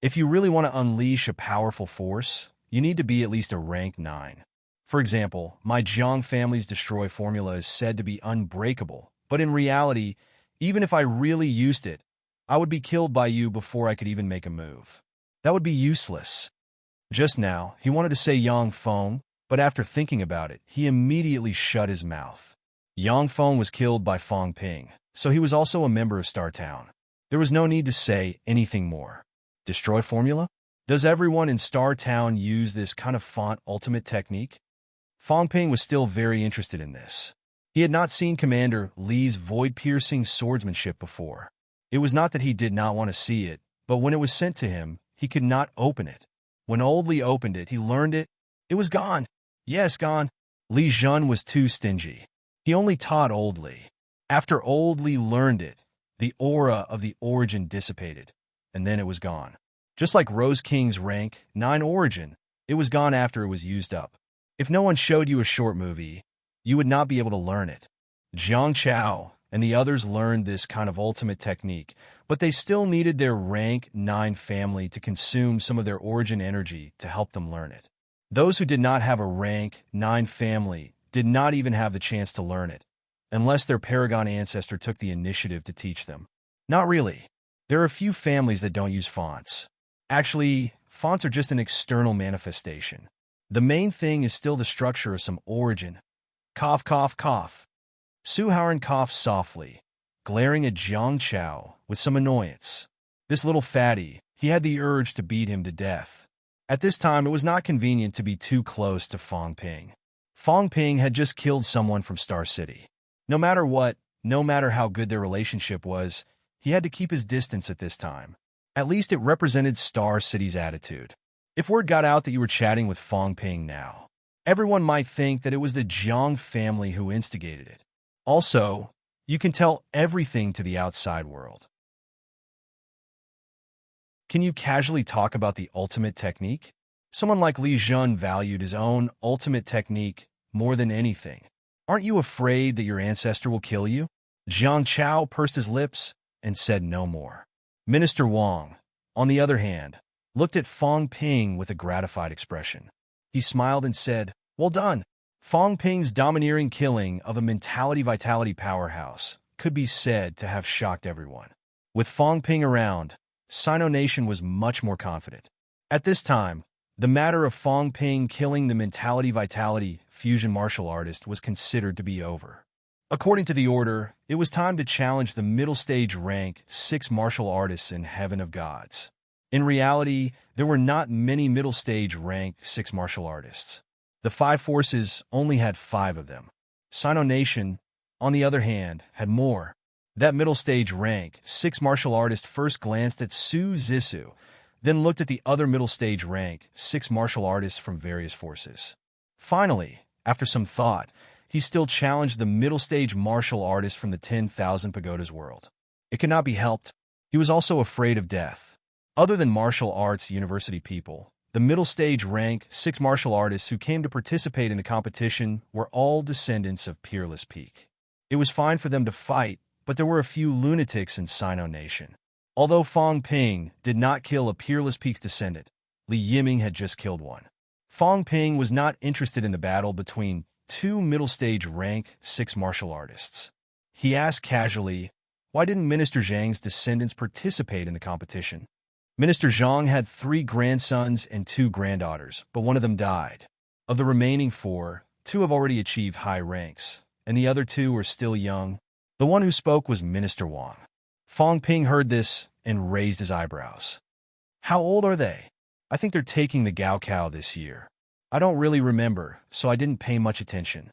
If you really want to unleash a powerful force, you need to be at least a rank 9. For example, my Jiang family's destroy formula is said to be unbreakable, But in reality, even if I really used it, I would be killed by you before I could even make a move. That would be useless. Just now, he wanted to say Yang Feng, but after thinking about it, he immediately shut his mouth. Yang Feng was killed by Fong Ping, so he was also a member of Star Town. There was no need to say anything more. Destroy formula? Does everyone in Star Town use this kind of font ultimate technique? Fong Ping was still very interested in this. He had not seen Commander Li's void-piercing swordsmanship before. It was not that he did not want to see it, but when it was sent to him, he could not open it. When Old Li opened it, he learned it. It was gone. Yes, gone. Li Jun was too stingy. He only taught Old Li. After Old Li learned it, the aura of the origin dissipated, and then it was gone. Just like Rose King's rank 9 origin, it was gone after it was used up. If no one showed you a short movie, you would not be able to learn it. Jiang Chao and the others learned this kind of ultimate technique, but they still needed their rank 9 family to consume some of their origin energy to help them learn it. Those who did not have a rank 9 family did not even have the chance to learn it, unless their Paragon ancestor took the initiative to teach them. Not really. There are a few families that don't use fonts. Actually, fonts are just an external manifestation. The main thing is still the structure of some origin. Cough, cough, cough. Su Haoran coughed softly, glaring at Jiang Chao with some annoyance. This little fatty, he had the urge to beat him to death. At this time, it was not convenient to be too close to Fong Ping. Fong Ping had just killed someone from Star City. No matter what, no matter how good their relationship was, he had to keep his distance at this time. At least it represented Star City's attitude. If word got out that you were chatting with Fong Ping now, everyone might think that it was the Jiang family who instigated it. Also, you can tell everything to the outside world. Can you casually talk about the ultimate technique? Someone like Li Jun valued his own ultimate technique more than anything. Aren't you afraid that your ancestor will kill you? Jiang Chao pursed his lips and said no more. Minister Wang, on the other hand, looked at Fong Ping with a gratified expression. He smiled and said, "Well done." Fong Ping's domineering killing of a mentality-vitality powerhouse could be said to have shocked everyone. With Fong Ping around, Sino Nation was much more confident. At this time, the matter of Fong Ping killing the mentality-vitality fusion martial artist was considered to be over. According to the order, it was time to challenge the middle stage rank 6 martial artists in Heaven of Gods. In reality, there were not many middle stage rank 6 martial artists. The 5 forces only had 5 of them. Sino Nation, on the other hand, had more. That middle stage rank 6 martial artist first glanced at Su Zissou, then looked at the other middle stage rank 6 martial artists from various forces. Finally, after some thought, he still challenged the middle stage martial artist from the 10,000 Pagodas world. It could not be helped. He was also afraid of death. Other than martial arts university people, the middle stage rank 6 martial artists who came to participate in the competition were all descendants of Peerless Peak. It was fine for them to fight, but there were a few lunatics in Sino Nation. Although Fong Ping did not kill a Peerless Peak's descendant, Li Yiming had just killed one. Fong Ping was not interested in the battle between 2 middle stage rank 6 martial artists. He asked casually, why didn't Minister Zhang's descendants participate in the competition? Minister Zhang had 3 grandsons and 2 granddaughters, but one of them died. Of the remaining 4, 2 have already achieved high ranks, and the other 2 are still young. The one who spoke was Minister Wang. Fong Ping heard this and raised his eyebrows. How old are they? I think they're taking the Gaokao this year. I don't really remember, so I didn't pay much attention.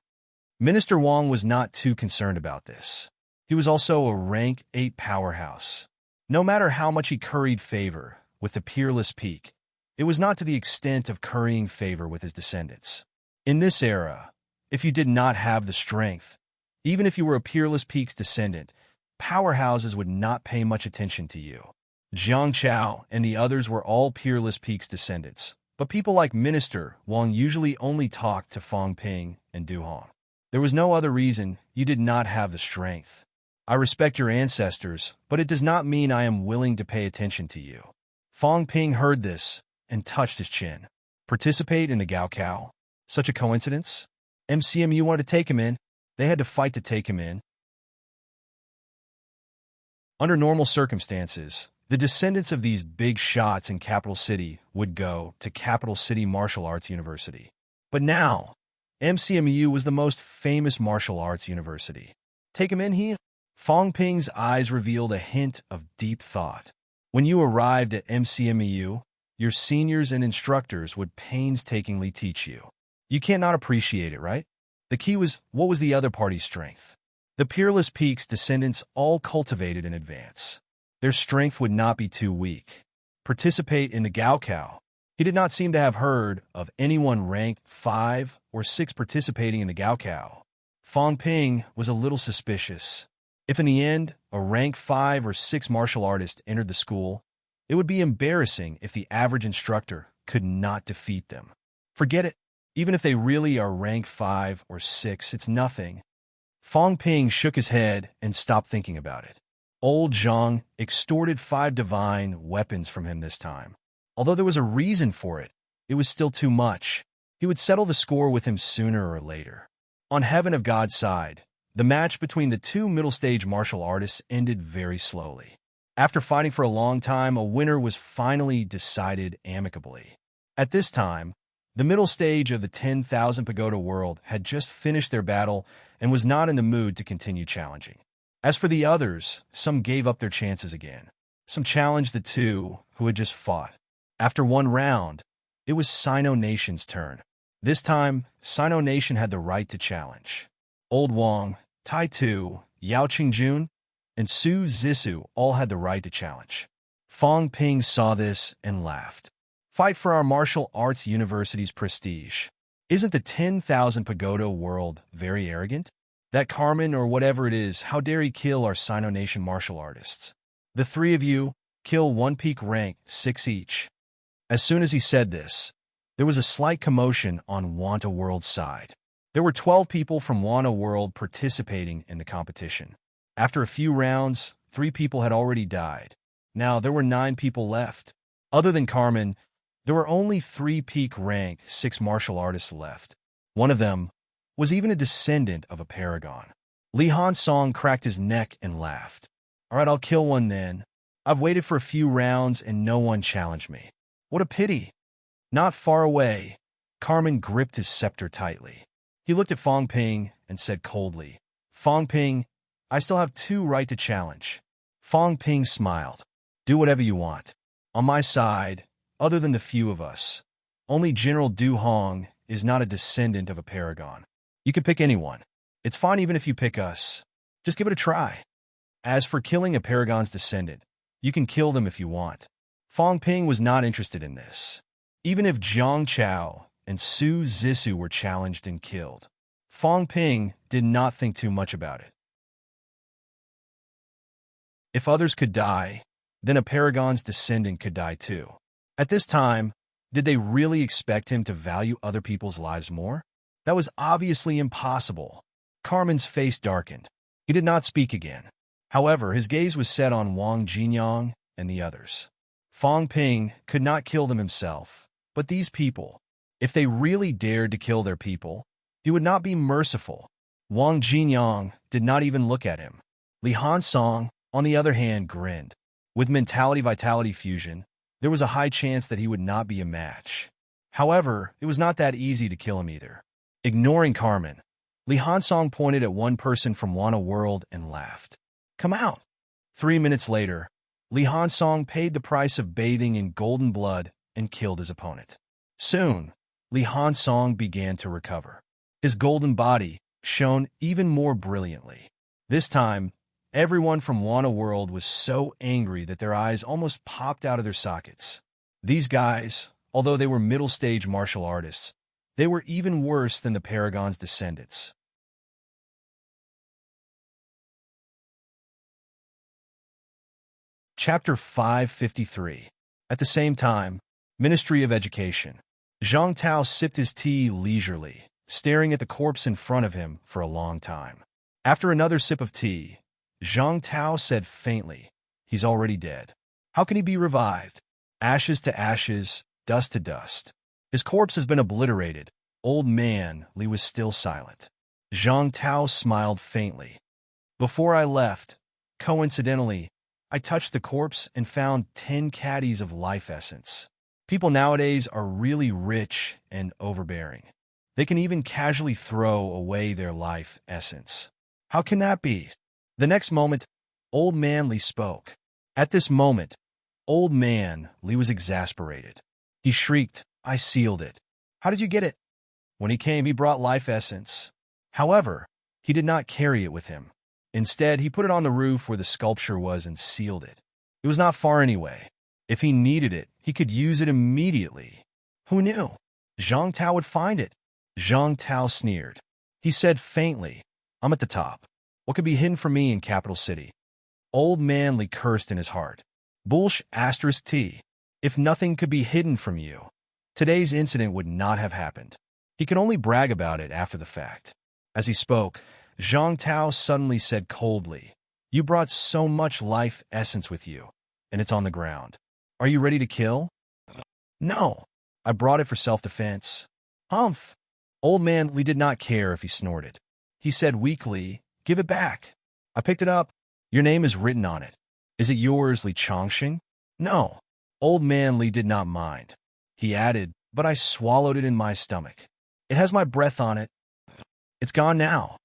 Minister Wang was not too concerned about this. He was also a rank 8 powerhouse. No matter how much he curried favor with the Peerless Peak, it was not to the extent of currying favor with his descendants. In this era, if you did not have the strength, even if you were a Peerless Peak's descendant, powerhouses would not pay much attention to you. Jiang Chao and the others were all Peerless Peak's descendants, but people like Minister Wang usually only talked to Fong Ping and Du Hong. There was no other reason you did not have the strength. I respect your ancestors, but it does not mean I am willing to pay attention to you. Fong Ping heard this and touched his chin. Participate in the Gaokao? Such a coincidence? MCMU wanted to take him in. They had to fight to take him in. Under normal circumstances, the descendants of these big shots in Capital City would go to Capital City Martial Arts University. But now, MCMU was the most famous martial arts university. Take him in here. Fong Ping's eyes revealed a hint of deep thought. When you arrived at MCMU, your seniors and instructors would painstakingly teach you. You can't not appreciate it, right? The key was, what was the other party's strength? The Peerless Peak's descendants all cultivated in advance. Their strength would not be too weak. Participate in the Gaokao. He did not seem to have heard of anyone ranked 5 or 6 participating in the Gaokao. Fong Ping was a little suspicious. If in the end, a rank 5 or 6 martial artist entered the school, it would be embarrassing if the average instructor could not defeat them. Forget it. Even if they really are rank 5 or 6, it's nothing. Fong Ping shook his head and stopped thinking about it. Old Zhang extorted 5 divine weapons from him this time. Although there was a reason for it, it was still too much. He would settle the score with him sooner or later. On Heaven of God's side, the match between the 2 middle-stage martial artists ended very slowly. After fighting for a long time, a winner was finally decided amicably. At this time, the middle stage of the 10,000 Pagoda world had just finished their battle and was not in the mood to continue challenging. As for the others, some gave up their chances again. Some challenged the 2 who had just fought. After one round, it was Sino Nation's turn. This time, Sino Nation had the right to challenge. Old Wang, Tai Tu, Yao Qingjun, and Su Zissou all had the right to challenge. Fong Ping saw this and laughed. Fight for our martial arts university's prestige. Isn't the 10,000 Pagoda world very arrogant? That Carmen or whatever it is, how dare he kill our Sino Nation martial artists? The 3 of you, kill 1 peak rank, 6 each. As soon as he said this, there was a slight commotion on Wanta World's side. There were 12 people from Wanta World participating in the competition. After a few rounds, 3 people had already died. Now there were 9 people left. Other than Carmen, there were only 3 peak rank 6 martial artists left. One of them was even a descendant of a paragon. Li Han Song cracked his neck and laughed. All right, I'll kill one then. I've waited for a few rounds and no one challenged me. What a pity. Not far away, Carmen gripped his scepter tightly. He looked at Fong Ping and said coldly, Fong Ping, I still have 2 right to challenge. Fong Ping smiled. Do whatever you want. On my side, other than the few of us, only General Du Hong is not a descendant of a paragon. You could pick anyone. It's fine even if you pick us. Just give it a try. As for killing a paragon's descendant, you can kill them if you want. Fong Ping was not interested in this. Even if Zhang Chao and Su Zissou were challenged and killed, Fong Ping did not think too much about it. If others could die, then a paragon's descendant could die too. At this time, did they really expect him to value other people's lives more? That was obviously impossible. Carmen's face darkened. He did not speak again. However, his gaze was set on Wang Jinyang and the others. Fong Ping could not kill them himself, but these people, if they really dared to kill their people, he would not be merciful. Wang Jinyang did not even look at him. Li Han Song, on the other hand, grinned. With mentality-vitality fusion, there was a high chance that he would not be a match. However, it was not that easy to kill him either. Ignoring Carmen, Li Han Song pointed at one person from Wana World and laughed. Come out. 3 minutes later, Li Han Song paid the price of bathing in golden blood and killed his opponent. Soon, Li Han Song began to recover. His golden body shone even more brilliantly. This time, everyone from Wana World was so angry that their eyes almost popped out of their sockets. These guys, although they were middle-stage martial artists, they were even worse than the Paragon's descendants. Chapter 553. At the same time, Ministry of Education. Zhang Tao sipped his tea leisurely, staring at the corpse in front of him for a long time. After another sip of tea, Zhang Tao said faintly, "He's already dead. How can he be revived? Ashes to ashes, dust to dust. His corpse has been obliterated." Old man Li was still silent. Zhang Tao smiled faintly. "Before I left, coincidentally, I touched the corpse and found 10 caddies of life essence. People nowadays are really rich and overbearing. They can even casually throw away their life essence. How can that be? The next moment, Old Man Lee spoke. At this moment, Old Man Lee was exasperated. He shrieked, "I sealed it." "How did you get it?" "When he came, he brought life essence. However, he did not carry it with him. Instead, he put it on the roof where the sculpture was and sealed it. It was not far anyway. If he needed it, he could use it immediately." "Who knew? Zhang Tao would find it." Zhang Tao sneered. He said faintly, "I'm at the top. What could be hidden from me in Capital City?" Old Man Lee cursed in his heart. Bullsh asterisk T. If nothing could be hidden from you, today's incident would not have happened. He could only brag about it after the fact. As he spoke, Zhang Tao suddenly said coldly, "You brought so much life essence with you, and it's on the ground. Are you ready to kill?" "No, I brought it for self-defense." "Humph." Old Man Lee did not care if he snorted. He said weakly, "Give it back." "I picked it up. Your name is written on it. Is it yours, Li Chongqing?" "No." Old Man Lee did not mind. He added, "But I swallowed it in my stomach. It has my breath on it. It's gone now."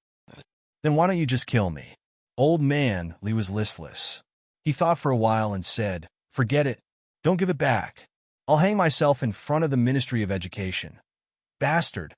"Then why don't you just kill me?" Old Man Lee was listless. He thought for a while and said, "Forget it. Don't give it back. I'll hang myself in front of the Ministry of Education." "Bastard."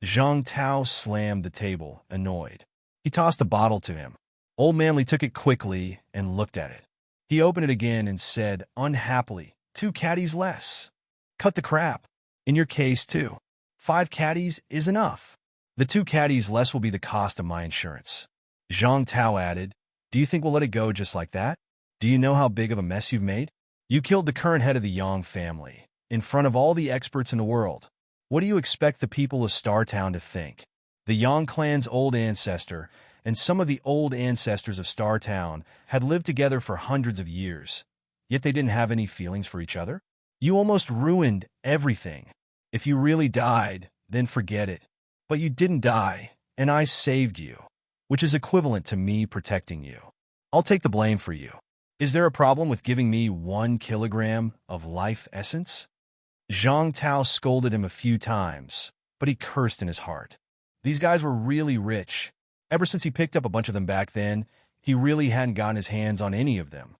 Zhang Tao slammed the table, annoyed. He tossed a bottle to him. Old Man Lee took it quickly and looked at it. He opened it again and said, unhappily, 2 caddies less. "Cut the crap. In your case, too. 5 caddies is enough. The 2 caddies less will be the cost of my insurance." Zhang Tao added, "Do you think we'll let it go just like that? Do you know how big of a mess you've made? You killed the current head of the Yang family, in front of all the experts in the world. What do you expect the people of Star Town to think? The Yang clan's old ancestor and some of the old ancestors of Star Town had lived together for hundreds of years, yet they didn't have any feelings for each other? You almost ruined everything. If you really died, then forget it. But you didn't die, and I saved you, which is equivalent to me protecting you. I'll take the blame for you. Is there a problem with giving me 1 kilogram of life essence?" Zhang Tao scolded him a few times, but he cursed in his heart. These guys were really rich. Ever since he picked up a bunch of them back then, he really hadn't gotten his hands on any of them.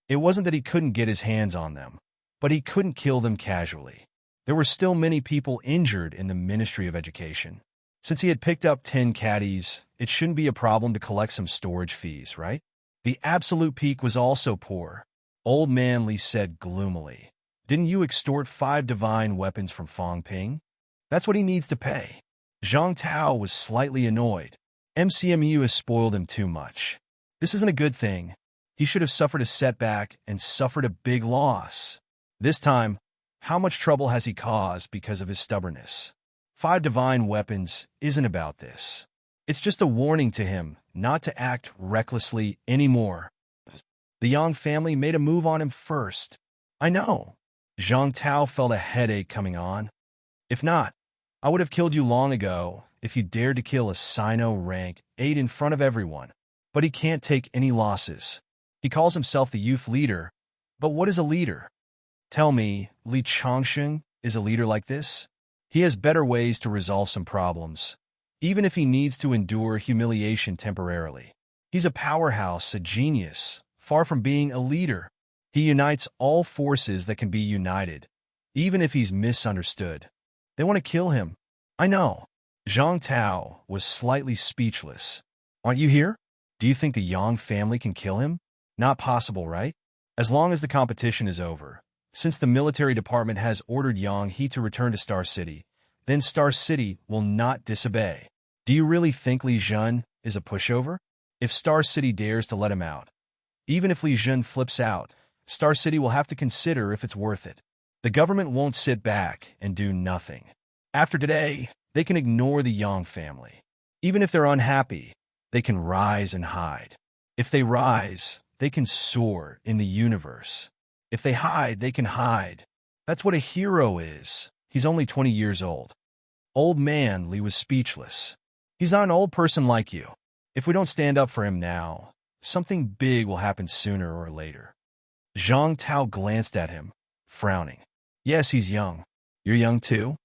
It wasn't that he couldn't get his hands on them, but he couldn't kill them casually. There were still many people injured in the Ministry of Education. Since he had picked up 10 caddies, it shouldn't be a problem to collect some storage fees, right? The absolute peak was also poor. Old Man Lee said gloomily, "Didn't you extort 5 divine weapons from Fong Ping? That's what he needs to pay." Zhang Tao was slightly annoyed. MCMU has spoiled him too much. This isn't a good thing. He should have suffered a setback and suffered a big loss. This time, how much trouble has he caused because of his stubbornness? 5 divine weapons isn't about this. It's just a warning to him not to act recklessly anymore. The Yang family made a move on him first. I know. Zhang Tao felt a headache coming on. If not, I would have killed you long ago if you dared to kill a Sino rank 8 in front of everyone. But he can't take any losses. He calls himself the youth leader. But what is a leader? Tell me, Li Chongqing is a leader like this? He has better ways to resolve some problems, even if he needs to endure humiliation temporarily. He's a powerhouse, a genius, far from being a leader. He unites all forces that can be united, even if he's misunderstood. They want to kill him. I know. Zhang Tao was slightly speechless. Aren't you here? Do you think the Yang family can kill him? Not possible, right? As long as the competition is over. Since the military department has ordered Yang He to return to Star City, then Star City will not disobey. Do you really think Li Jun is a pushover? If Star City dares to let him out, even if Li Jun flips out, Star City will have to consider if it's worth it. The government won't sit back and do nothing. After today, they can ignore the Yang family. Even if they're unhappy, they can rise and hide. If they rise, they can soar in the universe. If they hide, they can hide. That's what a hero is. He's only 20 years old. Old Man Lee was speechless. He's not an old person like you. If we don't stand up for him now, Something big will happen sooner or later. Zhang Tao glanced at him, frowning. Yes, he's young. You're young too?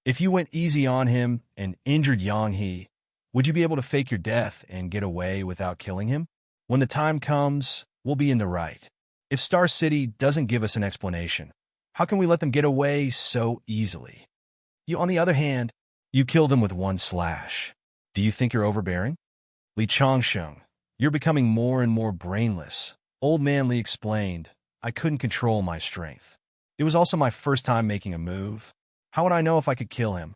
If you went easy on him and injured Yang He, would you be able to fake your death and get away without killing him? When the time comes, we'll be in the right. If Star City doesn't give us an explanation, how can we let them get away so easily? You, on the other hand, you killed him with one slash. Do you think you're overbearing? Li Changsheng, you're becoming more and more brainless. Old Man Li explained, I couldn't control my strength. It was also my first time making a move. How would I know if I could kill him?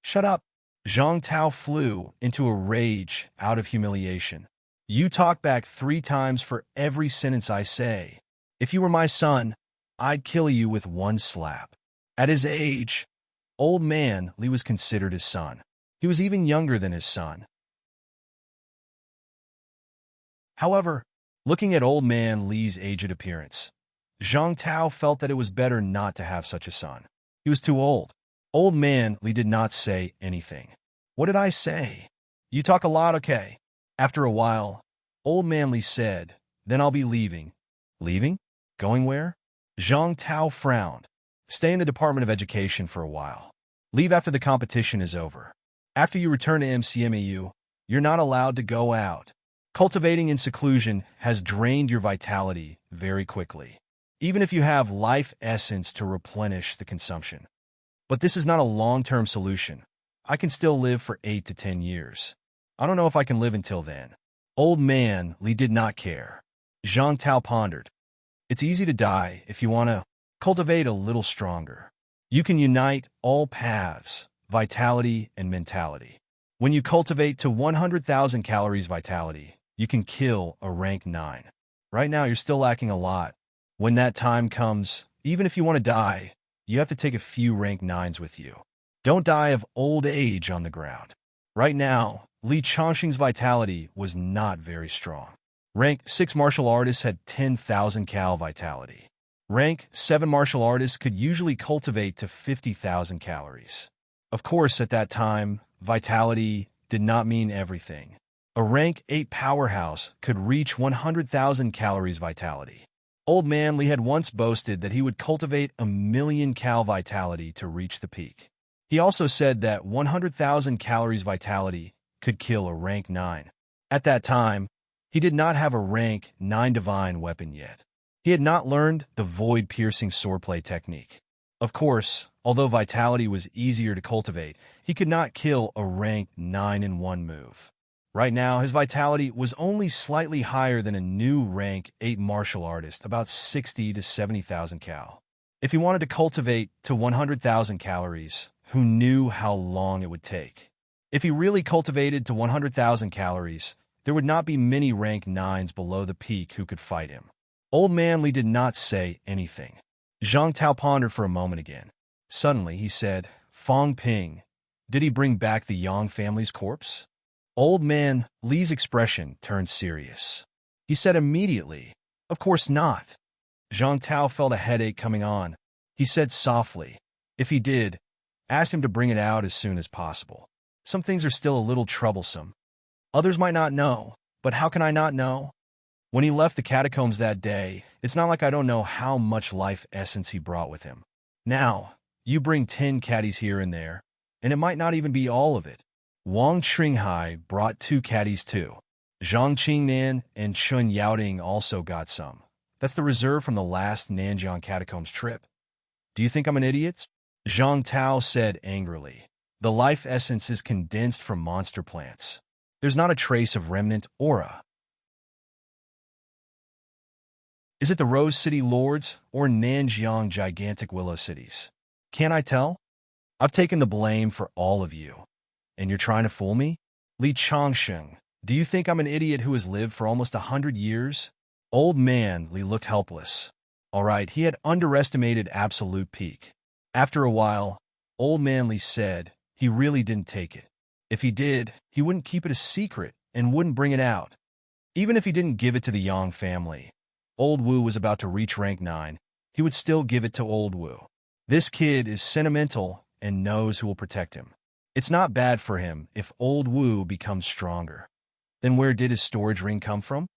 Shut up. Zhang Tao flew into a rage out of humiliation. You talk back 3 times for every sentence I say. If you were my son, I'd kill you with one slap. At his age, Old Man Li was considered his son. He was even younger than his son. However, looking at Old Man Li's aged appearance, Zhang Tao felt that it was better not to have such a son. He was too old. Old Man Li did not say anything. What did I say? You talk a lot, okay? After a while, Old Man Li said, then I'll be leaving. Leaving? Going where? Zhang Tao frowned. Stay in the Department of Education for a while. Leave after the competition is over. After you return to MCMAU, you're not allowed to go out. Cultivating in seclusion has drained your vitality very quickly, even if you have life essence to replenish the consumption. But this is not a long-term solution. I can still live for 8 to 10 years. I don't know if I can live until then. Old Man Li did not care. Zhang Tao pondered. It's easy to die if you want to cultivate a little stronger. You can unite all paths, vitality and mentality. When you cultivate to 100,000 calories vitality, you can kill a rank 9. Right now, you're still lacking a lot. When that time comes, even if you want to die, you have to take a few rank 9s with you. Don't die of old age on the ground. Right now, Li Changxing's vitality was not very strong. Rank 6 martial artists had 10,000 cal vitality. Rank 7 martial artists could usually cultivate to 50,000 calories. Of course, at that time, vitality did not mean everything. A rank 8 powerhouse could reach 100,000 calories vitality. Old Man Li had once boasted that he would cultivate 1,000,000 cal vitality to reach the peak. He also said that 100,000 calories vitality could kill a rank 9. At that time, he did not have a rank 9 divine weapon yet. He had not learned the void-piercing swordplay technique. Of course, although vitality was easier to cultivate, he could not kill a rank 9 in one move. Right now, his vitality was only slightly higher than a new rank 8 martial artist, about 60 to 70,000 cal. If he wanted to cultivate to 100,000 calories, who knew how long it would take? If he really cultivated to 100,000 calories, there would not be many rank 9s below the peak who could fight him. Old Man Li did not say anything. Zhang Tao pondered for a moment again. Suddenly, he said, Fong Ping, did he bring back the Yang family's corpse? Old Man Li's expression turned serious. He said immediately, of course not. Zhang Tao felt a headache coming on. He said softly, if he did, ask him to bring it out as soon as possible. Some things are still a little troublesome. Others might not know, but how can I not know? When he left the catacombs that day, it's not like I don't know how much life essence he brought with him. Now, you bring 10 caddies here and there, and it might not even be all of it. Wang Qinghai brought 2 caddies too. Zhang Qingnan and Chun Yaoding also got some. That's the reserve from the last Nanjiang catacombs trip. Do you think I'm an idiot? Zhang Tao said angrily. The life essence is condensed from monster plants. There's not a trace of remnant aura. Is it the Rose City Lords or Nanjiang gigantic willow cities? Can't I tell? I've taken the blame for all of you. And you're trying to fool me? Li Changsheng, do you think I'm an idiot who has lived for almost 100 years? Old Man Li looked helpless. All right, he had underestimated absolute peak. After a while, Old Man Li said he really didn't take it. If he did, he wouldn't keep it a secret and wouldn't bring it out. Even if he didn't give it to the Yang family, Old Wu was about to reach rank 9, he would still give it to Old Wu. This kid is sentimental and knows who will protect him. It's not bad for him if Old Wu becomes stronger. Then where did his storage ring come from?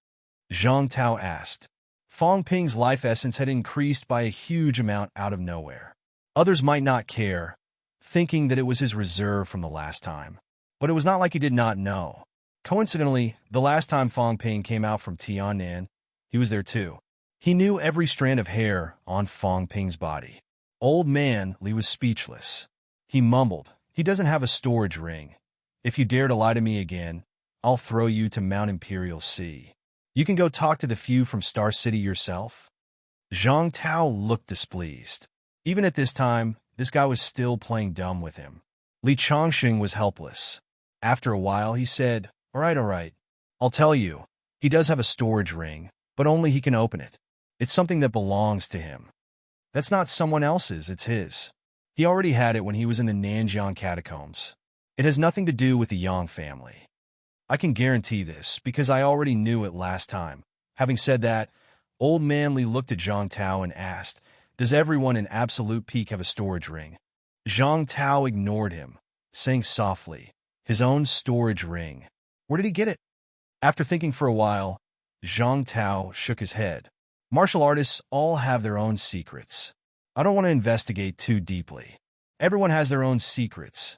Zhang Tao asked. Fong Ping's life essence had increased by a huge amount out of nowhere. Others might not care, thinking that it was his reserve from the last time. But it was not like he did not know. Coincidentally, the last time Fong Ping came out from Tiannan, he was there too. He knew every strand of hair on Fong Ping's body. Old man Li was speechless. He mumbled, "He doesn't have a storage ring. If you dare to lie to me again, I'll throw you to Mount Imperial Sea. You can go talk to the few from Star City yourself." Zhang Tao looked displeased. Even at this time, this guy was still playing dumb with him. Li Changxing was helpless. After a while, he said, all right. I'll tell you. He does have a storage ring, but only he can open it. It's something that belongs to him. That's not someone else's, it's his. He already had it when he was in the Nanjiang catacombs. It has nothing to do with the Yang family. I can guarantee this, because I already knew it last time. Having said that, Old Man Li looked at Zhang Tao and asked, does everyone in Absolute Peak have a storage ring? Zhang Tao ignored him, saying softly, his own storage ring. Where did he get it? After thinking for a while, Zhang Tao shook his head. Martial artists all have their own secrets. I don't want to investigate too deeply. Everyone has their own secrets.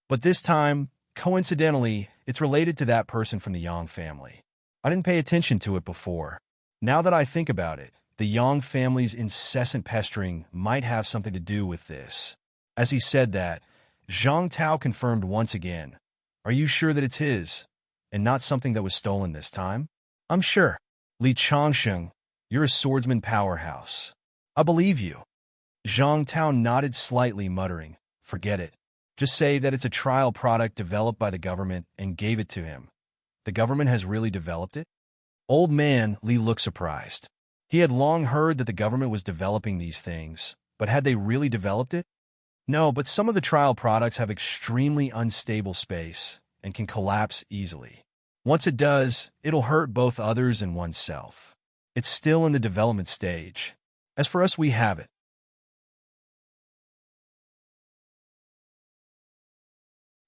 But this time, coincidentally, it's related to that person from the Yang family. I didn't pay attention to it before. Now that I think about it, the Yang family's incessant pestering might have something to do with this. As he said that, Zhang Tao confirmed once again, are you sure that it's his, and not something that was stolen this time? I'm sure. Li Changsheng, you're a swordsman powerhouse. I believe you. Zhang Tao nodded slightly, muttering, forget it. Just say that it's a trial product developed by the government and gave it to him. The government has really developed it? Old man Li looked surprised. He had long heard that the government was developing these things, but had they really developed it? No, but some of the trial products have extremely unstable space and can collapse easily. Once it does, it'll hurt both others and oneself. It's still in the development stage. As for us, we have it.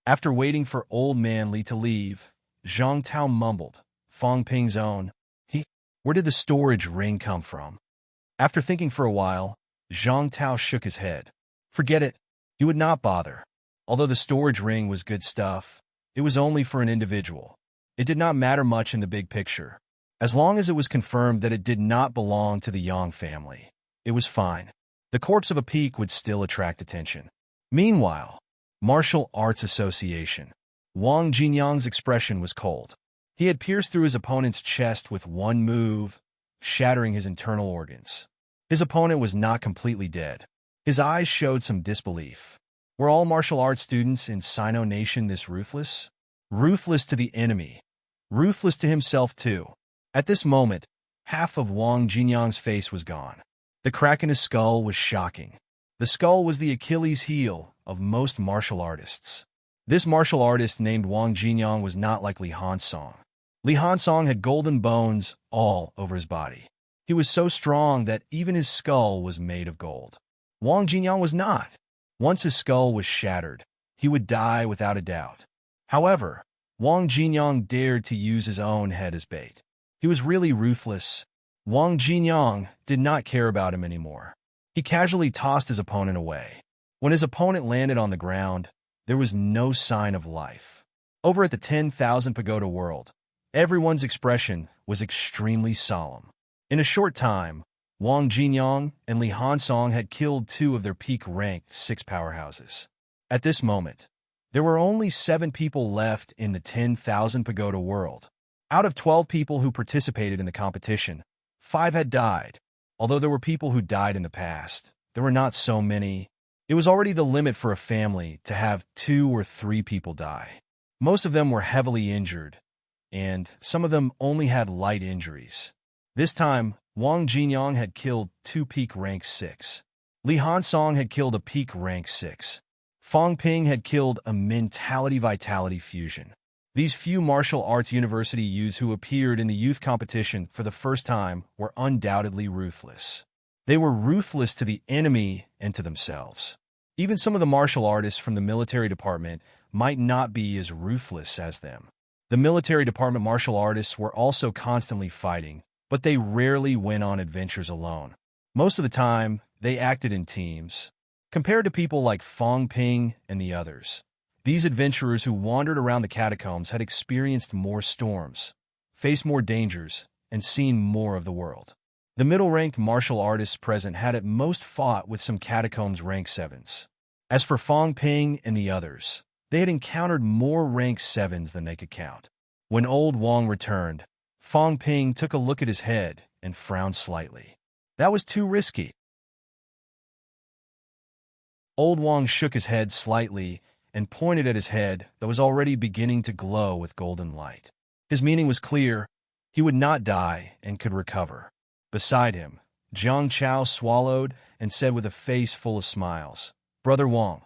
After waiting for Old Man Li to leave, Zhang Tao mumbled, Fong Ping's own. Where did the storage ring come from? After thinking for a while, Zhang Tao shook his head. Forget it. He would not bother. Although the storage ring was good stuff, it was only for an individual. It did not matter much in the big picture. As long as it was confirmed that it did not belong to the Yang family, it was fine. The corpse of a peak would still attract attention. Meanwhile, Martial Arts Association. Wang Jinyang's expression was cold. He had pierced through his opponent's chest with one move, shattering his internal organs. His opponent was not completely dead. His eyes showed some disbelief. Were all martial arts students in Sino Nation this ruthless? Ruthless to the enemy. Ruthless to himself too. At this moment, half of Wang Jinyang's face was gone. The crack in his skull was shocking. The skull was the Achilles heel of most martial artists. This martial artist named Wang Jinyang was not like Li Hansong. Li Hansong had golden bones all over his body. He was so strong that even his skull was made of gold. Wang Jinyang was not. Once his skull was shattered, he would die without a doubt. However, Wang Jinyang dared to use his own head as bait. He was really ruthless. Wang Jinyang did not care about him anymore. He casually tossed his opponent away. When his opponent landed on the ground, there was no sign of life. Over at the 10,000 Pagoda World, everyone's expression was extremely solemn. In a short time, Wang Jinyang and Li Hansong had killed two of their peak-ranked 6 powerhouses. At this moment, there were only 7 people left in the 10,000 Pagoda World. Out of 12 people who participated in the competition, 5 had died. Although there were people who died in the past, there were not so many. It was already the limit for a family to have 2 or 3 people die. Most of them were heavily injured, and some of them only had light injuries. This time, Wang Jinyang had killed 2 peak rank 6. Li Hansong had killed a peak rank 6. Fong Ping had killed a mentality-vitality fusion. These few martial arts university youths who appeared in the youth competition for the first time were undoubtedly ruthless. They were ruthless to the enemy and to themselves. Even some of the martial artists from the military department might not be as ruthless as them. The military department martial artists were also constantly fighting, but they rarely went on adventures alone. Most of the time, they acted in teams. Compared to people like Fong Ping and the others, these adventurers who wandered around the catacombs had experienced more storms, faced more dangers, and seen more of the world. The middle-ranked martial artists present had at most fought with some catacombs rank 7s. As for Fong Ping and the others, they had encountered more rank 7s than they could count. When old Wang returned, Fong Ping took a look at his head and frowned slightly. That was too risky. Old Wang shook his head slightly and pointed at his head that was already beginning to glow with golden light. His meaning was clear. He would not die and could recover. Beside him, Jiang Chao swallowed and said with a face full of smiles, "Brother Wang."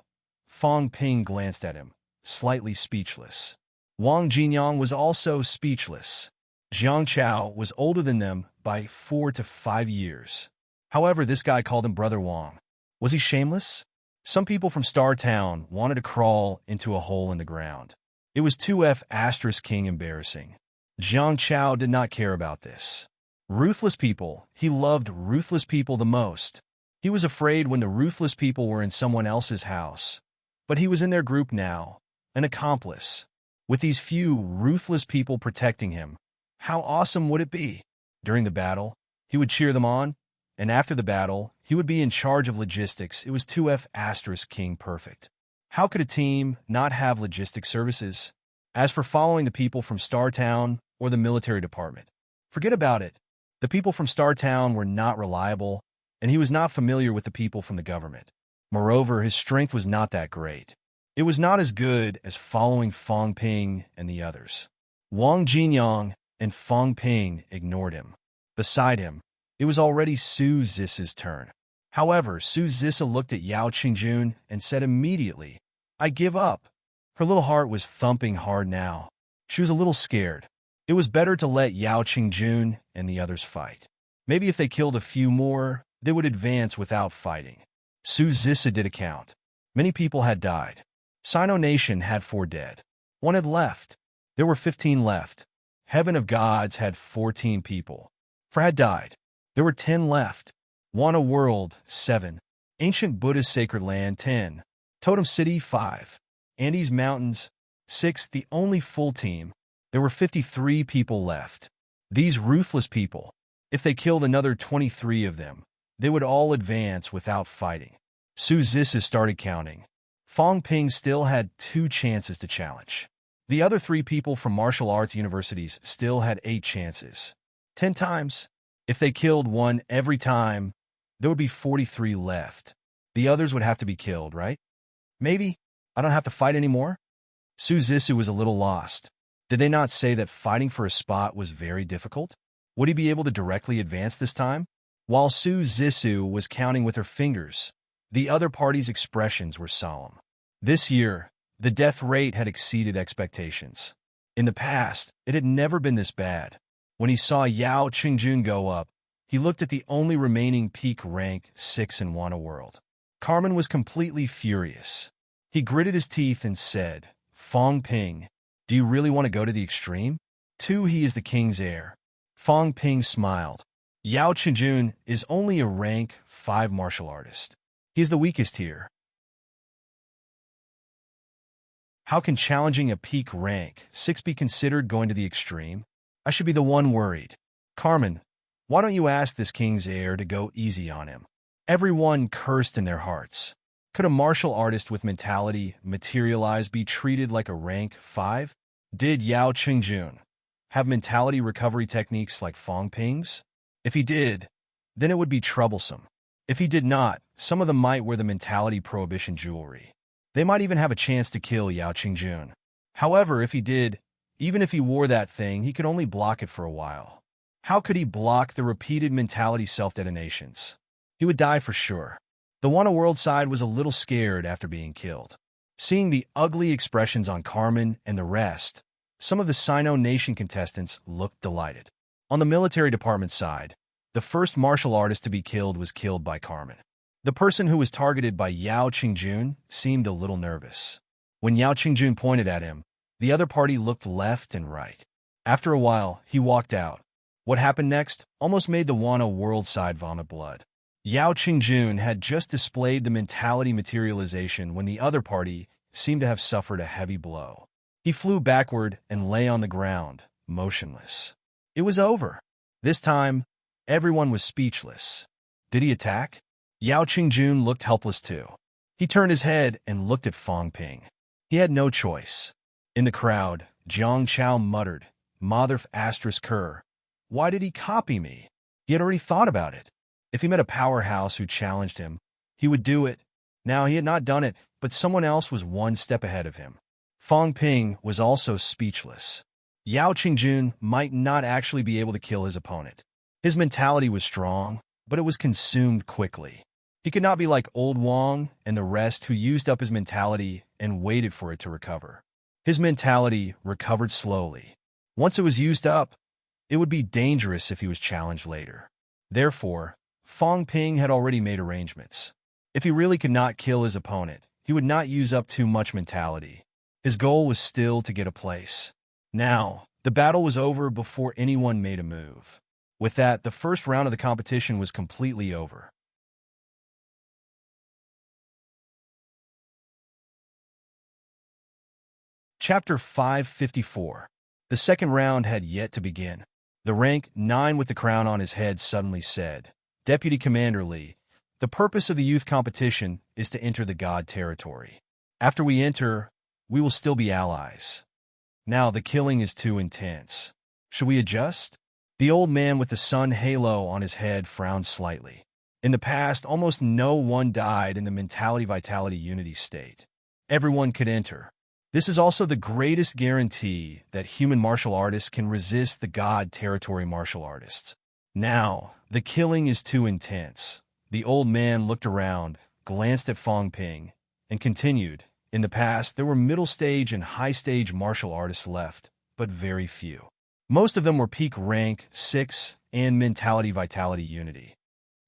Fong Ping glanced at him, slightly speechless. Wang Jinyang was also speechless. Jiang Chao was older than them by 4 to 5 years. However, this guy called him Brother Wang. Was he shameless? Some people from Star Town wanted to crawl into a hole in the ground. It was 2F*King embarrassing. Jiang Chao did not care about this. Ruthless people. He loved ruthless people the most. He was afraid when the ruthless people were in someone else's house. But he was in their group now, an accomplice. With these few ruthless people protecting him, how awesome would it be? During the battle, he would cheer them on, and after the battle, he would be in charge of logistics. It was 2F*King perfect. How could a team not have logistic services? As for following the people from Star Town or the military department, forget about it. The people from Star Town were not reliable, and he was not familiar with the people from the government. Moreover, his strength was not that great. It was not as good as following Fong Ping and the others. Wang Jinyang and Fong Ping ignored him. Beside him, it was already Su Zis's turn. However, Su Zisa looked at Yao Qingjun and said immediately, "I give up." Her little heart was thumping hard now. She was a little scared. It was better to let Yao Qingjun and the others fight. Maybe if they killed a few more, they would advance without fighting. Su Zisa did account. Many people had died. Sino Nation had 4 dead. 1 had left. There were 15 left. Heaven of Gods had 14 people. 4 had died. There were 10 left. Wana World, 7. Ancient Buddha's Sacred Land, 10. Totem City, 5. Andes Mountains, 6. The only full team. There were 53 people left. These ruthless people, if they killed another 23 of them, they would all advance without fighting. Su Zisa started counting. Fong Ping still had 2 chances to challenge. The other 3 people from martial arts universities still had 8 chances. 10 times. If they killed 1 every time, there would be 43 left. The others would have to be killed, right? Maybe. I don't have to fight anymore? Su Zisa was a little lost. Did they not say that fighting for a spot was very difficult? Would he be able to directly advance this time? While Su Zisa was counting with her fingers, the other party's expressions were solemn. This year, the death rate had exceeded expectations. In the past, it had never been this bad. When he saw Yao Qingjun go up, he looked at the only remaining peak rank 6 in Wana World. Carmen was completely furious. He gritted his teeth and said, "Fong Ping, do you really want to go to the extreme? 2, he is the king's heir." Fong Ping smiled. Yao Qingjun is only a rank 5 martial artist. He is the weakest here. How can challenging a peak rank 6 be considered going to the extreme? I should be the one worried. Carmen, why don't you ask this king's heir to go easy on him? Everyone cursed in their hearts. Could a martial artist with mentality materialize be treated like a rank 5? Did Yao Qingjun have mentality recovery techniques like Fong Ping's? If he did, then it would be troublesome. If he did not, some of them might wear the mentality prohibition jewelry. They might even have a chance to kill Yao Qingjun. However, if he did, even if he wore that thing, he could only block it for a while. How could he block the repeated mentality self-detonations? He would die for sure. The Wana World side was a little scared after being killed. Seeing the ugly expressions on Carmen and the rest, some of the Sino Nation contestants looked delighted. On the military department side, the first martial artist to be killed was killed by Carmen. The person who was targeted by Yao Qingjun seemed a little nervous. When Yao Qingjun pointed at him, The other party looked left and right. After a while, he walked out. What happened next almost made the Wano world side vomit blood. Yao Qingjun had just displayed the mentality materialization when the other party seemed to have suffered a heavy blow. He flew backward and lay on the ground, motionless. It was over. This time, everyone was speechless. Did he attack? Yao Qingjun looked helpless too. He turned his head and looked at Fang Ping. He had no choice. In the crowd, Jiang Chao muttered, "Mother asterisk cur. Why did he copy me?" He had already thought about it. If he met a powerhouse who challenged him, he would do it. Now he had not done it, but someone else was one step ahead of him. Fang Ping was also speechless. Yao Qingjun might not actually be able to kill his opponent. His mentality was strong, but it was consumed quickly. He could not be like old Wang and the rest who used up his mentality and waited for it to recover. His mentality recovered slowly. Once it was used up, it would be dangerous if he was challenged later. Therefore, Fang Ping had already made arrangements. If he really could not kill his opponent, he would not use up too much mentality. His goal was still to get a place. Now, the battle was over before anyone made a move. With that, the first round of the competition was completely over. Chapter 554. The second round had yet to begin. The rank 9 with the crown on his head suddenly said, "Deputy Commander Li, the purpose of the youth competition is to enter the God territory. After we enter, we will still be allies. Now the killing is too intense. Should we adjust?" The old man with the sun halo on his head frowned slightly. In the past, almost no one died in the mentality-vitality unity state. Everyone could enter. This is also the greatest guarantee that human martial artists can resist the God territory martial artists. Now, the killing is too intense. The old man looked around, glanced at Fang Ping, and continued, "In the past, there were middle stage and high stage martial artists left, but very few. Most of them were peak rank 6 and mentality vitality unity.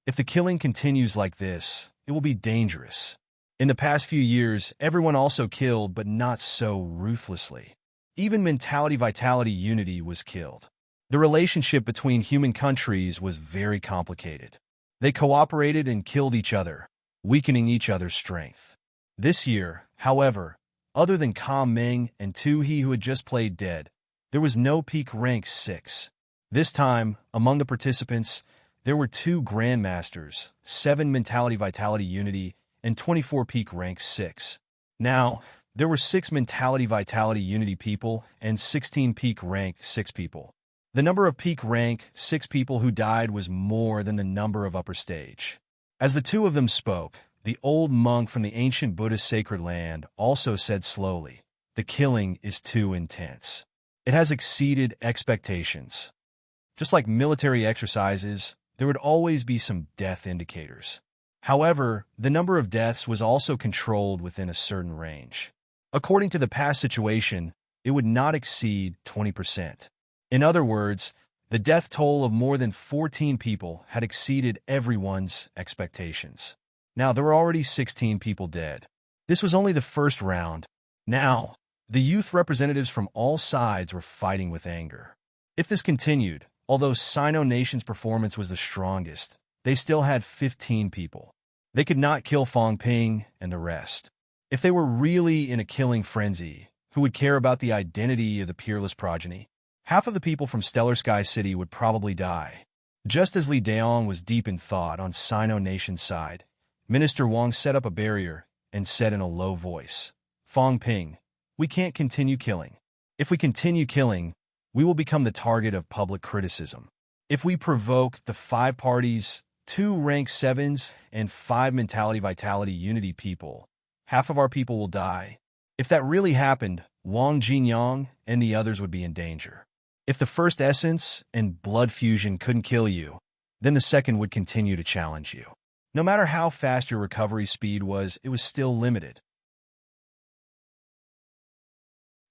If the killing continues like this, it will be dangerous. In the past few years, everyone also killed, but not so ruthlessly. Even mentality vitality unity was killed. The relationship between human countries was very complicated. They cooperated and killed each other, weakening each other's strength. This year, however, other than Kam Meng and Tu He who had just played dead, there was no peak rank 6. This time, among the participants, there were 2 grandmasters, 7 mentality vitality unity, and 24 peak rank 6. Now, there were 6 mentality vitality unity people and 16 peak rank 6 people. The number of peak rank 6 people who died was more than the number of upper stage. As the two of them spoke, the old monk from the ancient Buddhist sacred land also said slowly, "The killing is too intense. It has exceeded expectations." Just like military exercises, there would always be some death indicators. However, the number of deaths was also controlled within a certain range. According to the past situation, it would not exceed 20%. In other words, the death toll of more than 14 people had exceeded everyone's expectations. Now, there were already 16 people dead. This was only the first round. Now, the youth representatives from all sides were fighting with anger. If this continued, although Sino Nation's performance was the strongest, they still had 15 people. They could not kill Fang Ping and the rest. If they were really in a killing frenzy, who would care about the identity of the peerless progeny? Half of the people from Stellar Sky City would probably die. Just as Li Daong was deep in thought on Sino Nation's side, Minister Wang set up a barrier and said in a low voice, "Fang Ping, we can't continue killing. If we continue killing, we will become the target of public criticism. If we provoke the 5 parties, 2 rank 7s, and 5 mentality vitality unity people, half of our people will die. If that really happened, Wang Jinyang and the others would be in danger. If the first essence and blood fusion couldn't kill you, then the second would continue to challenge you. No matter how fast your recovery speed was, it was still limited.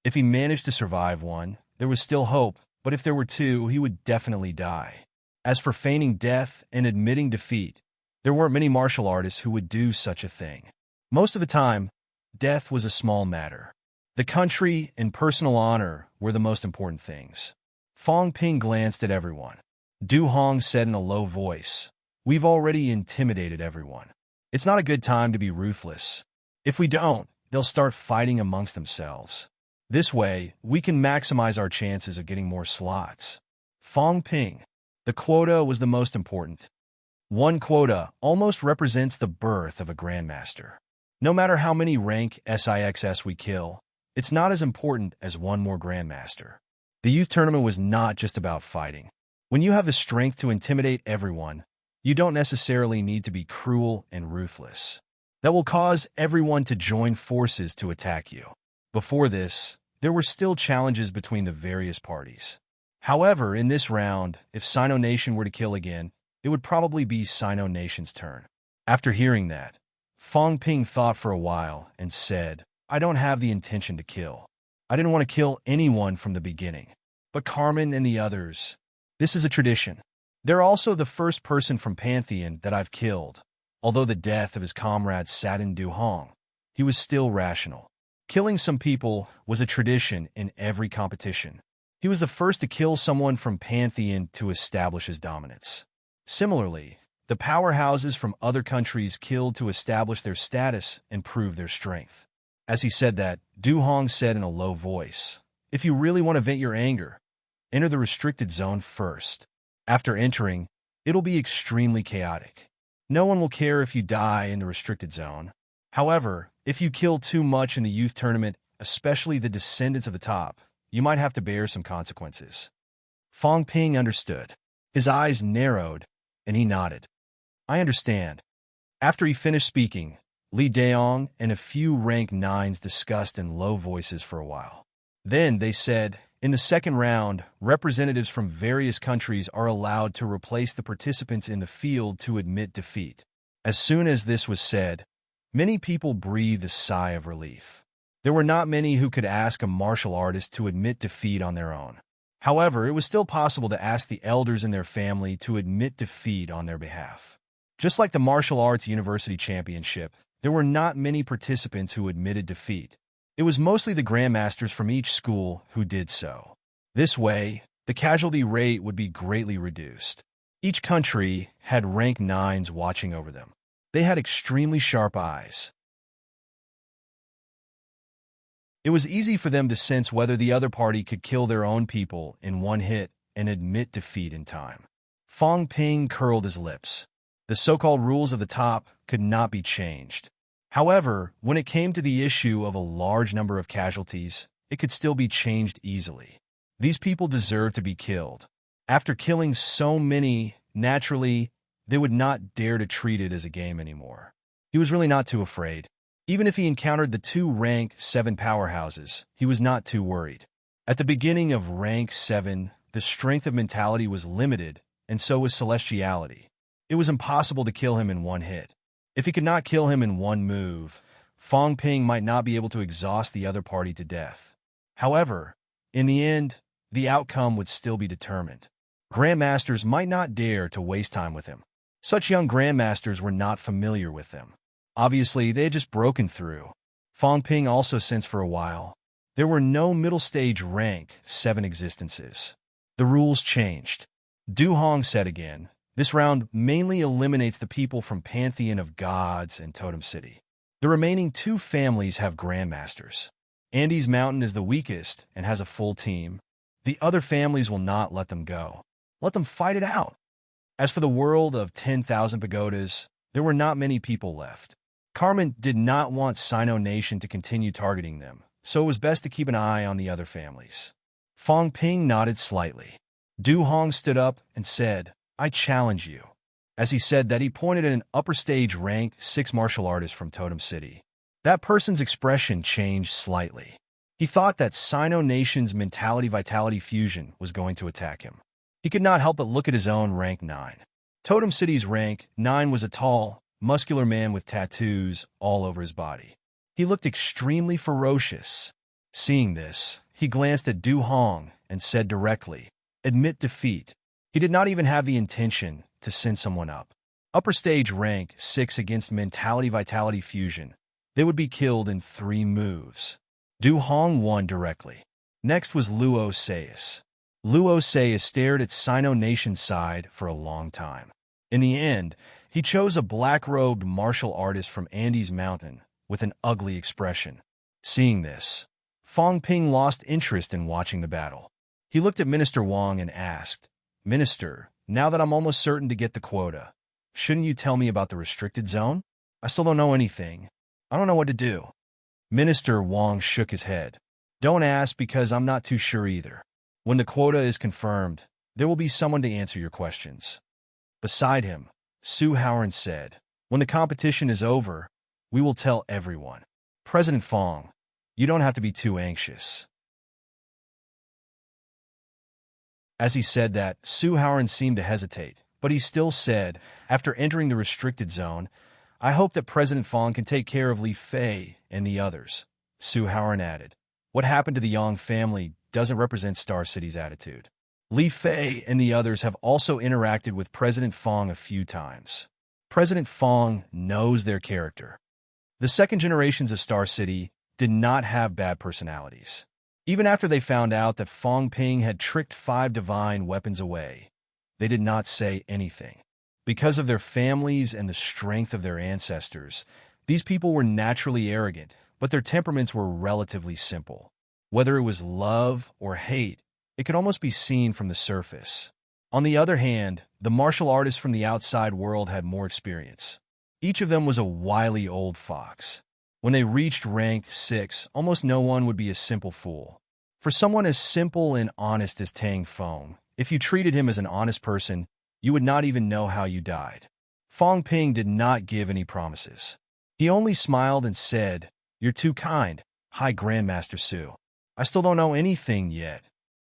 If he managed to survive one, there was still hope, but if there were 2, he would definitely die. As for feigning death and admitting defeat, there weren't many martial artists who would do such a thing. Most of the time, death was a small matter. The country and personal honor were the most important things. Fong Ping glanced at everyone. Du Hong said in a low voice, "We've already intimidated everyone. It's not a good time to be ruthless. If we don't, they'll start fighting amongst themselves. This way, we can maximize our chances of getting more slots." Fong Ping. The quota was the most important. One quota almost represents the birth of a grandmaster. No matter how many rank SIXS we kill, it's not as important as one more grandmaster. The youth tournament was not just about fighting. When you have the strength to intimidate everyone, you don't necessarily need to be cruel and ruthless. That will cause everyone to join forces to attack you. Before this, there were still challenges between the various parties. However, in this round, if Sino Nation were to kill again, it would probably be Sino Nation's turn. After hearing that, Fong Ping thought for a while and said, "I don't have the intention to kill. I didn't want to kill anyone from the beginning. But Carmen and the others, this is a tradition. They're also the first person from Pantheon that I've killed. Although the death of his comrade saddened Du Hong, he was still rational. Killing some people was a tradition in every competition. He was the first to kill someone from Pantheon to establish his dominance. Similarly, the powerhouses from other countries killed to establish their status and prove their strength." As he said that, Du Hong said in a low voice, "If you really want to vent your anger, enter the restricted zone first. After entering, it'll be extremely chaotic. No one will care if you die in the restricted zone. However, if you kill too much in the youth tournament, especially the descendants of the top, you might have to bear some consequences." Fong Ping understood. His eyes narrowed, and he nodded. "I understand." After he finished speaking, Li Daong and a few rank 9s discussed in low voices for a while. Then they said, "In the second round, representatives from various countries are allowed to replace the participants in the field to admit defeat." As soon as this was said, many people breathed a sigh of relief. There were not many who could ask a martial artist to admit defeat on their own. However, it was still possible to ask the elders in their family to admit defeat on their behalf. Just like the Martial Arts University Championship, there were not many participants who admitted defeat. It was mostly the grandmasters from each school who did so. This way, the casualty rate would be greatly reduced. Each country had rank 9s watching over them. They had extremely sharp eyes. It was easy for them to sense whether the other party could kill their own people in one hit and admit defeat in time. Fong Ping curled his lips. The so-called rules of the top could not be changed. However, when it came to the issue of a large number of casualties, it could still be changed easily. These people deserved to be killed. After killing so many, naturally, they would not dare to treat it as a game anymore. He was really not too afraid. Even if he encountered the two rank 7 powerhouses, he was not too worried. At the beginning of rank 7, the strength of mentality was limited, and so was celestiality. It was impossible to kill him in one hit. If he could not kill him in one move, Fong Ping might not be able to exhaust the other party to death. However, in the end, the outcome would still be determined. Grandmasters might not dare to waste time with him. Such young grandmasters were not familiar with them. Obviously, they had just broken through. Fong Ping also sensed for a while. There were no middle stage rank 7 existences. The rules changed. Du Hong said again, "This round mainly eliminates the people from Pantheon of Gods and Totem City. The remaining 2 families have grandmasters. Andes Mountain is the weakest and has a full team. The other families will not let them go. Let them fight it out." As for the world of 10,000 pagodas, there were not many people left. Carmen did not want Sino Nation to continue targeting them, so it was best to keep an eye on the other families. Fong Ping nodded slightly. Du Hong stood up and said, "I challenge you." As he said that, he pointed at an upper stage rank 6 martial artist from Totem City. That person's expression changed slightly. He thought that Sino Nation's mentality-vitality fusion was going to attack him. He could not help but look at his own rank 9. Totem City's rank 9 was a tall, muscular man with tattoos all over his body. He looked extremely ferocious. Seeing this, he glanced at Du Hong and said directly, "Admit defeat." He did not even have the intention to send someone up. Upper stage rank 6 against mentality-vitality fusion. They would be killed in 3 moves. Du Hong won directly. Next was Luo Sais. Luo Sais stared at Sino Nation's side for a long time. In the end, he chose a black-robed martial artist from Andes Mountain with an ugly expression. Seeing this, Fong Ping lost interest in watching the battle. He looked at Minister Wang and asked, "Minister, now that I'm almost certain to get the quota, shouldn't you tell me about the restricted zone? I still don't know anything. I don't know what to do." Minister Wang shook his head. "Don't ask because I'm not too sure either. When the quota is confirmed, there will be someone to answer your questions." Beside him, Su Haoran said, "When the competition is over, we will tell everyone. President Fong, you don't have to be too anxious." As he said that, Su Haoran seemed to hesitate, but he still said, after entering the restricted zone, "I hope that President Fong can take care of Li Fei and the others." Su Haoran added, "What happened to the Yang family doesn't represent Star City's attitude. Li Fei and the others have also interacted with President Fong a few times. President Fong knows their character. The second generations of Star City did not have bad personalities. Even after they found out that Fong Ping had tricked 5 divine weapons away, they did not say anything. Because of their families and the strength of their ancestors, these people were naturally arrogant, but their temperaments were relatively simple. Whether it was love or hate, it could almost be seen from the surface. On the other hand, the martial artists from the outside world had more experience. Each of them was a wily old fox. When they reached rank 6, almost no one would be a simple fool. For someone as simple and honest as Tang Fong, if you treated him as an honest person, you would not even know how you died. Fong Ping did not give any promises. He only smiled and said, "You're too kind, High Grandmaster Su. I still don't know anything yet."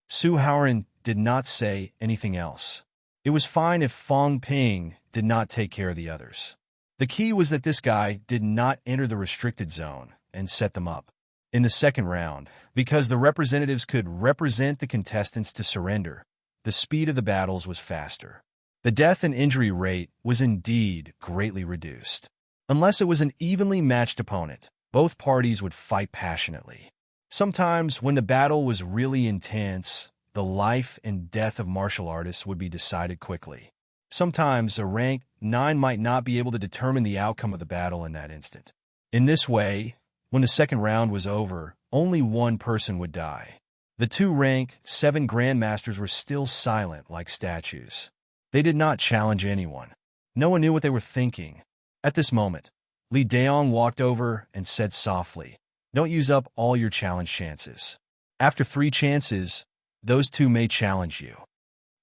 Su Haoran did not say anything else. It was fine if Fong Ping did not take care of the others. The key was that this guy did not enter the restricted zone and set them up. In the second round, because the representatives could represent the contestants to surrender, the speed of the battles was faster. The death and injury rate was indeed greatly reduced. Unless it was an evenly matched opponent, both parties would fight passionately. Sometimes, when the battle was really intense, the life and death of martial artists would be decided quickly. Sometimes, a rank 9 might not be able to determine the outcome of the battle in that instant. In this way, when the second round was over, only one person would die. The 2 rank 7 grandmasters were still silent like statues. They did not challenge anyone. No one knew what they were thinking. At this moment, Li Daong walked over and said softly, "Don't use up all your challenge chances. After 3 chances, those 2 may challenge you.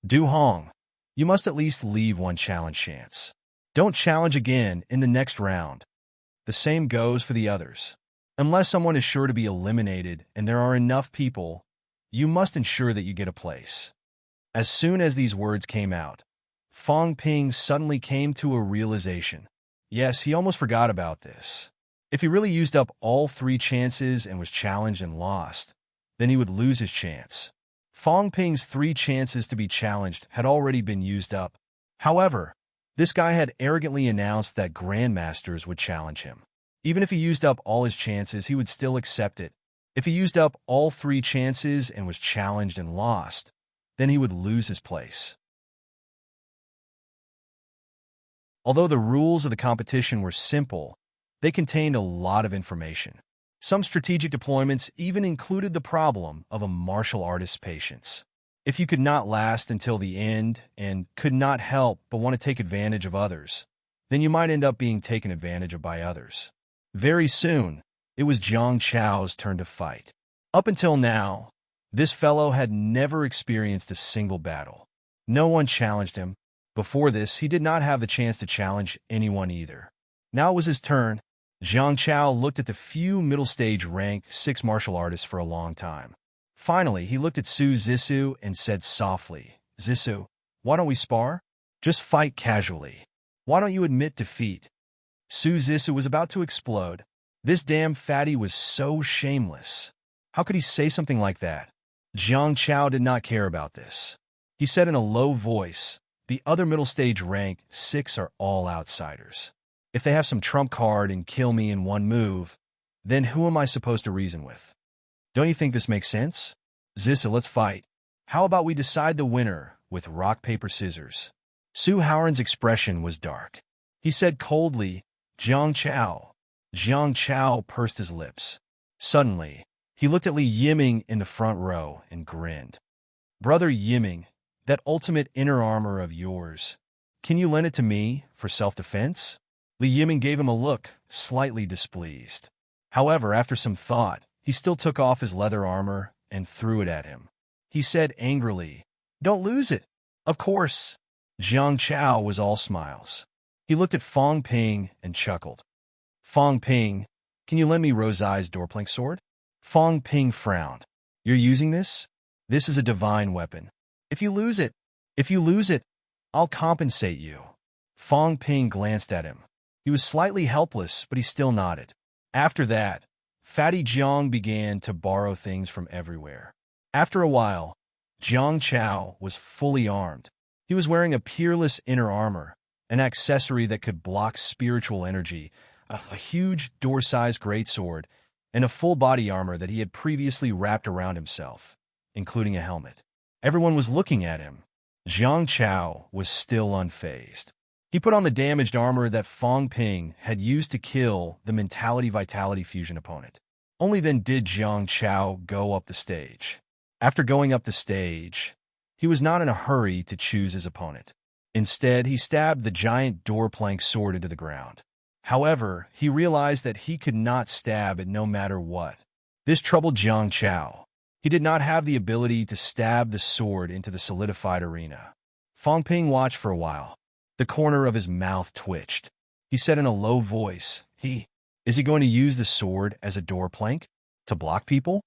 Du Hong, you must at least leave 1 challenge chance. Don't challenge again in the next round. The same goes for the others. Unless someone is sure to be eliminated and there are enough people, you must ensure that you get a place." As soon as these words came out, Fong Ping suddenly came to a realization. Yes, he almost forgot about this. If he really used up all 3 chances and was challenged and lost, then he would lose his chance. Fong Ping's 3 chances to be challenged had already been used up. However, this guy had arrogantly announced that grandmasters would challenge him. Even if he used up all his chances, he would still accept it. If he used up all 3 chances and was challenged and lost, then he would lose his place. Although the rules of the competition were simple, they contained a lot of information. Some strategic deployments even included the problem of a martial artist's patience. If you could not last until the end and could not help but want to take advantage of others, then you might end up being taken advantage of by others. Very soon, it was Jiang Chao's turn to fight. Up until now, this fellow had never experienced a single battle. No one challenged him. Before this, he did not have the chance to challenge anyone either. Now it was his turn. Jiang Chao looked at the few middle-stage rank 6 martial artists for a long time. Finally, he looked at Su Zissou and said softly, "Zissou, why don't we spar? Just fight casually. Why don't you admit defeat?" Su Zissou was about to explode. This damn fatty was so shameless. How could he say something like that? Jiang Chao did not care about this. He said in a low voice, "The other middle stage rank 6 are all outsiders. If they have some trump card and kill me in 1 move, then who am I supposed to reason with? Don't you think this makes sense? Zissa, let's fight. How about we decide the winner with rock, paper, scissors? Su Haoran's expression was dark. He said coldly, Jiang Chao. Jiang Chao pursed his lips. Suddenly, he looked at Li Yiming in the front row and grinned. Brother Yiming, that ultimate inner armor of yours, can you lend it to me for self-defense? Li Yiming gave him a look, slightly displeased. However, after some thought, he still took off his leather armor and threw it at him. He said angrily, Don't lose it. Of course. Jiang Chao was all smiles. He looked at Fong Ping and chuckled. Fong Ping, can you lend me Rose Eye's doorplank sword? Fong Ping frowned. You're using this? This is a divine weapon. If you lose it, I'll compensate you. Fong Ping glanced at him. He was slightly helpless, but he still nodded. After that, Fatty Jiang began to borrow things from everywhere. After a while, Jiang Chao was fully armed. He was wearing a peerless inner armor, an accessory that could block spiritual energy, a huge door-sized greatsword, and a full body armor that he had previously wrapped around himself, including a helmet. Everyone was looking at him. Jiang Chao was still unfazed. He put on the damaged armor that Fong Ping had used to kill the mentality-vitality fusion opponent. Only then did Jiang Chao go up the stage. After going up the stage, he was not in a hurry to choose his opponent. Instead, he stabbed the giant door-plank sword into the ground. However, he realized that he could not stab it no matter what. This troubled Jiang Chao. He did not have the ability to stab the sword into the solidified arena. Fong Ping watched for a while. The corner of his mouth twitched. He said in a low voice, Is he going to use the sword as a door plank? To block people?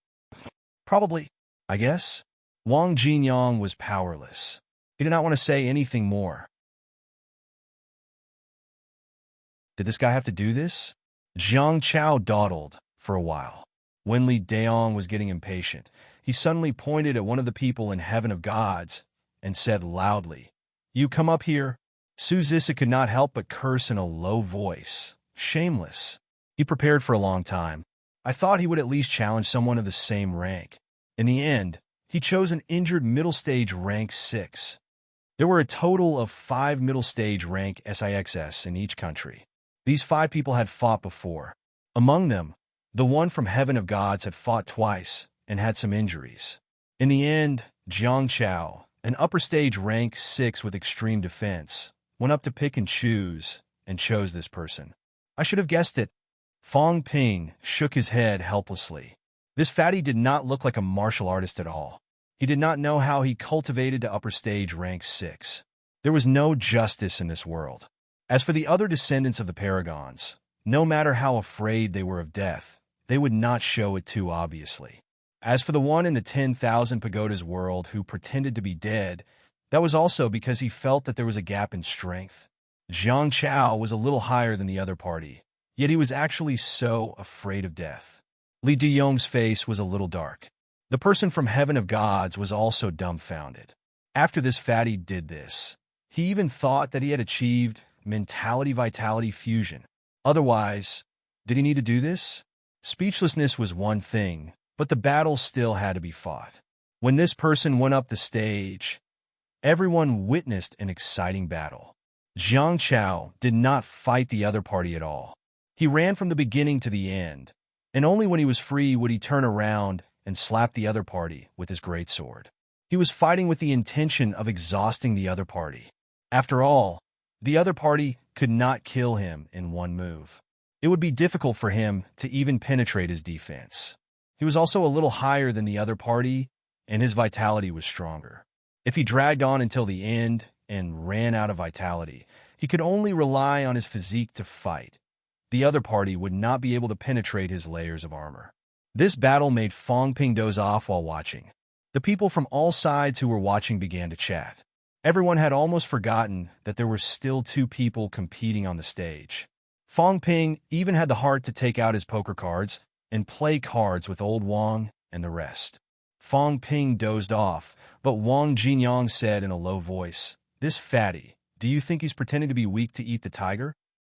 Probably, I guess. Wang Jinyang was powerless. He did not want to say anything more. Did this guy have to do this? Jiang Chao dawdled for a while. When Li Daong was getting impatient, he suddenly pointed at one of the people in Heaven of Gods and said loudly, You come up here. Su Zissa could not help but curse in a low voice. Shameless. He prepared for a long time. I thought he would at least challenge someone of the same rank. In the end, he chose an injured middle stage rank 6. There were a total of 5 middle stage rank SIXS in each country. These 5 people had fought before. Among them, the one from Heaven of Gods had fought twice and had some injuries. In the end, Jiang Chao, an upper stage rank 6 with extreme defense, went up to pick and choose and chose this person. I should have guessed it. Fong Ping shook his head helplessly. This fatty did not look like a martial artist at all. He did not know how he cultivated to upper stage rank 6. There was no justice in this world. As for the other descendants of the Paragons, no matter how afraid they were of death, they would not show it too obviously. As for the one in the 10,000 pagodas world who pretended to be dead, that was also because he felt that there was a gap in strength. Jiang Chao was a little higher than the other party, yet he was actually so afraid of death. Li Diyong's face was a little dark. The person from Heaven of Gods was also dumbfounded. After this fatty did this, he even thought that he had achieved mentality-vitality fusion. Otherwise, did he need to do this? Speechlessness was one thing, but the battle still had to be fought. When this person went up the stage, everyone witnessed an exciting battle. Jiang Chao did not fight the other party at all. He ran from the beginning to the end, and only when he was free would he turn around and slap the other party with his greatsword. He was fighting with the intention of exhausting the other party. After all, the other party could not kill him in one move. It would be difficult for him to even penetrate his defense. He was also a little higher than the other party, and his vitality was stronger. If he dragged on until the end and ran out of vitality, he could only rely on his physique to fight. The other party would not be able to penetrate his layers of armor. This battle made Fong Ping doze off while watching. The people from all sides who were watching began to chat. Everyone had almost forgotten that there were still 2 people competing on the stage. Fong Ping even had the heart to take out his poker cards and play cards with old Wang and the rest. Fong Ping dozed off, but Wang Jinyang said in a low voice, This fatty, do you think he's pretending to be weak to eat the tiger?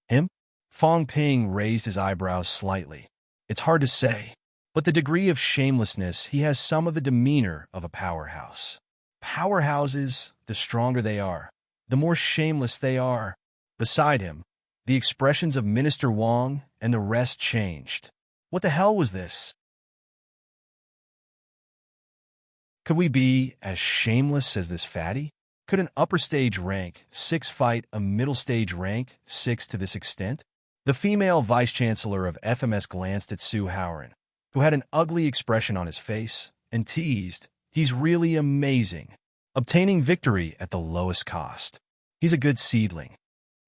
Him? Fong Ping raised his eyebrows slightly. It's hard to say. But the degree of shamelessness, he has some of the demeanor of a powerhouse. Powerhouses, the stronger they are, the more shameless they are. Beside him, the expressions of Minister Wong and the rest changed. What the hell was this? Could we be as shameless as this fatty? Could an upper stage rank 6 fight a middle stage rank 6 to this extent? The female vice-chancellor of FMS glanced at Su Howren, who had an ugly expression on his face, and teased, "He's really amazing. Obtaining victory at the lowest cost. He's a good seedling."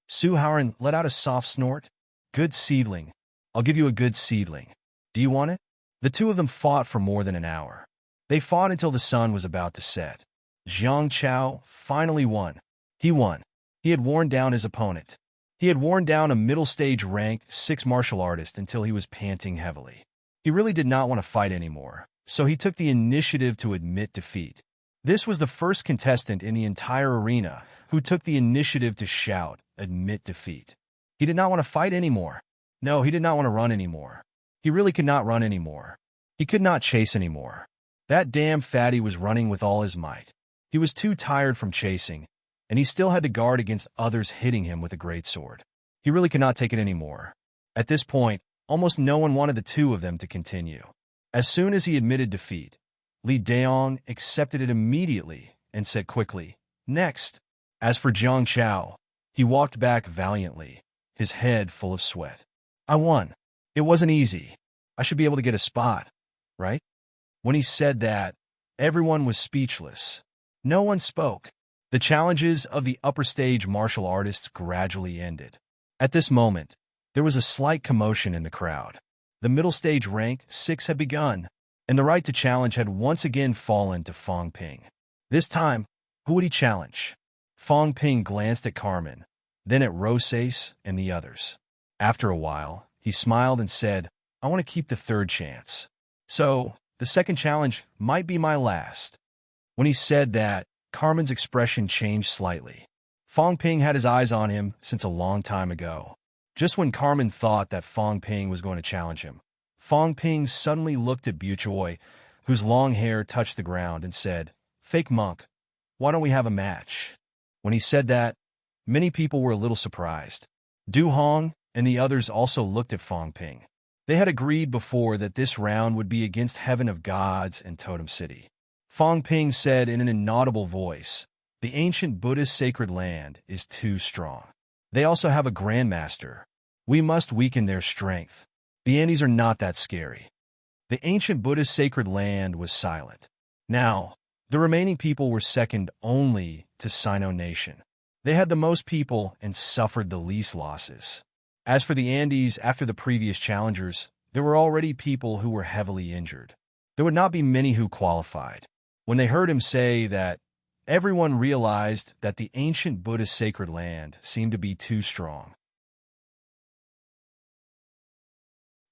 Su Howren let out a soft snort. "Good seedling. I'll give you a good seedling. Do you want it?" The two of them fought for more than an hour. They fought until the sun was about to set. Jiang Chao finally won. He won. He had worn down his opponent. He had worn down a middle-stage rank 6 martial artist until he was panting heavily. He really did not want to fight anymore, so he took the initiative to admit defeat. This was the first contestant in the entire arena who took the initiative to shout, "Admit defeat." He did not want to fight anymore. No, he did not want to run anymore. He really could not run anymore. He could not chase anymore. That damn fatty was running with all his might. He was too tired from chasing, and he still had to guard against others hitting him with a greatsword. He really could not take it anymore. At this point, almost no one wanted the two of them to continue. As soon as he admitted defeat, Li Daong accepted it immediately and said quickly, "Next." As for Jiang Chao, he walked back valiantly, his head full of sweat. "I won. It wasn't easy. I should be able to get a spot, right?" When he said that, everyone was speechless. No one spoke. The challenges of the upper stage martial artists gradually ended. At this moment, there was a slight commotion in the crowd. The middle stage rank 6 had begun, and the right to challenge had once again fallen to Fong Ping. This time, who would he challenge? Fong Ping glanced at Carmen, then at Rosas and the others. After a while, he smiled and said, "I want to keep the third chance. So, the second challenge might be my last." When he said that, Carmen's expression changed slightly. Fong Ping had his eyes on him since a long time ago. Just when Carmen thought that Fong Ping was going to challenge him, Fong Ping suddenly looked at Buchoy, whose long hair touched the ground, and said, "Fake monk, why don't we have a match?" When he said that, many people were a little surprised. Du Hong and the others also looked at Fong Ping. They had agreed before that this round would be against Heaven of Gods and Totem City. Fong Ping said in an inaudible voice, "The ancient Buddhist sacred land is too strong. They also have a grandmaster. We must weaken their strength. The Andes are not that scary." The ancient Buddhist sacred land was silent. Now, the remaining people were second only to Sino Nation. They had the most people and suffered the least losses. As for the Andes, after the previous challengers, there were already people who were heavily injured. There would not be many who qualified. When they heard him say that, everyone realized that the ancient Buddhist sacred land seemed to be too strong.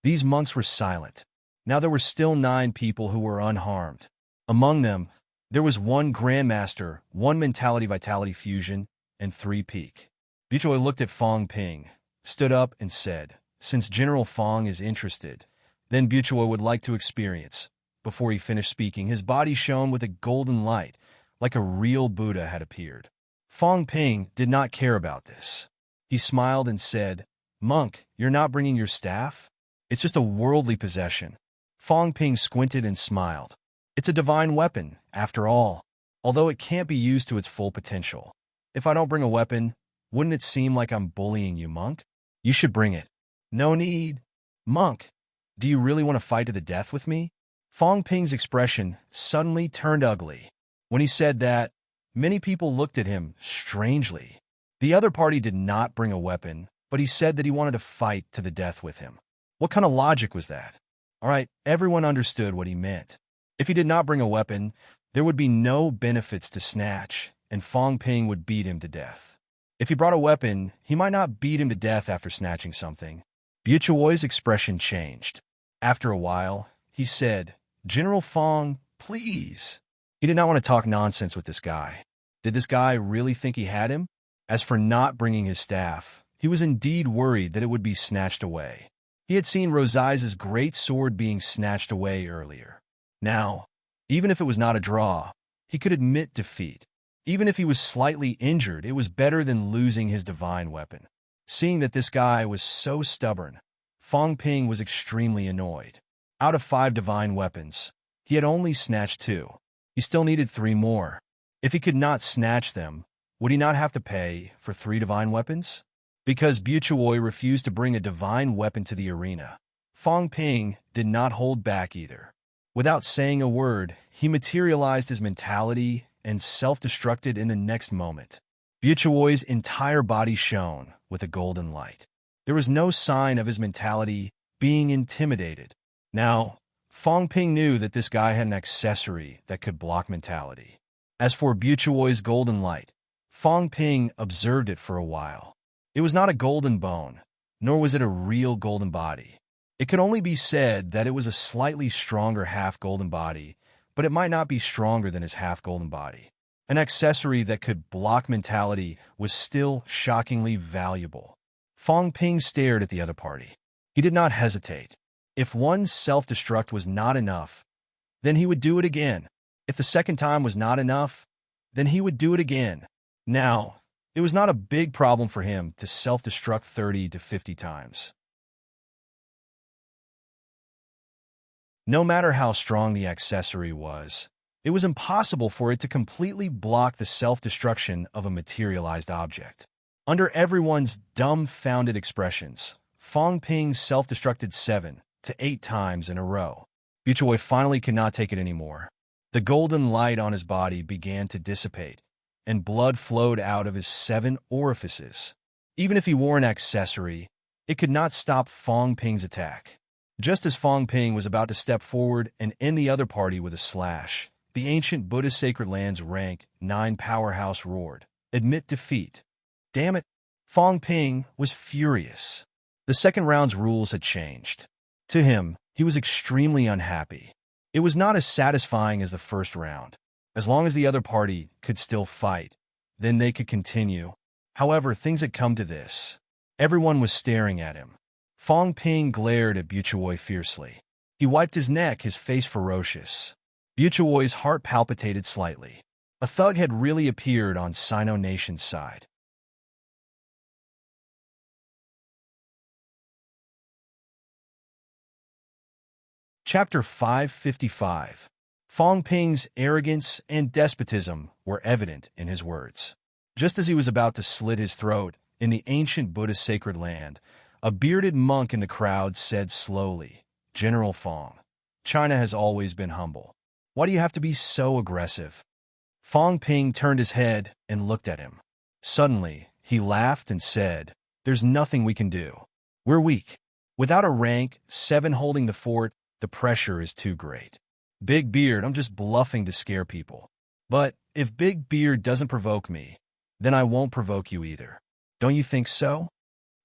These monks were silent. Now there were still 9 people who were unharmed. Among them, there was 1 Grandmaster, 1 Mentality Vitality Fusion, and 3 Peak. Buchoy looked at Fong Ping, stood up and said, "Since General Fong is interested, then Buchoy would like to experience." Before he finished speaking, his body shone with a golden light, like a real Buddha had appeared. Fong Ping did not care about this. He smiled and said, "Monk, you're not bringing your staff? It's just a worldly possession." Fong Ping squinted and smiled. "It's a divine weapon, after all, although it can't be used to its full potential. If I don't bring a weapon, wouldn't it seem like I'm bullying you, monk? You should bring it." "No need." "Monk, do you really want to fight to the death with me?" Fong Ping's expression suddenly turned ugly. When he said that, many people looked at him strangely. The other party did not bring a weapon, but he said that he wanted to fight to the death with him. What kind of logic was that? All right, everyone understood what he meant. If he did not bring a weapon, there would be no benefits to snatch, and Fong Ping would beat him to death. If he brought a weapon, he might not beat him to death after snatching something. Buchoy's expression changed. After a while, he said, "General Fong, please." He did not want to talk nonsense with this guy. Did this guy really think he had him? As for not bringing his staff, he was indeed worried that it would be snatched away. He had seen Rosai's great sword being snatched away earlier. Now, even if it was not a draw, he could admit defeat. Even if he was slightly injured, it was better than losing his divine weapon. Seeing that this guy was so stubborn, Fong Ping was extremely annoyed. Out of 5 divine weapons, he had only snatched 2. He still needed 3 more. If he could not snatch them, would he not have to pay for 3 divine weapons? Because Buchuoi refused to bring a divine weapon to the arena, Fong Ping did not hold back either. Without saying a word, he materialized his mentality and self-destructed in the next moment. Buchuoi's entire body shone with a golden light. There was no sign of his mentality being intimidated. Now, Fong Ping knew that this guy had an accessory that could block mentality. As for Buchuoi's golden light, Fong Ping observed it for a while. It was not a golden bone, nor was it a real golden body. It could only be said that it was a slightly stronger half-golden body, but it might not be stronger than his half-golden body. An accessory that could block mentality was still shockingly valuable. Fong Ping stared at the other party. He did not hesitate. If one's self-destruct was not enough, then he would do it again. If the second time was not enough, then he would do it again. Now, it was not a big problem for him to self-destruct 30 to 50 times. No matter how strong the accessory was, it was impossible for it to completely block the self-destruction of a materialized object. Under everyone's dumbfounded expressions, Fong Ping self-destructed 7 to 8 times in a row. Buchuoi finally could not take it anymore. The golden light on his body began to dissipate, and blood flowed out of his 7 orifices. Even if he wore an accessory, it could not stop Fong Ping's attack. Just as Fong Ping was about to step forward and end the other party with a slash, the ancient Buddhist Sacred Lands Rank 9 powerhouse roared, "Admit defeat." Damn it, Fong Ping was furious. The second round's rules had changed. To him, he was extremely unhappy. It was not as satisfying as the first round. As long as the other party could still fight, then they could continue. However, things had come to this. Everyone was staring at him. Fong Ping glared at Buchuoi fiercely. He wiped his neck, his face ferocious. Buchuoi's heart palpitated slightly. A thug had really appeared on Sino Nation's side. Chapter 555. Fong Ping's arrogance and despotism were evident in his words. Just as he was about to slit his throat in the ancient Buddhist sacred land, a bearded monk in the crowd said slowly, "General Fong, China has always been humble. Why do you have to be so aggressive?" Fong Ping turned his head and looked at him. Suddenly, he laughed and said, "There's nothing we can do. We're weak. Without a rank 7 holding the fort, the pressure is too great. Big Beard, I'm just bluffing to scare people. But if Big Beard doesn't provoke me, then I won't provoke you either. Don't you think so?"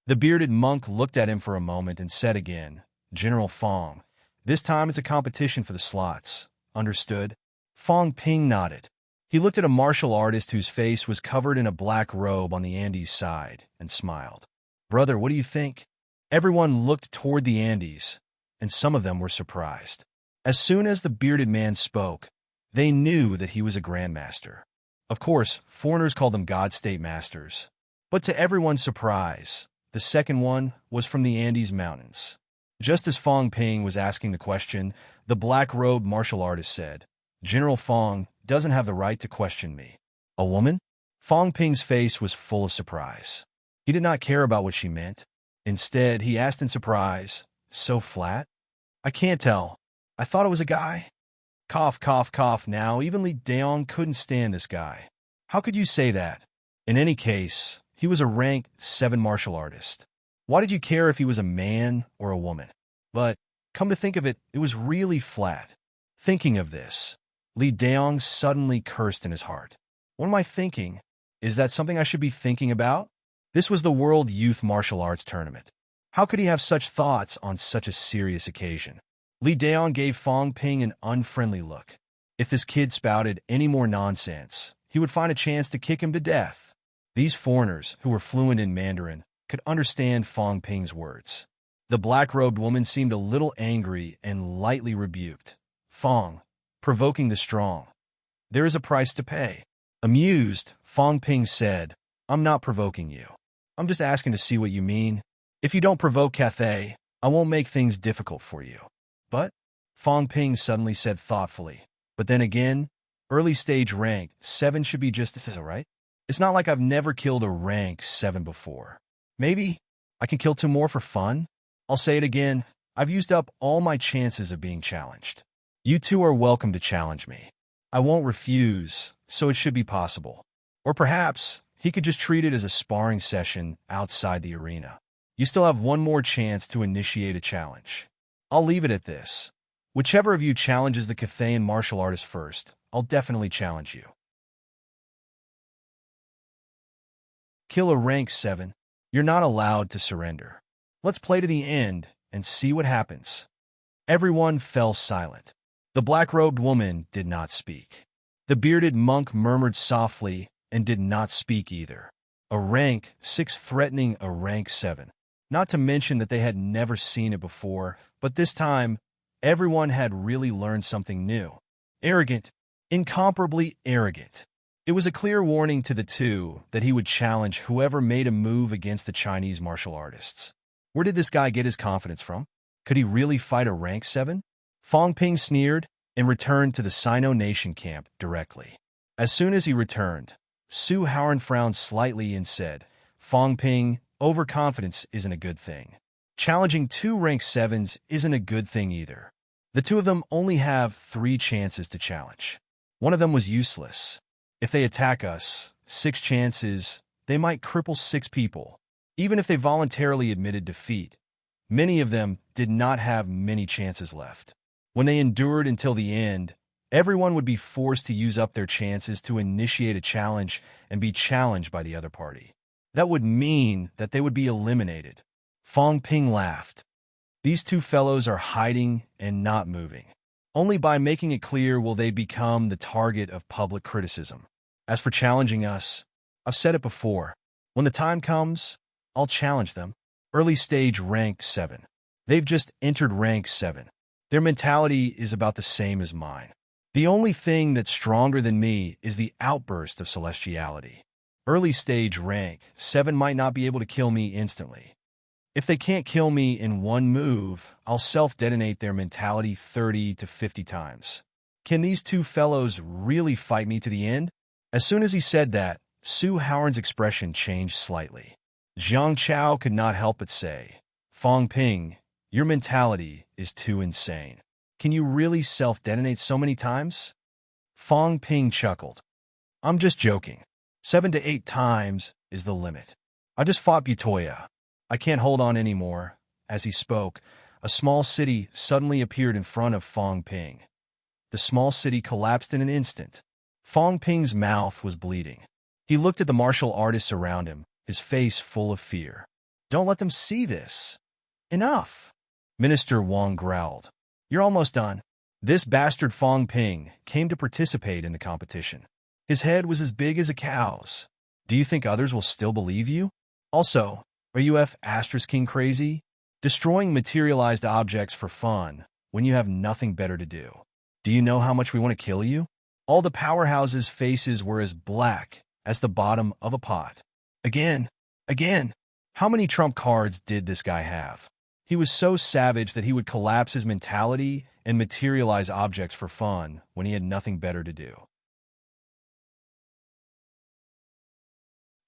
The bearded monk looked at him for a moment and said again, "General Fong, this time it's a competition for the slots. Understood?" Fong Ping nodded. He looked at a martial artist whose face was covered in a black robe on the Andes side and smiled. "Brother, what do you think?" Everyone looked toward the Andes, and some of them were surprised. As soon as the bearded man spoke, they knew that he was a grandmaster. Of course, foreigners called them God State Masters. But to everyone's surprise, the second one was from the Andes Mountains. Just as Fong Ping was asking the question, the black-robed martial artist said, "General Fong doesn't have the right to question me." "A woman?" Fong Ping's face was full of surprise. He did not care about what she meant. Instead, he asked in surprise, "So flat? I can't tell. I thought it was a guy." Cough, cough, cough. Now, even Li Daong couldn't stand this guy. How could you say that? In any case, he was a rank 7 martial artist. Why did you care if he was a man or a woman? But, come to think of it, it was really flat. Thinking of this, Li Daong suddenly cursed in his heart. What am I thinking? Is that something I should be thinking about? This was the World Youth Martial Arts Tournament. How could he have such thoughts on such a serious occasion? Li Daong gave Fong Ping an unfriendly look. If this kid spouted any more nonsense, he would find a chance to kick him to death. These foreigners, who were fluent in Mandarin, could understand Fong Ping's words. The black-robed woman seemed a little angry and lightly rebuked. Fong, provoking the strong. There is a price to pay. Amused, Fong Ping said, I'm not provoking you. I'm just asking to see what you mean. If you don't provoke Cathay, I won't make things difficult for you. But, Fong Ping suddenly said thoughtfully, but then again, early stage rank 7 should be just this, right? It's not like I've never killed a rank 7 before. Maybe I can kill 2 more for fun? I'll say it again, I've used up all my chances of being challenged. You two are welcome to challenge me. I won't refuse, so it should be possible. Or perhaps he could just treat it as a sparring session outside the arena. You still have 1 more chance to initiate a challenge. I'll leave it at this. Whichever of you challenges the Cathayan martial artist first, I'll definitely challenge you. Kill a rank 7. You're not allowed to surrender. Let's play to the end and see what happens. Everyone fell silent. The black-robed woman did not speak. The bearded monk murmured softly and did not speak either. A rank 6 threatening a rank 7. Not to mention that they had never seen it before, but this time, everyone had really learned something new. Arrogant. Incomparably arrogant. It was a clear warning to the two that he would challenge whoever made a move against the Chinese martial artists. Where did this guy get his confidence from? Could he really fight a rank 7? Fong Ping sneered and returned to the Sino Nation camp directly. As soon as he returned, Su Haoran frowned slightly and said, Fong Ping, overconfidence isn't a good thing. Challenging 2 rank 7s isn't a good thing either. The 2 of them only have 3 chances to challenge. One of them was useless. If they attack us, 6 chances, they might cripple 6 people. Even if they voluntarily admitted defeat, many of them did not have many chances left. When they endured until the end, everyone would be forced to use up their chances to initiate a challenge and be challenged by the other party. That would mean that they would be eliminated. Fong Ping laughed. These 2 fellows are hiding and not moving. Only by making it clear will they become the target of public criticism. As for challenging us, I've said it before. When the time comes, I'll challenge them. Early stage rank 7. They've just entered rank 7. Their mentality is about the same as mine. The only thing that's stronger than me is the outburst of celestiality. Early stage rank 7 might not be able to kill me instantly. If they can't kill me in 1 move, I'll self-detonate their mentality 30 to 50 times. Can these 2 fellows really fight me to the end? As soon as he said that, Su Haoran's expression changed slightly. Zhang Chao could not help but say, Fong Ping, your mentality is too insane. Can you really self-detonate so many times? Fong Ping chuckled. I'm just joking. 7 to 8 times is the limit. I just fought Butoya. I can't hold on anymore. As he spoke, a small city suddenly appeared in front of Fong Ping. The small city collapsed in an instant. Fong Ping's mouth was bleeding. He looked at the martial artists around him, his face full of fear. Don't let them see this. Enough. Minister Wang growled. You're almost done. This bastard Fong Ping came to participate in the competition. His head was as big as a cow's. Do you think others will still believe you? Also, are you *king crazy? Destroying materialized objects for fun when you have nothing better to do. Do you know how much we want to kill you? All the powerhouses' faces were as black as the bottom of a pot. Again. How many trump cards did this guy have? He was so savage that he would collapse his mentality and materialize objects for fun when he had nothing better to do.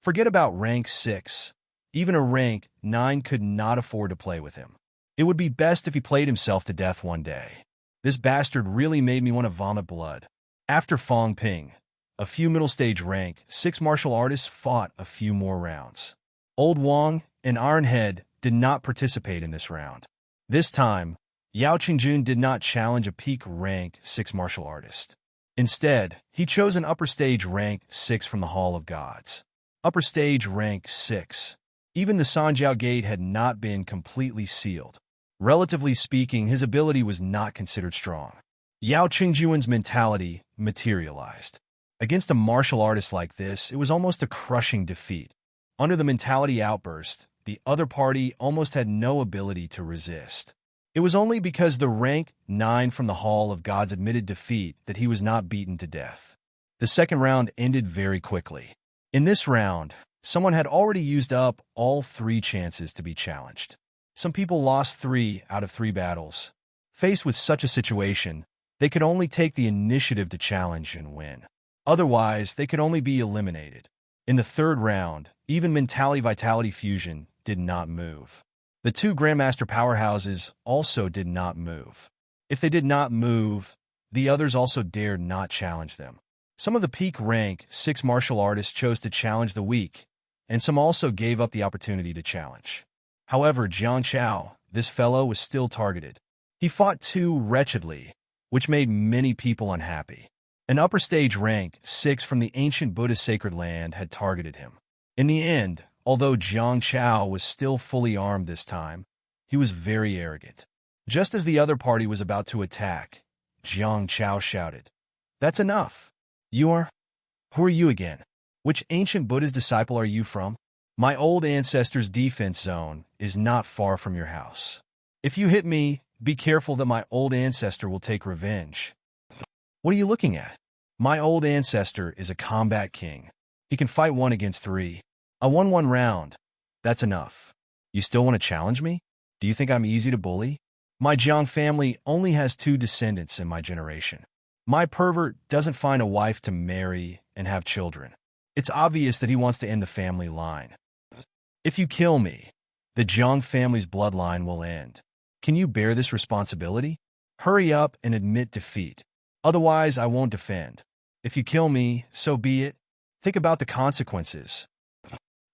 Forget about rank 6. Even a rank 9 could not afford to play with him. It would be best if he played himself to death one day. This bastard really made me want to vomit blood. After Fong Ping, a few middle stage rank 6 martial artists fought a few more rounds. Old Wang and Ironhead did not participate in this round. This time, Yao Qingjun did not challenge a peak rank 6 martial artist. Instead, he chose an upper stage rank 6 from the Hall of Gods. Upper stage rank 6. Even the Sanjiao Gate had not been completely sealed. Relatively speaking, his ability was not considered strong. Yao Qingjun's mentality materialized. Against a martial artist like this, it was almost a crushing defeat. Under the mentality outburst, the other party almost had no ability to resist. It was only because the rank 9 from the Hall of Gods admitted defeat that he was not beaten to death. The second round ended very quickly. In this round, someone had already used up all 3 chances to be challenged. Some people lost 3 out of 3 battles. Faced with such a situation, they could only take the initiative to challenge and win. Otherwise, they could only be eliminated. In the third round, even mentality-vitality fusion did not move. The 2 Grandmaster powerhouses also did not move. If they did not move, the others also dared not challenge them. Some of the peak rank 6 martial artists chose to challenge the weak, and some also gave up the opportunity to challenge. However, Jiang Chao, this fellow, was still targeted. He fought too wretchedly, which made many people unhappy. An upper stage rank 6 from the ancient Buddhist sacred land had targeted him. In the end, although Jiang Chao was still fully armed this time, he was very arrogant. Just as the other party was about to attack, Jiang Chao shouted, "That's enough! Who are you again? Which ancient Buddhist disciple are you from? My old ancestor's defense zone is not far from your house. If you hit me, be careful that my old ancestor will take revenge." "What are you looking at? My old ancestor is a combat king. He can fight 1 against 3. I won 1 round. That's enough. You still want to challenge me? Do you think I'm easy to bully? My Jiang family only has 2 descendants in my generation. My pervert doesn't find a wife to marry and have children. It's obvious that he wants to end the family line. If you kill me, the Jiang family's bloodline will end. Can you bear this responsibility? Hurry up and admit defeat. Otherwise, I won't defend. If you kill me, so be it. Think about the consequences.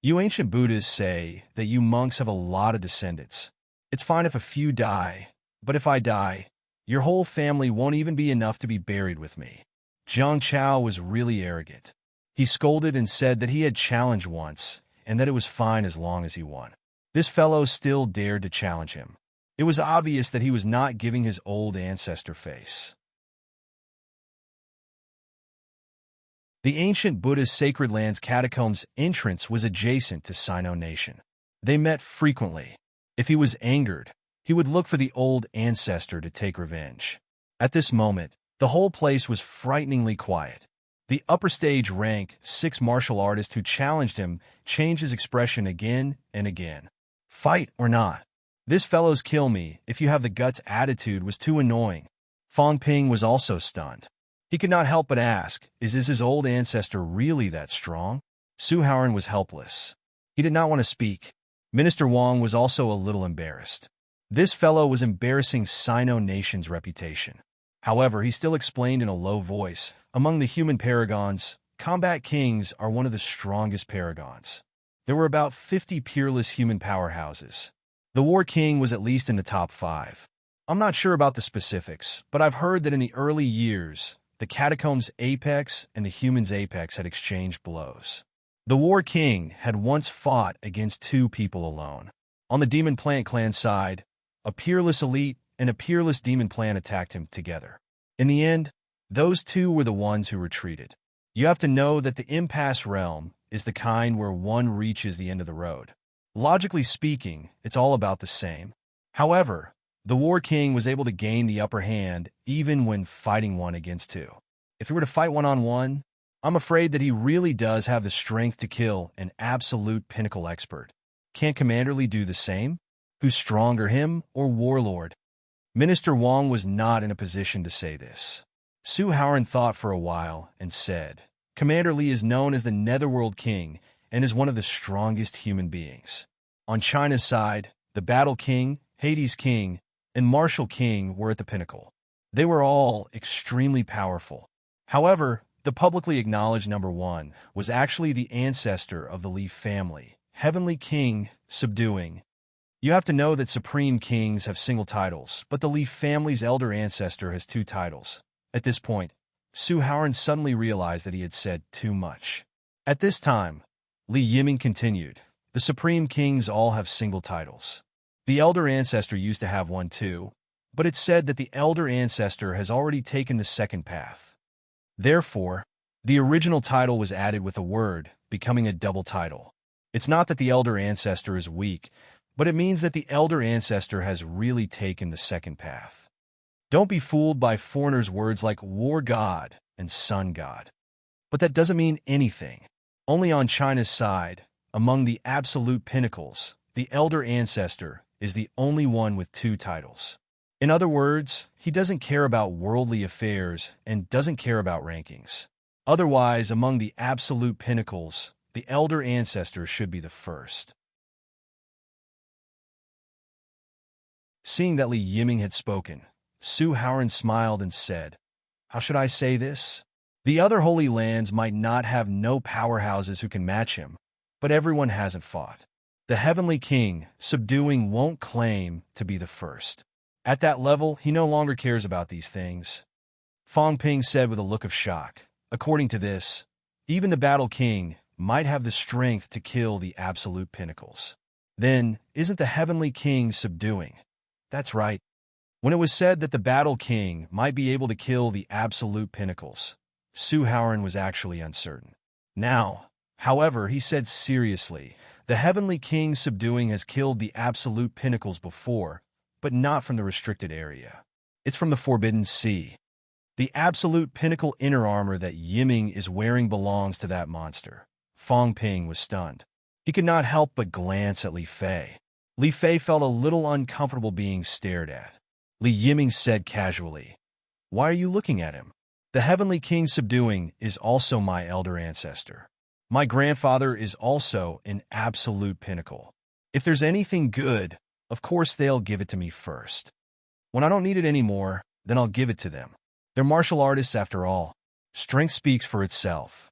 You ancient Buddhists say that you monks have a lot of descendants. It's fine if a few die, but if I die, your whole family won't even be enough to be buried with me." Jiang Chao was really arrogant. He scolded and said that he had challenged once, and that it was fine as long as he won. This fellow still dared to challenge him. It was obvious that he was not giving his old ancestor face. The ancient Buddhist sacred land's catacombs entrance was adjacent to Sino Nation. They met frequently. If he was angered, he would look for the old ancestor to take revenge. At this moment, the whole place was frighteningly quiet. The upper stage rank 6 martial artist who challenged him changed his expression again and again. "Fight or not? This fellow's kill me if you have the guts" attitude was too annoying. Fang Ping was also stunned. He could not help but ask, is his old ancestor really that strong? Su Haoran was helpless. He did not want to speak. Minister Wang was also a little embarrassed. This fellow was embarrassing Sino Nation's reputation. However, he still explained in a low voice, "Among the human paragons, combat kings are one of the strongest paragons. There were about 50 peerless human powerhouses. The war king was at least in the top 5. I'm not sure about the specifics, but I've heard that in the early years, the catacombs' apex and the humans' apex had exchanged blows. The War King had once fought against 2 people alone. On the Demon Plant clan side, a peerless elite and a peerless demon plant attacked him together. In the end, those 2 were the ones who retreated. You have to know that the impasse realm is the kind where one reaches the end of the road. Logically speaking, it's all about the same. However, the War King was able to gain the upper hand even when fighting 1 against 2. If he were to fight 1-on-1, I'm afraid that he really does have the strength to kill an absolute pinnacle expert. Can't Commander Li do the same? Who's stronger, him or Warlord? Minister Wang was not in a position to say this. Su Haoran thought for a while and said, "Commander Li is known as the Netherworld King and is one of the strongest human beings. On China's side, the Battle King, Hades King, and Martial King were at the pinnacle. They were all extremely powerful. However, the publicly acknowledged number 1 was actually the ancestor of the Li family, Heavenly King, subduing. You have to know that Supreme Kings have single titles, but the Li family's elder ancestor has 2 titles. At this point, Su Haoran suddenly realized that he had said too much. At this time, Li Yiming continued, "The Supreme Kings all have single titles. The elder ancestor used to have one too, but it's said that the elder ancestor has already taken the second path. Therefore, the original title was added with a word, becoming a double title. It's not that the elder ancestor is weak, but it means that the elder ancestor has really taken the second path. Don't be fooled by foreigners' words like war god and sun god. But that doesn't mean anything. Only on China's side, among the absolute pinnacles, the elder ancestor is the only one with two titles. In other words, he doesn't care about worldly affairs and doesn't care about rankings. Otherwise, among the absolute pinnacles, the elder ancestor should be the first. Seeing that Li Yiming had spoken, Su Haoran smiled and said, "How should I say this? The other holy lands might not have no powerhouses who can match him, but everyone hasn't fought. The heavenly king, subduing, won't claim to be the first. At that level, he no longer cares about these things." Fang Ping said with a look of shock. According to this, even the battle king might have the strength to kill the absolute pinnacles. Then, isn't the heavenly king subduing? That's right. When it was said that the battle king might be able to kill the absolute pinnacles, Su Haoran was actually uncertain. Now, however, he said seriously, the heavenly king subduing has killed the absolute pinnacles before, but not from the restricted area. It's from the Forbidden Sea. The absolute pinnacle inner armor that Yiming is wearing belongs to that monster. Fang Ping was stunned. He could not help but glance at Li Fei. Li Fei felt a little uncomfortable being stared at. Li Yiming said casually, "Why are you looking at him? The heavenly king subduing is also my elder ancestor. My grandfather is also an absolute pinnacle. If there's anything good, of course they'll give it to me first. When I don't need it anymore, then I'll give it to them. They're martial artists after all. Strength speaks for itself.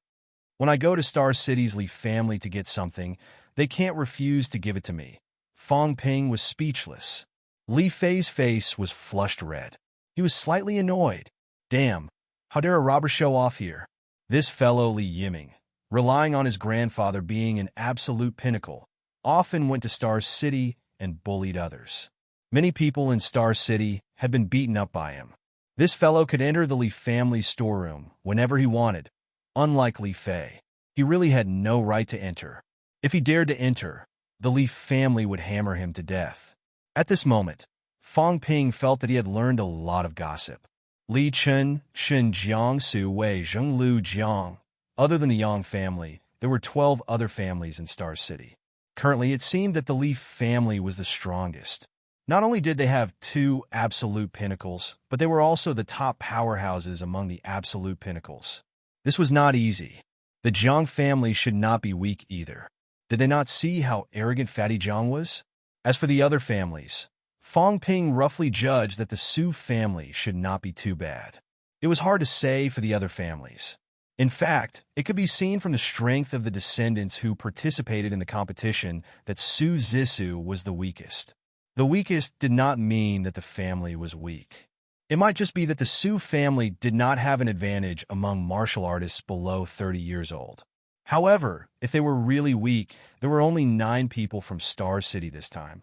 When I go to Star City's Li family to get something, they can't refuse to give it to me." Fang Ping was speechless. Li Fei's face was flushed red. He was slightly annoyed. Damn, how dare a robber show off here? This fellow Li Yiming, relying on his grandfather being an absolute pinnacle, often went to Star City and bullied others. Many people in Star City had been beaten up by him. This fellow could enter the Li family's storeroom whenever he wanted. Unlike Li Fei, he really had no right to enter. If he dared to enter, the Li family would hammer him to death. At this moment, Fang Ping felt that he had learned a lot of gossip. Li Chen, Shen Jiang, Su Wei, Zheng Lu Jiang. Other than the Yang family, there were 12 other families in Star City. Currently, it seemed that the Li family was the strongest. Not only did they have two absolute pinnacles, but they were also the top powerhouses among the absolute pinnacles. This was not easy. The Jiang family should not be weak either. Did they not see how arrogant Fatty Jiang was? As for the other families, Fang Ping roughly judged that the Su family should not be too bad. It was hard to say for the other families. In fact, it could be seen from the strength of the descendants who participated in the competition that Su Zissou was the weakest. The weakest did not mean that the family was weak. It might just be that the Su family did not have an advantage among martial artists below 30 years old. However, if they were really weak, there were only 9 people from Star City this time.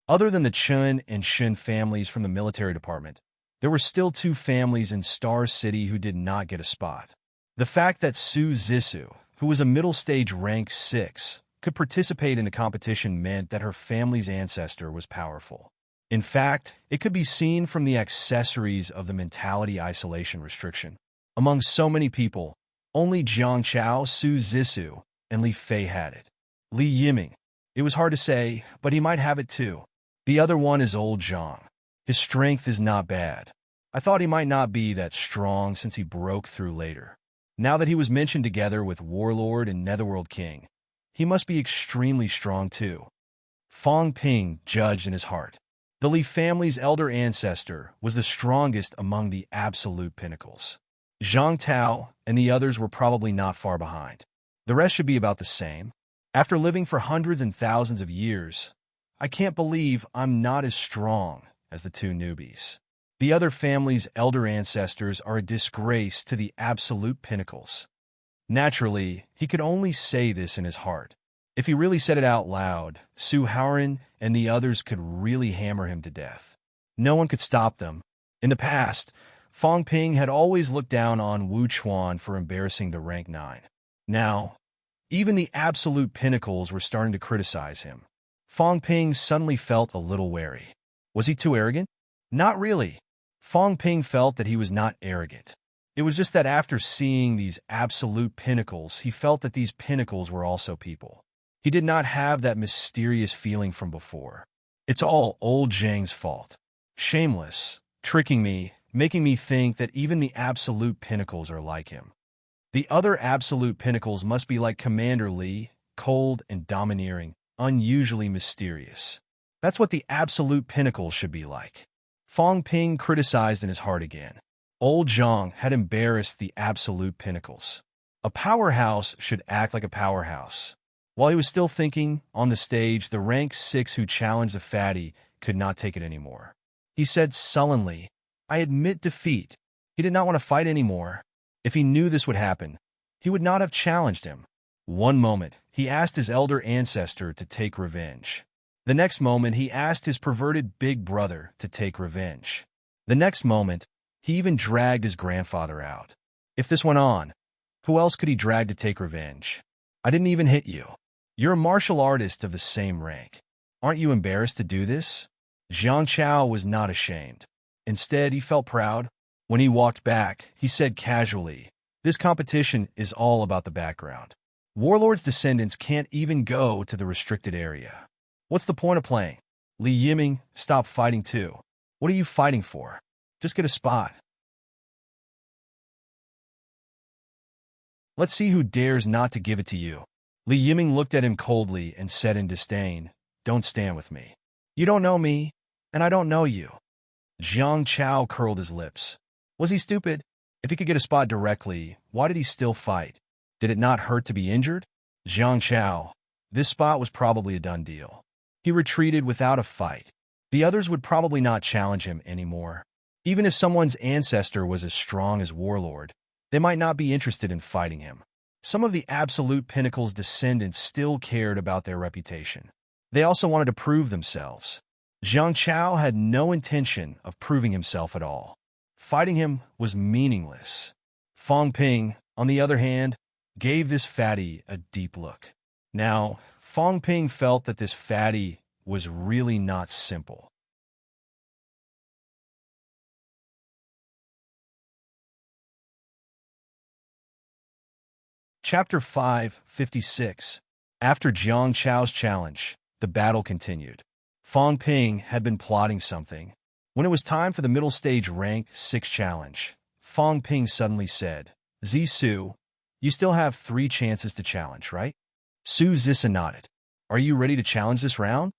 Other than the Chen and Shen families from the military department, there were still 2 families in Star City who did not get a spot. The fact that Su Zissou, who was a middle stage rank 6, could participate in the competition meant that her family's ancestor was powerful. In fact, it could be seen from the accessories of the mentality isolation restriction. Among so many people, only Jiang Chao, Su Zissou, and Li Fei had it. Li Yiming. It was hard to say, but he might have it too. The other one is old Zhang. His strength is not bad. I thought he might not be that strong since he broke through later. Now that he was mentioned together with Warlord and Netherworld King, he must be extremely strong too. Fang Ping judged in his heart. The Li family's elder ancestor was the strongest among the absolute pinnacles. Zhang Tao and the others were probably not far behind. The rest should be about the same. After living for hundreds and thousands of years, I can't believe I'm not as strong as the 2 newbies. The other family's elder ancestors are a disgrace to the absolute pinnacles. Naturally, he could only say this in his heart. If he really said it out loud, Su Haoran and the others could really hammer him to death. No one could stop them. In the past, Fong Ping had always looked down on Wu Chuan for embarrassing the rank 9. Now, even the absolute pinnacles were starting to criticize him. Fong Ping suddenly felt a little wary. Was he too arrogant? Not really. Fong Ping felt that he was not arrogant. It was just that after seeing these absolute pinnacles, he felt that these pinnacles were also people. He did not have that mysterious feeling from before. It's all old Zhang's fault. Shameless, tricking me, making me think that even the absolute pinnacles are like him. The other absolute pinnacles must be like Commander Li, cold and domineering, unusually mysterious. That's what the absolute pinnacles should be like. Fong Ping criticized in his heart again. Old Zhang had embarrassed the absolute pinnacles. A powerhouse should act like a powerhouse. While he was still thinking, on the stage, the rank 6 who challenged the fatty could not take it anymore. He said sullenly, "I admit defeat." He did not want to fight anymore. If he knew this would happen, he would not have challenged him. One moment, he asked his elder ancestor to take revenge. The next moment, he asked his perverted big brother to take revenge. The next moment, he even dragged his grandfather out. If this went on, who else could he drag to take revenge? I didn't even hit you. You're a martial artist of the same rank. Aren't you embarrassed to do this? Jiang Chao was not ashamed. Instead, he felt proud. When he walked back, he said casually, "This competition is all about the background. Warlord's descendants can't even go to the restricted area. What's the point of playing? Li Yiming, stop fighting too. What are you fighting for? Just get a spot. Let's see who dares not to give it to you." Li Yiming looked at him coldly and said in disdain, "Don't stand with me. You don't know me, and I don't know you." Jiang Chao curled his lips. Was he stupid? If he could get a spot directly, why did he still fight? Did it not hurt to be injured? Jiang Chao, this spot was probably a done deal. He retreated without a fight. The others would probably not challenge him anymore. Even if someone's ancestor was as strong as Warlord, they might not be interested in fighting him. Some of the absolute pinnacle's descendants still cared about their reputation. They also wanted to prove themselves. Jiang Chao had no intention of proving himself at all. Fighting him was meaningless. Fong Ping, on the other hand, gave this fatty a deep look. Now, Fong Ping felt that this fatty was really not simple. Chapter 5:56. After Jiang Chao's challenge, the battle continued. Fong Ping had been plotting something. When it was time for the middle stage rank 6 challenge, Fong Ping suddenly said, "Zisu, you still have 3 chances to challenge, right?" Su Zisa nodded. "Are you ready to challenge this round?"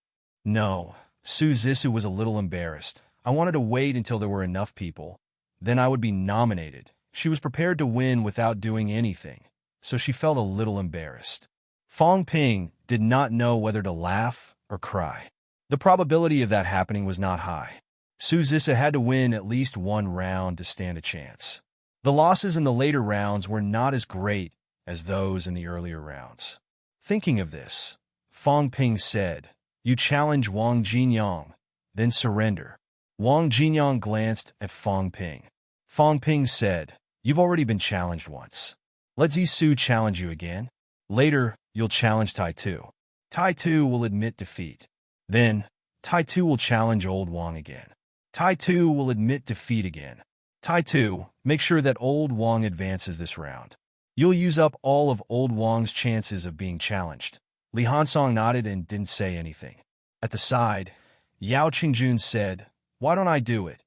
"No." Su Zisu was a little embarrassed. "I wanted to wait until there were enough people. Then I would be nominated." She was prepared to win without doing anything, so she felt a little embarrassed. Fong Ping did not know whether to laugh or cry. The probability of that happening was not high. Su Zisa had to win at least one round to stand a chance. The losses in the later rounds were not as great as those in the earlier rounds. Thinking of this, Fong Ping said, "You challenge Wang Jinyang, then surrender." Wang Jinyang glanced at Fong Ping. Fong Ping said, "You've already been challenged once. Let Zisu challenge you again. Later, you'll challenge Tai Tu. Tai Tu will admit defeat. Then, Tai Tu will challenge Old Wang again. Tai Tu will admit defeat again. Tai Tu, make sure that Old Wang advances this round. You'll use up all of Old Wang's chances of being challenged." Li Hansong nodded and didn't say anything. At the side, Yao Qingjun said, "Why don't I do it?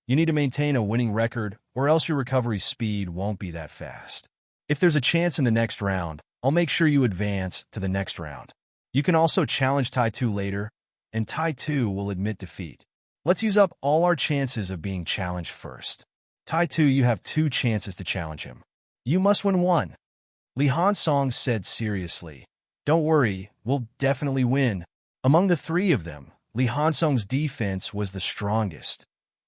You need to maintain a winning record, or else your recovery speed won't be that fast. If there's a chance in the next round, I'll make sure you advance to the next round. You can also challenge Tai Tu later, and Tai Tu will admit defeat. Let's use up all our chances of being challenged first. Tai Tu, you have 2 chances to challenge him. You must win one." Li Hansong said seriously, "Don't worry, we'll definitely win." Among the 3 of them, Li Hansong's defense was the strongest,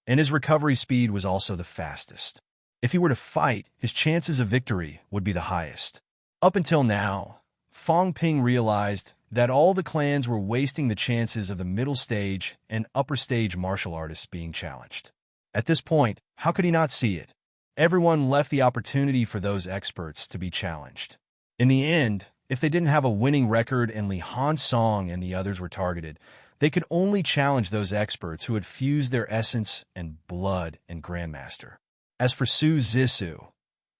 and his recovery speed was also the fastest. If he were to fight, his chances of victory would be the highest. Up until now, Fong Ping realized that all the clans were wasting the chances of the middle stage and upper stage martial artists being challenged. At this point, how could he not see it? Everyone left the opportunity for those experts to be challenged. In the end, if they didn't have a winning record and Li Hansong and the others were targeted, they could only challenge those experts who had fused their essence and blood in Grandmaster. As for Su Zissou,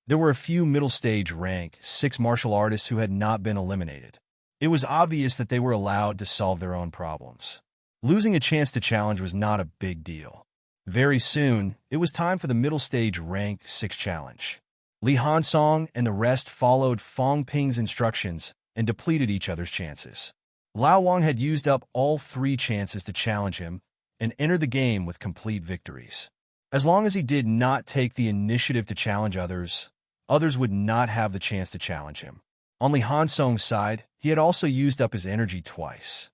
there were a few middle-stage rank 6 martial artists who had not been eliminated. It was obvious that they were allowed to solve their own problems. Losing a chance to challenge was not a big deal. Very soon, it was time for the middle-stage rank 6 challenge. Li Hansong and the rest followed Fong Ping's instructions and depleted each other's chances. Lao Wang had used up all 3 chances to challenge him and entered the game with complete victories. As long as he did not take the initiative to challenge others, others would not have the chance to challenge him. On Li Hansong's side, he had also used up his energy twice.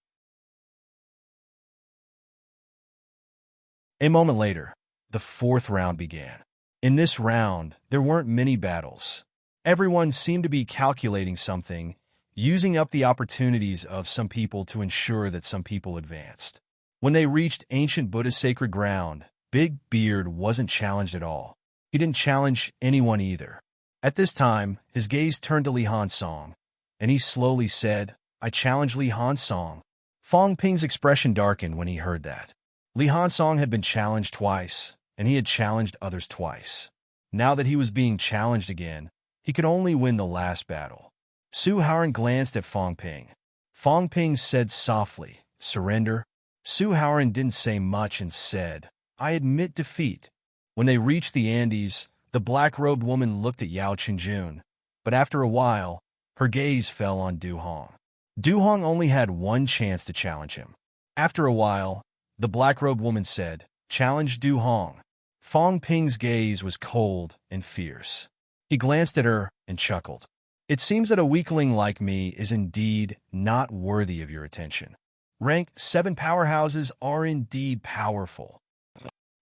A moment later, the 4th round began. In this round, there weren't many battles. Everyone seemed to be calculating something, using up the opportunities of some people to ensure that some people advanced. When they reached ancient Buddha's sacred ground, Big Beard wasn't challenged at all. He didn't challenge anyone either. At this time, his gaze turned to Li Hansong, and he slowly said, "I challenge Li Hansong." Fong Ping's expression darkened when he heard that. Li Hansong had been challenged twice, and he had challenged others twice. Now that he was being challenged again, he could only win the last battle. Su Haoran glanced at Fong Ping. Fong Ping said softly, "Surrender." Su Haoran didn't say much and said, "I admit defeat." When they reached the Andes, the black-robed woman looked at Yao Chenjun, but after a while, her gaze fell on Du Hong. Du Hong only had one chance to challenge him. After a while, the black-robed woman said, "Challenge Du Hong." Fong Ping's gaze was cold and fierce. He glanced at her and chuckled. "It seems that a weakling like me is indeed not worthy of your attention. Rank 7 powerhouses are indeed powerful.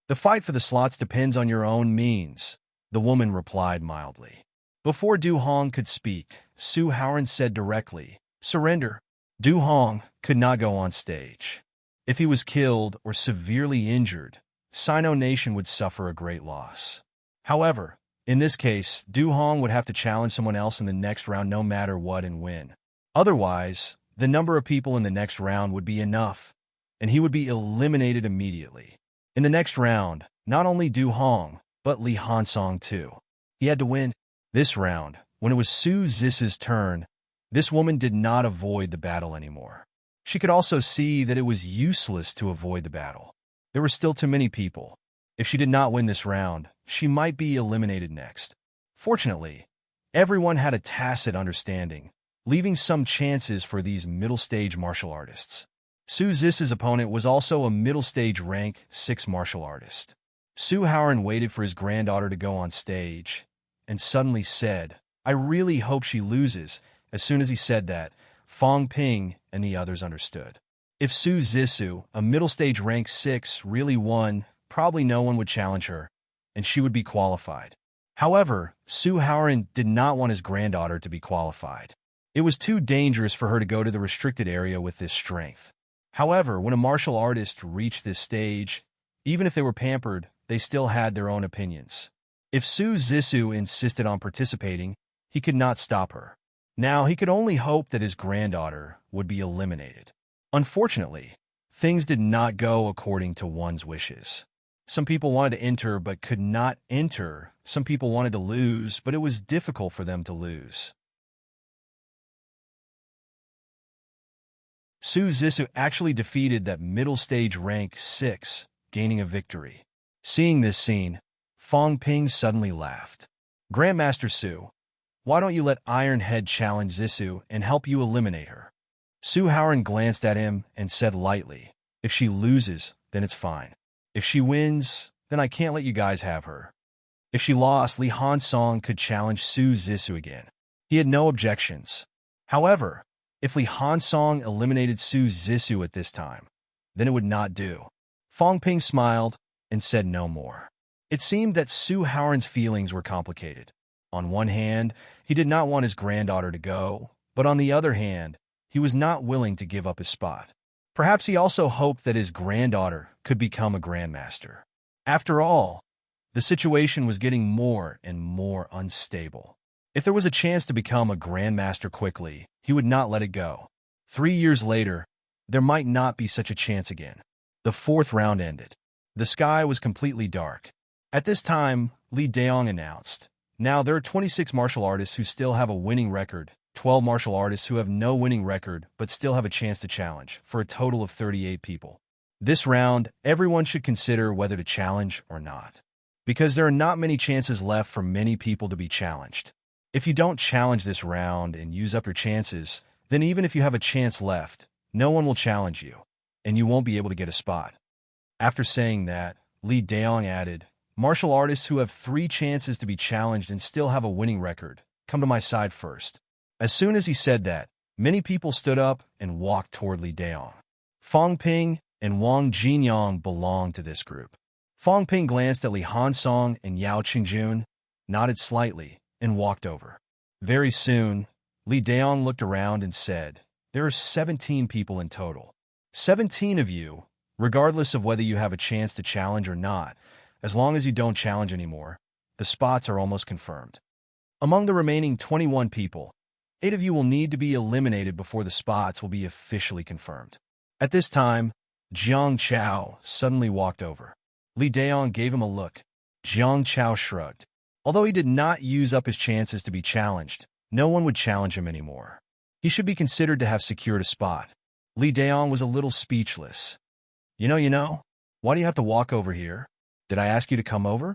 The fight for the slots depends on your own means," the woman replied mildly. Before Du Hong could speak, Su Haoran said directly, "Surrender." Du Hong could not go on stage. If he was killed or severely injured, Sino Nation would suffer a great loss. However, in this case, Du Hong would have to challenge someone else in the next round no matter what and win. Otherwise, the number of people in the next round would be enough, and he would be eliminated immediately. In the next round, not only Du Hong, but Li Hansong too. He had to win. This round, when it was Su Ziss's turn, this woman did not avoid the battle anymore. She could also see that it was useless to avoid the battle. There were still too many people. If she did not win this round, she might be eliminated next. Fortunately, everyone had a tacit understanding, leaving some chances for these middle-stage martial artists. Su Ziss's opponent was also a middle-stage rank 6 martial artist. Su Haoran waited for his granddaughter to go on stage, and suddenly said, "I really hope she loses." As soon as he said that, Fong Ping and the others understood. If Su Zissou, a middle-stage rank 6, really won, probably no one would challenge her, and she would be qualified. However, Su Haoran did not want his granddaughter to be qualified. It was too dangerous for her to go to the restricted area with this strength. However, when a martial artist reached this stage, even if they were pampered, they still had their own opinions. If Su Zissou insisted on participating, he could not stop her. Now he could only hope that his granddaughter would be eliminated. Unfortunately, things did not go according to one's wishes. Some people wanted to enter but could not enter. Some people wanted to lose, but it was difficult for them to lose. Su Zissou actually defeated that middle-stage rank 6, gaining a victory. Seeing this scene, Fong Ping suddenly laughed. "Grandmaster Su, why don't you let Iron Head challenge Zissou and help you eliminate her?" Su Haoran glanced at him and said lightly, "If she loses, then it's fine. If she wins, then I can't let you guys have her." If she lost, Li Hansong could challenge Su Zissou again. He had no objections. However, if Li Hansong eliminated Su Zissou at this time, then it would not do. Fong Ping smiled and said no more. It seemed that Su Haoran's feelings were complicated. On one hand, he did not want his granddaughter to go, but on the other hand, he was not willing to give up his spot. Perhaps he also hoped that his granddaughter could become a grandmaster. After all, the situation was getting more and more unstable. If there was a chance to become a grandmaster quickly, he would not let it go. 3 years later, there might not be such a chance again. The fourth round ended. The sky was completely dark. At this time, Li Daong announced, "Now there are 26 martial artists who still have a winning record, 12 martial artists who have no winning record but still have a chance to challenge, for a total of 38 people. This round, everyone should consider whether to challenge or not, because there are not many chances left for many people to be challenged. If you don't challenge this round and use up your chances, then even if you have a chance left, no one will challenge you, and you won't be able to get a spot." After saying that, Li Daong added, "Martial artists who have 3 chances to be challenged and still have a winning record, come to my side first." As soon as he said that, many people stood up and walked toward Li Daong. Fong Ping and Wang Jinyang belonged to this group. Fong Ping glanced at Li Hansong and Yao Qingjun, nodded slightly, and walked over. Very soon, Li Daong looked around and said, "There are 17 people in total. 17 of you, regardless of whether you have a chance to challenge or not, as long as you don't challenge anymore, the spots are almost confirmed. Among the remaining 21 people, 8 of you will need to be eliminated before the spots will be officially confirmed." At this time, Jiang Chao suddenly walked over. Li Daong gave him a look. Jiang Chao shrugged. Although he did not use up his chances to be challenged, no one would challenge him anymore. He should be considered to have secured a spot. Li Daong was a little speechless. You know, why do you have to walk over here? Did I ask you to come over?"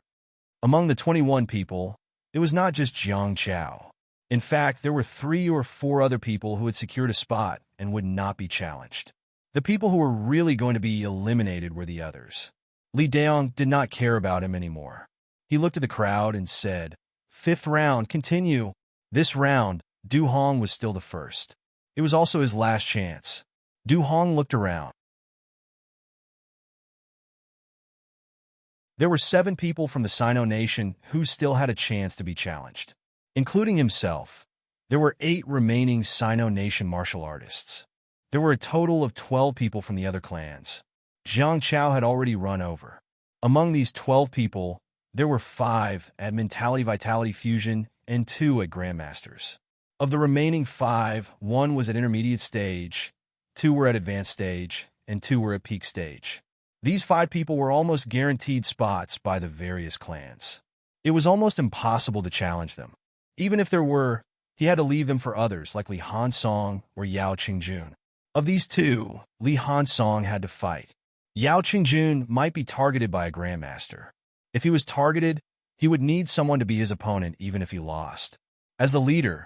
Among the 21 people, it was not just Jiang Chao. In fact, there were 3 or 4 other people who had secured a spot and would not be challenged. The people who were really going to be eliminated were the others. Li Daong did not care about him anymore. He looked at the crowd and said, "Fifth round, continue." This round, Du Hong was still the first. It was also his last chance. Du Hong looked around. There were 7 people from the Sino nation who still had a chance to be challenged. Including himself, there were 8 remaining Sino nation martial artists. There were a total of 12 people from the other clans. Jiang Chao had already run over. Among these 12 people, there were 5 at Mentality Vitality Fusion and 2 at Grandmasters. Of the remaining 5, 1 was at Intermediate Stage, 2 were at Advanced Stage, and 2 were at Peak Stage. These 5 people were almost guaranteed spots by the various clans. It was almost impossible to challenge them. Even if there were, he had to leave them for others like Li Hansong or Yao Qingjun. Of these 2, Li Hansong had to fight. Yao Qingjun might be targeted by a Grandmaster. If he was targeted, he would need someone to be his opponent even if he lost. As the leader,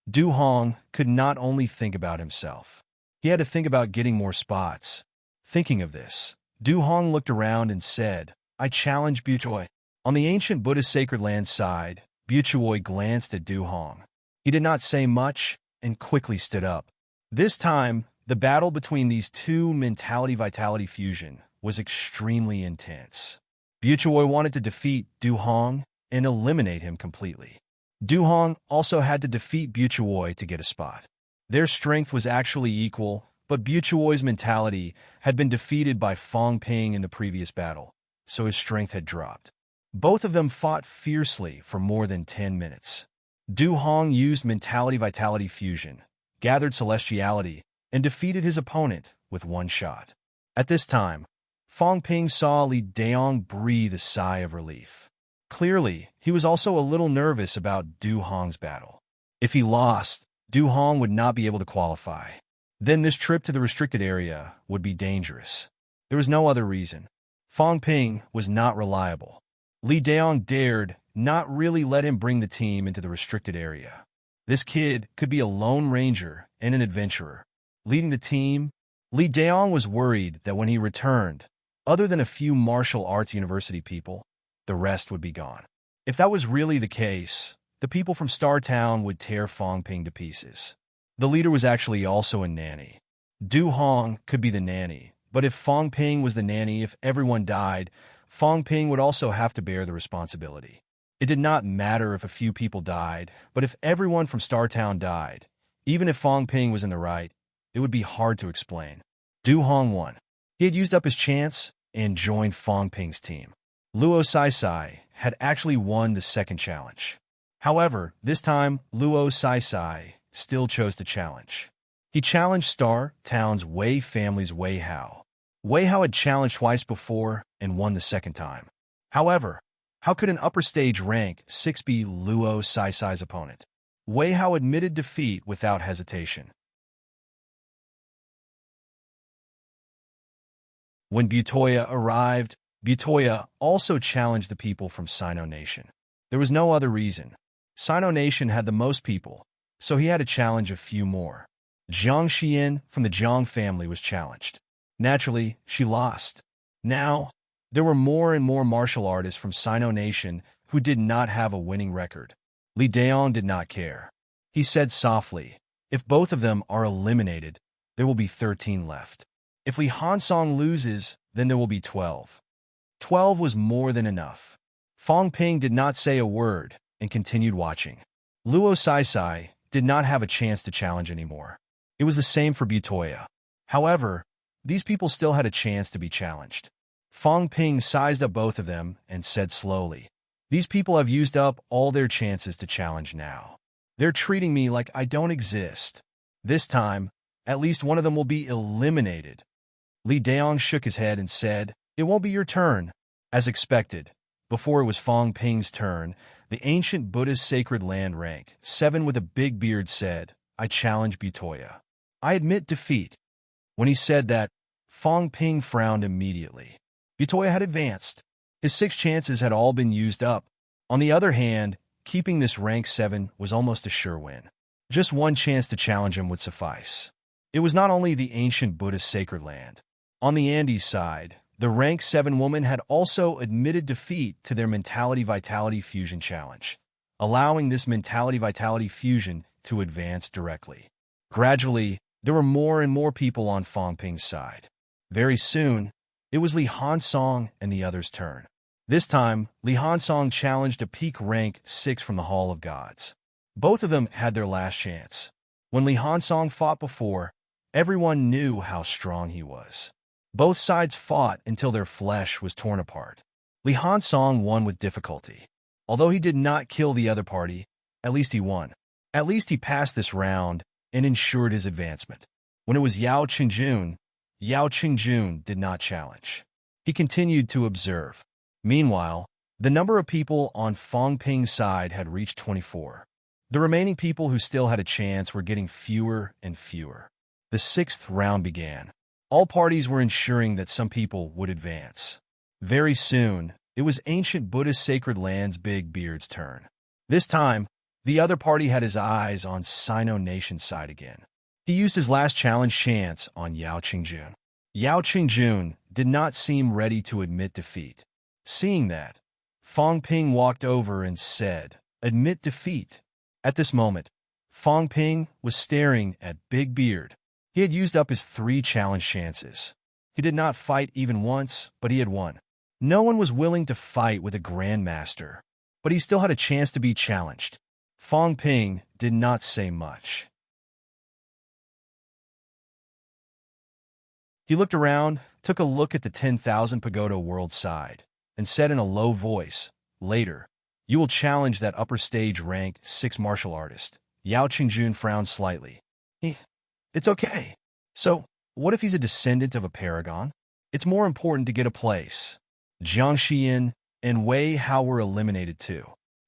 Du Hong could not only think about himself. He had to think about getting more spots. Thinking of this, Du Hong looked around and said, "I challenge Buchoi." On the ancient Buddhist sacred land side, Buchoi glanced at Du Hong. He did not say much and quickly stood up. This time, the battle between these 2 Mentality-Vitality Fusion was extremely intense. Buchoi wanted to defeat Du Hong and eliminate him completely. Du Hong also had to defeat Buchoi to get a spot. Their strength was actually equal, but Buchoi's mentality had been defeated by Fong Ping in the previous battle, so his strength had dropped. Both of them fought fiercely for more than 10 minutes. Du Hong used Mentality-Vitality Fusion, gathered Celestiality, and defeated his opponent with 1 shot. At this time, Fong Ping saw Li Daong breathe a sigh of relief. Clearly, he was also a little nervous about Du Hong's battle. If he lost, Du Hong would not be able to qualify. Then this trip to the restricted area would be dangerous. There was no other reason. Fong Ping was not reliable. Li Daong dared not really let him bring the team into the restricted area. This kid could be a lone ranger and an adventurer. Leading the team, Li Daong was worried that when he returned, other than a few martial arts university people, the rest would be gone. If that was really the case, the people from Star Town would tear Fong Ping to pieces. The leader was actually also a nanny. Du Hong could be the nanny, but if Fong Ping was the nanny, if everyone died, Fong Ping would also have to bear the responsibility. It did not matter if a few people died, but if everyone from Star Town died, even if Fong Ping was in the right, it would be hard to explain. Du Hong won. He had used up his chance and joined Fong Ping's team. Luo Sai had actually won the second challenge. However, this time, Luo Sai still chose to challenge. He challenged Star Town's Wei family's Wei Hao. Wei Hao had challenged twice before and won the second time. However, how could an upper stage rank 6 be Luo Sai's opponent? Wei Hao admitted defeat without hesitation. When Butoya arrived, Butoya also challenged the people from Sino Nation. There was no other reason. Sino Nation had the most people, so he had to challenge a few more. Jiang Xian from the Jiang family was challenged. Naturally, she lost. Now, there were more and more martial artists from Sino Nation who did not have a winning record. Li Daong did not care. He said softly, if both of them are eliminated, there will be 13 left. If Li Hansong loses, then there will be 12. 12 was more than enough. Fong Ping did not say a word and continued watching. Luo Sai did not have a chance to challenge anymore. It was the same for Butoya. However, these people still had a chance to be challenged. Fong Ping sized up both of them and said slowly, these people have used up all their chances to challenge now. They're treating me like I don't exist. This time, at least one of them will be eliminated. Li Daong shook his head and said, it won't be your turn. As expected, before it was Fong Ping's turn, the ancient Buddhist sacred land rank 7 with a big beard said, I challenge Butoya. I admit defeat. When he said that, Fong Ping frowned immediately. Butoya had advanced. His 6 chances had all been used up. On the other hand, keeping this rank 7 was almost a sure win. Just one chance to challenge him would suffice. It was not only the ancient Buddhist sacred land. On the Andes side, the rank 7 woman had also admitted defeat to their Mentality Vitality Fusion challenge, allowing this Mentality Vitality Fusion to advance directly. Gradually, there were more and more people on Fong Ping's side. Very soon, it was Li Hansong and the others' turn. This time, Li Hansong challenged a peak rank 6 from the Hall of Gods. Both of them had their last chance. When Li Hansong fought before, everyone knew how strong he was. Both sides fought until their flesh was torn apart. Li Hansong won with difficulty. Although he did not kill the other party, at least he won. At least he passed this round and ensured his advancement. When it was Yao Qingjun did not challenge. He continued to observe. Meanwhile, the number of people on Fong Ping's side had reached 24. The remaining people who still had a chance were getting fewer and fewer. The 6th round began. All parties were ensuring that some people would advance. Very soon, it was ancient Buddhist sacred land's Big Beard's turn. This time, the other party had his eyes on Sino Nation's side again. He used his last challenge chance on Yao Qingjun. Yao Qingjun did not seem ready to admit defeat. Seeing that, Fong Ping walked over and said, admit defeat. At this moment, Fong Ping was staring at Big Beard. He had used up his 3 challenge chances. He did not fight even once, but he had won. No one was willing to fight with a grandmaster, but he still had a chance to be challenged. Fong Ping did not say much. He looked around, took a look at the 10,000 pagoda world side, and said in a low voice, later, you will challenge that upper stage rank 6 martial artist. Yao Qingjun frowned slightly. It's okay. So, what if he's a descendant of a paragon? It's more important to get a place. Jiang Xian and Wei Hao were eliminated too.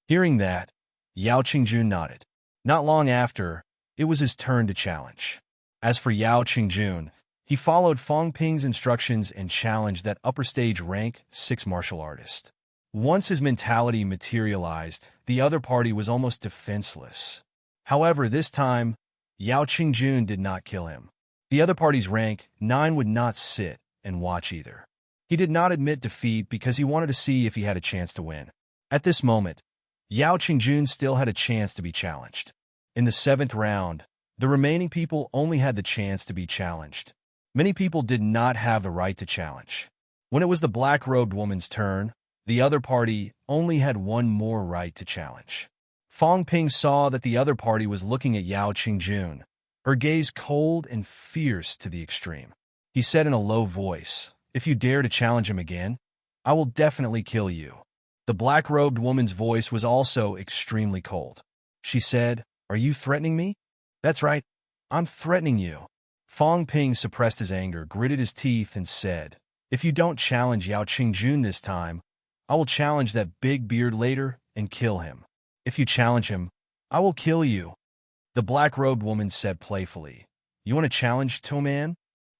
Hearing that, Yao Qingjun nodded. Not long after, it was his turn to challenge. As for Yao Qingjun, he followed Fong Ping's instructions and challenged that upper stage rank 6 martial artist. Once his mentality materialized, the other party was almost defenseless. However, this time, Yao Qingjun did not kill him. The other party's rank 9 would not sit and watch either. He did not admit defeat because he wanted to see if he had a chance to win. At this moment, Yao Qingjun still had a chance to be challenged. In the 7th round, the remaining people only had the chance to be challenged. Many people did not have the right to challenge. When it was the black-robed woman's turn, the other party only had one more right to challenge. Fong Ping saw that the other party was looking at Yao Qingjun, her gaze cold and fierce to the extreme. He said in a low voice, if you dare to challenge him again, I will definitely kill you. The black-robed woman's voice was also extremely cold. She said, Are you threatening me? That's right. I'm threatening you. Fong Ping suppressed his anger, gritted his teeth, and said, If you don't challenge Yao Qingjun this time, I will challenge that big beard later and kill him. If you challenge him, I will kill you. The black-robed woman said playfully, You want to challenge Toman?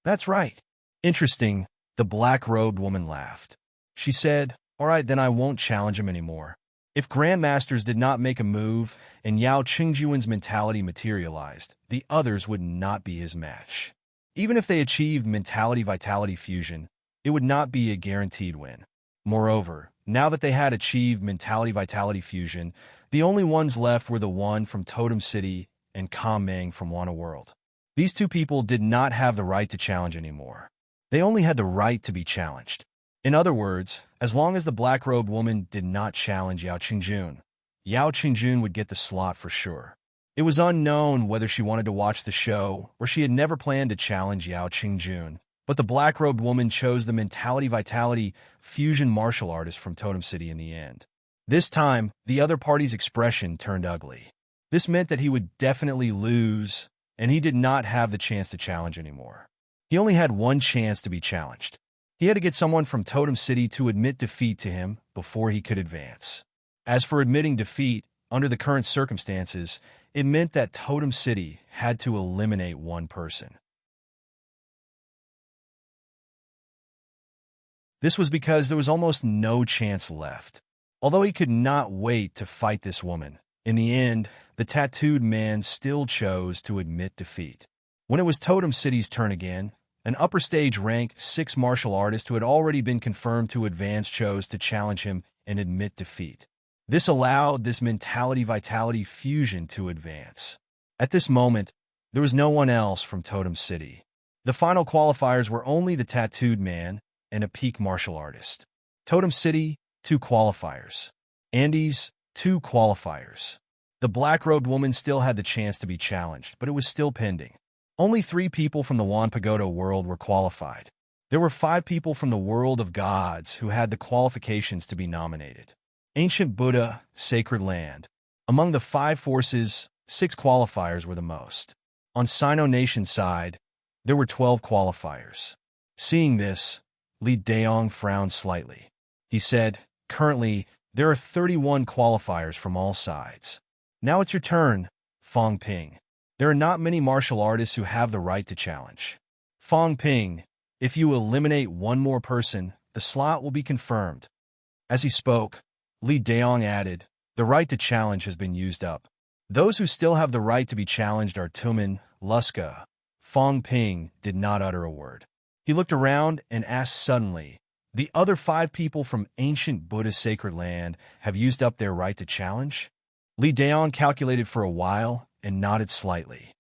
That's right. Interesting, the black-robed woman laughed. She said, All right, then I won't challenge him anymore. If Grandmasters did not make a move and Yao Qingjuan's mentality materialized, the others would not be his match. Even if they achieved mentality-vitality fusion, it would not be a guaranteed win. Moreover, now that they had achieved mentality-vitality fusion, the only ones left were the one from Totem City and Kam Meng from Wana World. These two people did not have the right to challenge anymore. They only had the right to be challenged. In other words, as long as the black-robed woman did not challenge Yao Qingjun would get the slot for sure. It was unknown whether she wanted to watch the show or she had never planned to challenge Yao Qingjun, but the black-robed woman chose the mentality-vitality fusion martial artist from Totem City in the end. This time, the other party's expression turned ugly. This meant that he would definitely lose, and he did not have the chance to challenge anymore. He only had one chance to be challenged. He had to get someone from Totem City to admit defeat to him before he could advance. As for admitting defeat, under the current circumstances, it meant that Totem City had to eliminate one person. This was because there was almost no chance left. Although he could not wait to fight this woman, in the end, the tattooed man still chose to admit defeat. When it was Totem City's turn again, an upper stage rank 6 martial artist who had already been confirmed to advance chose to challenge him and admit defeat. This allowed this mentality-vitality fusion to advance. At this moment, there was no one else from Totem City. The final qualifiers were only the tattooed man and a peak martial artist. Totem City, 2 qualifiers. Andes, 2 qualifiers. The black-robed woman still had the chance to be challenged, but it was still pending. Only 3 people from the Wan Pagoda world were qualified. There were 5 people from the world of gods who had the qualifications to be nominated. Ancient Buddha, Sacred Land. Among the 5 forces, 6 qualifiers were the most. On Sino Nation's side, there were 12 qualifiers. Seeing this, Li Daong frowned slightly. He said, Currently, there are 31 qualifiers from all sides. Now it's your turn, Fong Ping. There are not many martial artists who have the right to challenge. Fong Ping, if you eliminate one more person, the slot will be confirmed. As he spoke, Li Daong added, The right to challenge has been used up. Those who still have the right to be challenged are Tumen, Luska. Fong Ping did not utter a word. He looked around and asked suddenly, The other 5 people from ancient Buddha's sacred land have used up their right to challenge? Li Daong calculated for a while and nodded slightly.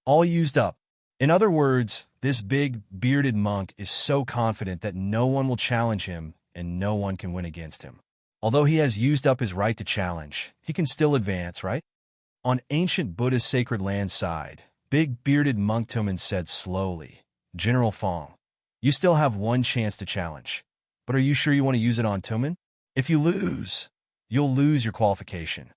All used up. In other words, this big, bearded monk is so confident that no one will challenge him and no one can win against him. Although he has used up his right to challenge, he can still advance, right? On ancient Buddha's sacred land side, big, bearded monk Tumen said slowly, General Fong, you still have one chance to challenge. But are you sure you want to use it on Tumen? If you lose, you'll lose your qualification.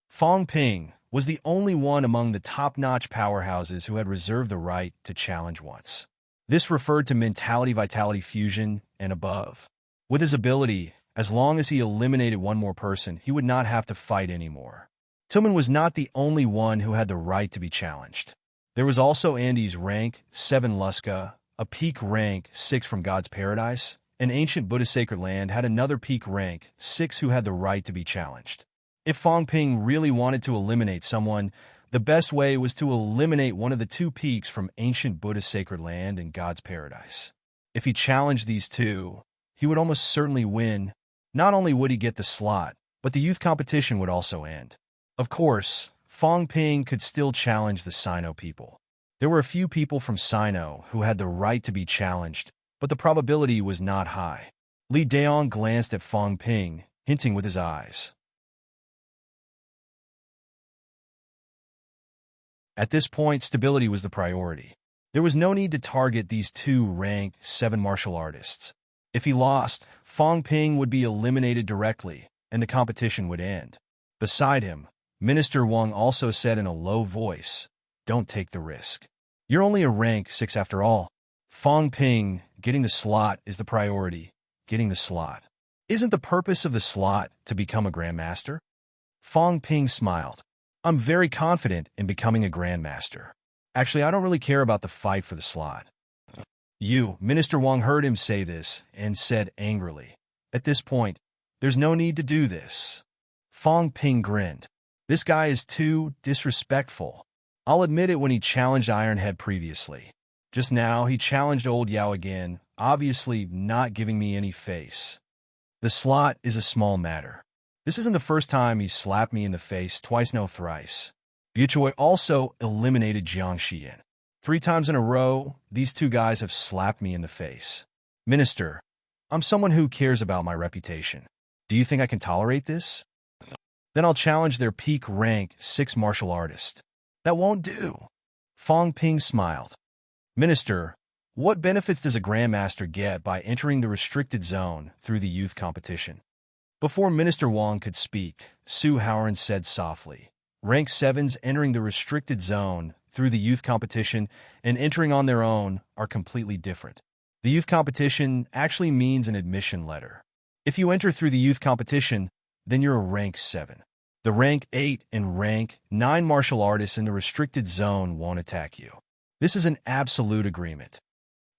Fong Ping was the only one among the top-notch powerhouses who had reserved the right to challenge once. This referred to mentality-vitality fusion and above. With his ability, as long as he eliminated one more person, he would not have to fight anymore. Tumen was not the only one who had the right to be challenged. There was also Andy's rank 7 Luska, a peak rank 6 from God's Paradise, and ancient Buddhist sacred land had another peak rank 6 who had the right to be challenged. If Fong Ping really wanted to eliminate someone, the best way was to eliminate one of the 2 peaks from ancient Buddhist sacred land and God's Paradise. If he challenged these 2, he would almost certainly win. Not only would he get the slot, but the youth competition would also end. Of course, Fong Ping could still challenge the Sino people. There were a few people from Sino who had the right to be challenged, but the probability was not high. Li Daong glanced at Fong Ping, hinting with his eyes. At this point, stability was the priority. There was no need to target these 2 rank 7 martial artists. If he lost, Fong Ping would be eliminated directly, and the competition would end. Beside him, Minister Wang also said in a low voice, "Don't take the risk. You're only a rank 6 after all. Fong Ping, getting the slot is the priority. Getting the slot. Isn't the purpose of the slot to become a Grandmaster?" Fong Ping smiled. "I'm very confident in becoming a Grandmaster. Actually, I don't really care about the fight for the slot." Minister Wang heard him say this and said angrily, "At this point, there's no need to do this." Fong Ping grinned. "This guy is too disrespectful. I'll admit it when he challenged Ironhead previously. Just now, he challenged Old Yao again, obviously not giving me any face. The slot is a small matter. This isn't the first time he's slapped me in the face twice, no thrice. Buchui also eliminated Jiang Xian. 3 times in a row, these 2 guys have slapped me in the face. Minister, I'm someone who cares about my reputation. Do you think I can tolerate this? Then I'll challenge their peak rank 6 martial artist." "That won't do." Fong Ping smiled. "Minister, what benefits does a Grandmaster get by entering the restricted zone through the youth competition?" Before Minister Wang could speak, Su Haoran said softly, "Rank 7s entering the restricted zone through the youth competition and entering on their own are completely different. The youth competition actually means an admission letter. If you enter through the youth competition, then you're a rank 7. The rank 8 and rank 9 martial artists in the restricted zone won't attack you. This is an absolute agreement.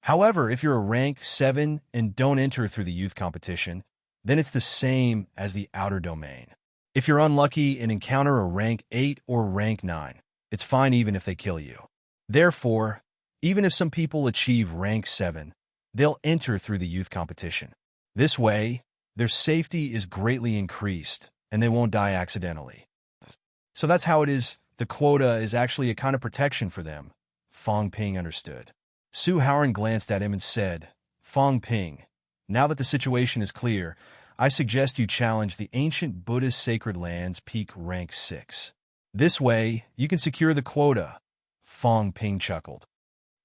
However, if you're a rank 7 and don't enter through the youth competition, then it's the same as the outer domain. If you're unlucky and encounter a rank 8 or rank 9, it's fine even if they kill you. Therefore, even if some people achieve rank 7, they'll enter through the youth competition. This way, their safety is greatly increased, and they won't die accidentally. So that's how it is. The quota is actually a kind of protection for them." Fong Ping understood. Su Haoran glanced at him and said, "Fong Ping, now that the situation is clear, I suggest you challenge the ancient Buddhist sacred lands peak rank 6. This way, you can secure the quota." Fong Ping chuckled.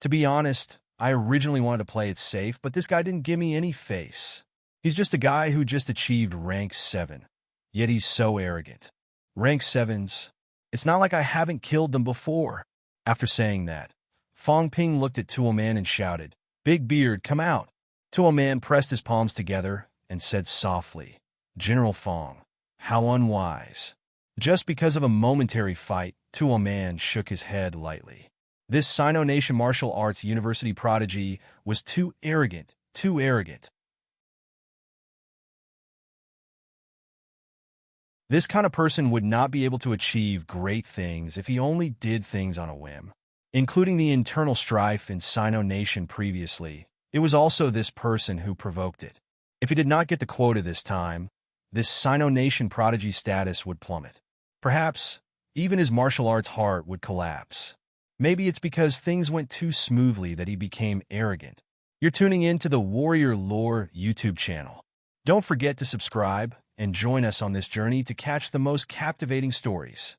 "To be honest, I originally wanted to play it safe, but this guy didn't give me any face. He's just a guy who just achieved rank 7. Yet he's so arrogant. Rank 7s. It's not like I haven't killed them before." After saying that, Fong Ping looked at Tuo Man and shouted, "Big Beard, come out." Tuo Man pressed his palms together and said softly, "General Fong, how unwise." Just because of a momentary fight, Tuo Man shook his head lightly. This Sino Nation martial arts university prodigy was too arrogant, too arrogant. This kind of person would not be able to achieve great things if he only did things on a whim. Including the internal strife in Sino Nation previously, it was also this person who provoked it. If he did not get the quota this time, this Sino Nation prodigy status would plummet. Perhaps, even his martial arts heart would collapse. Maybe it's because things went too smoothly that he became arrogant. You're tuning in to the Warrior Lore YouTube channel. Don't forget to subscribe and join us on this journey to catch the most captivating stories.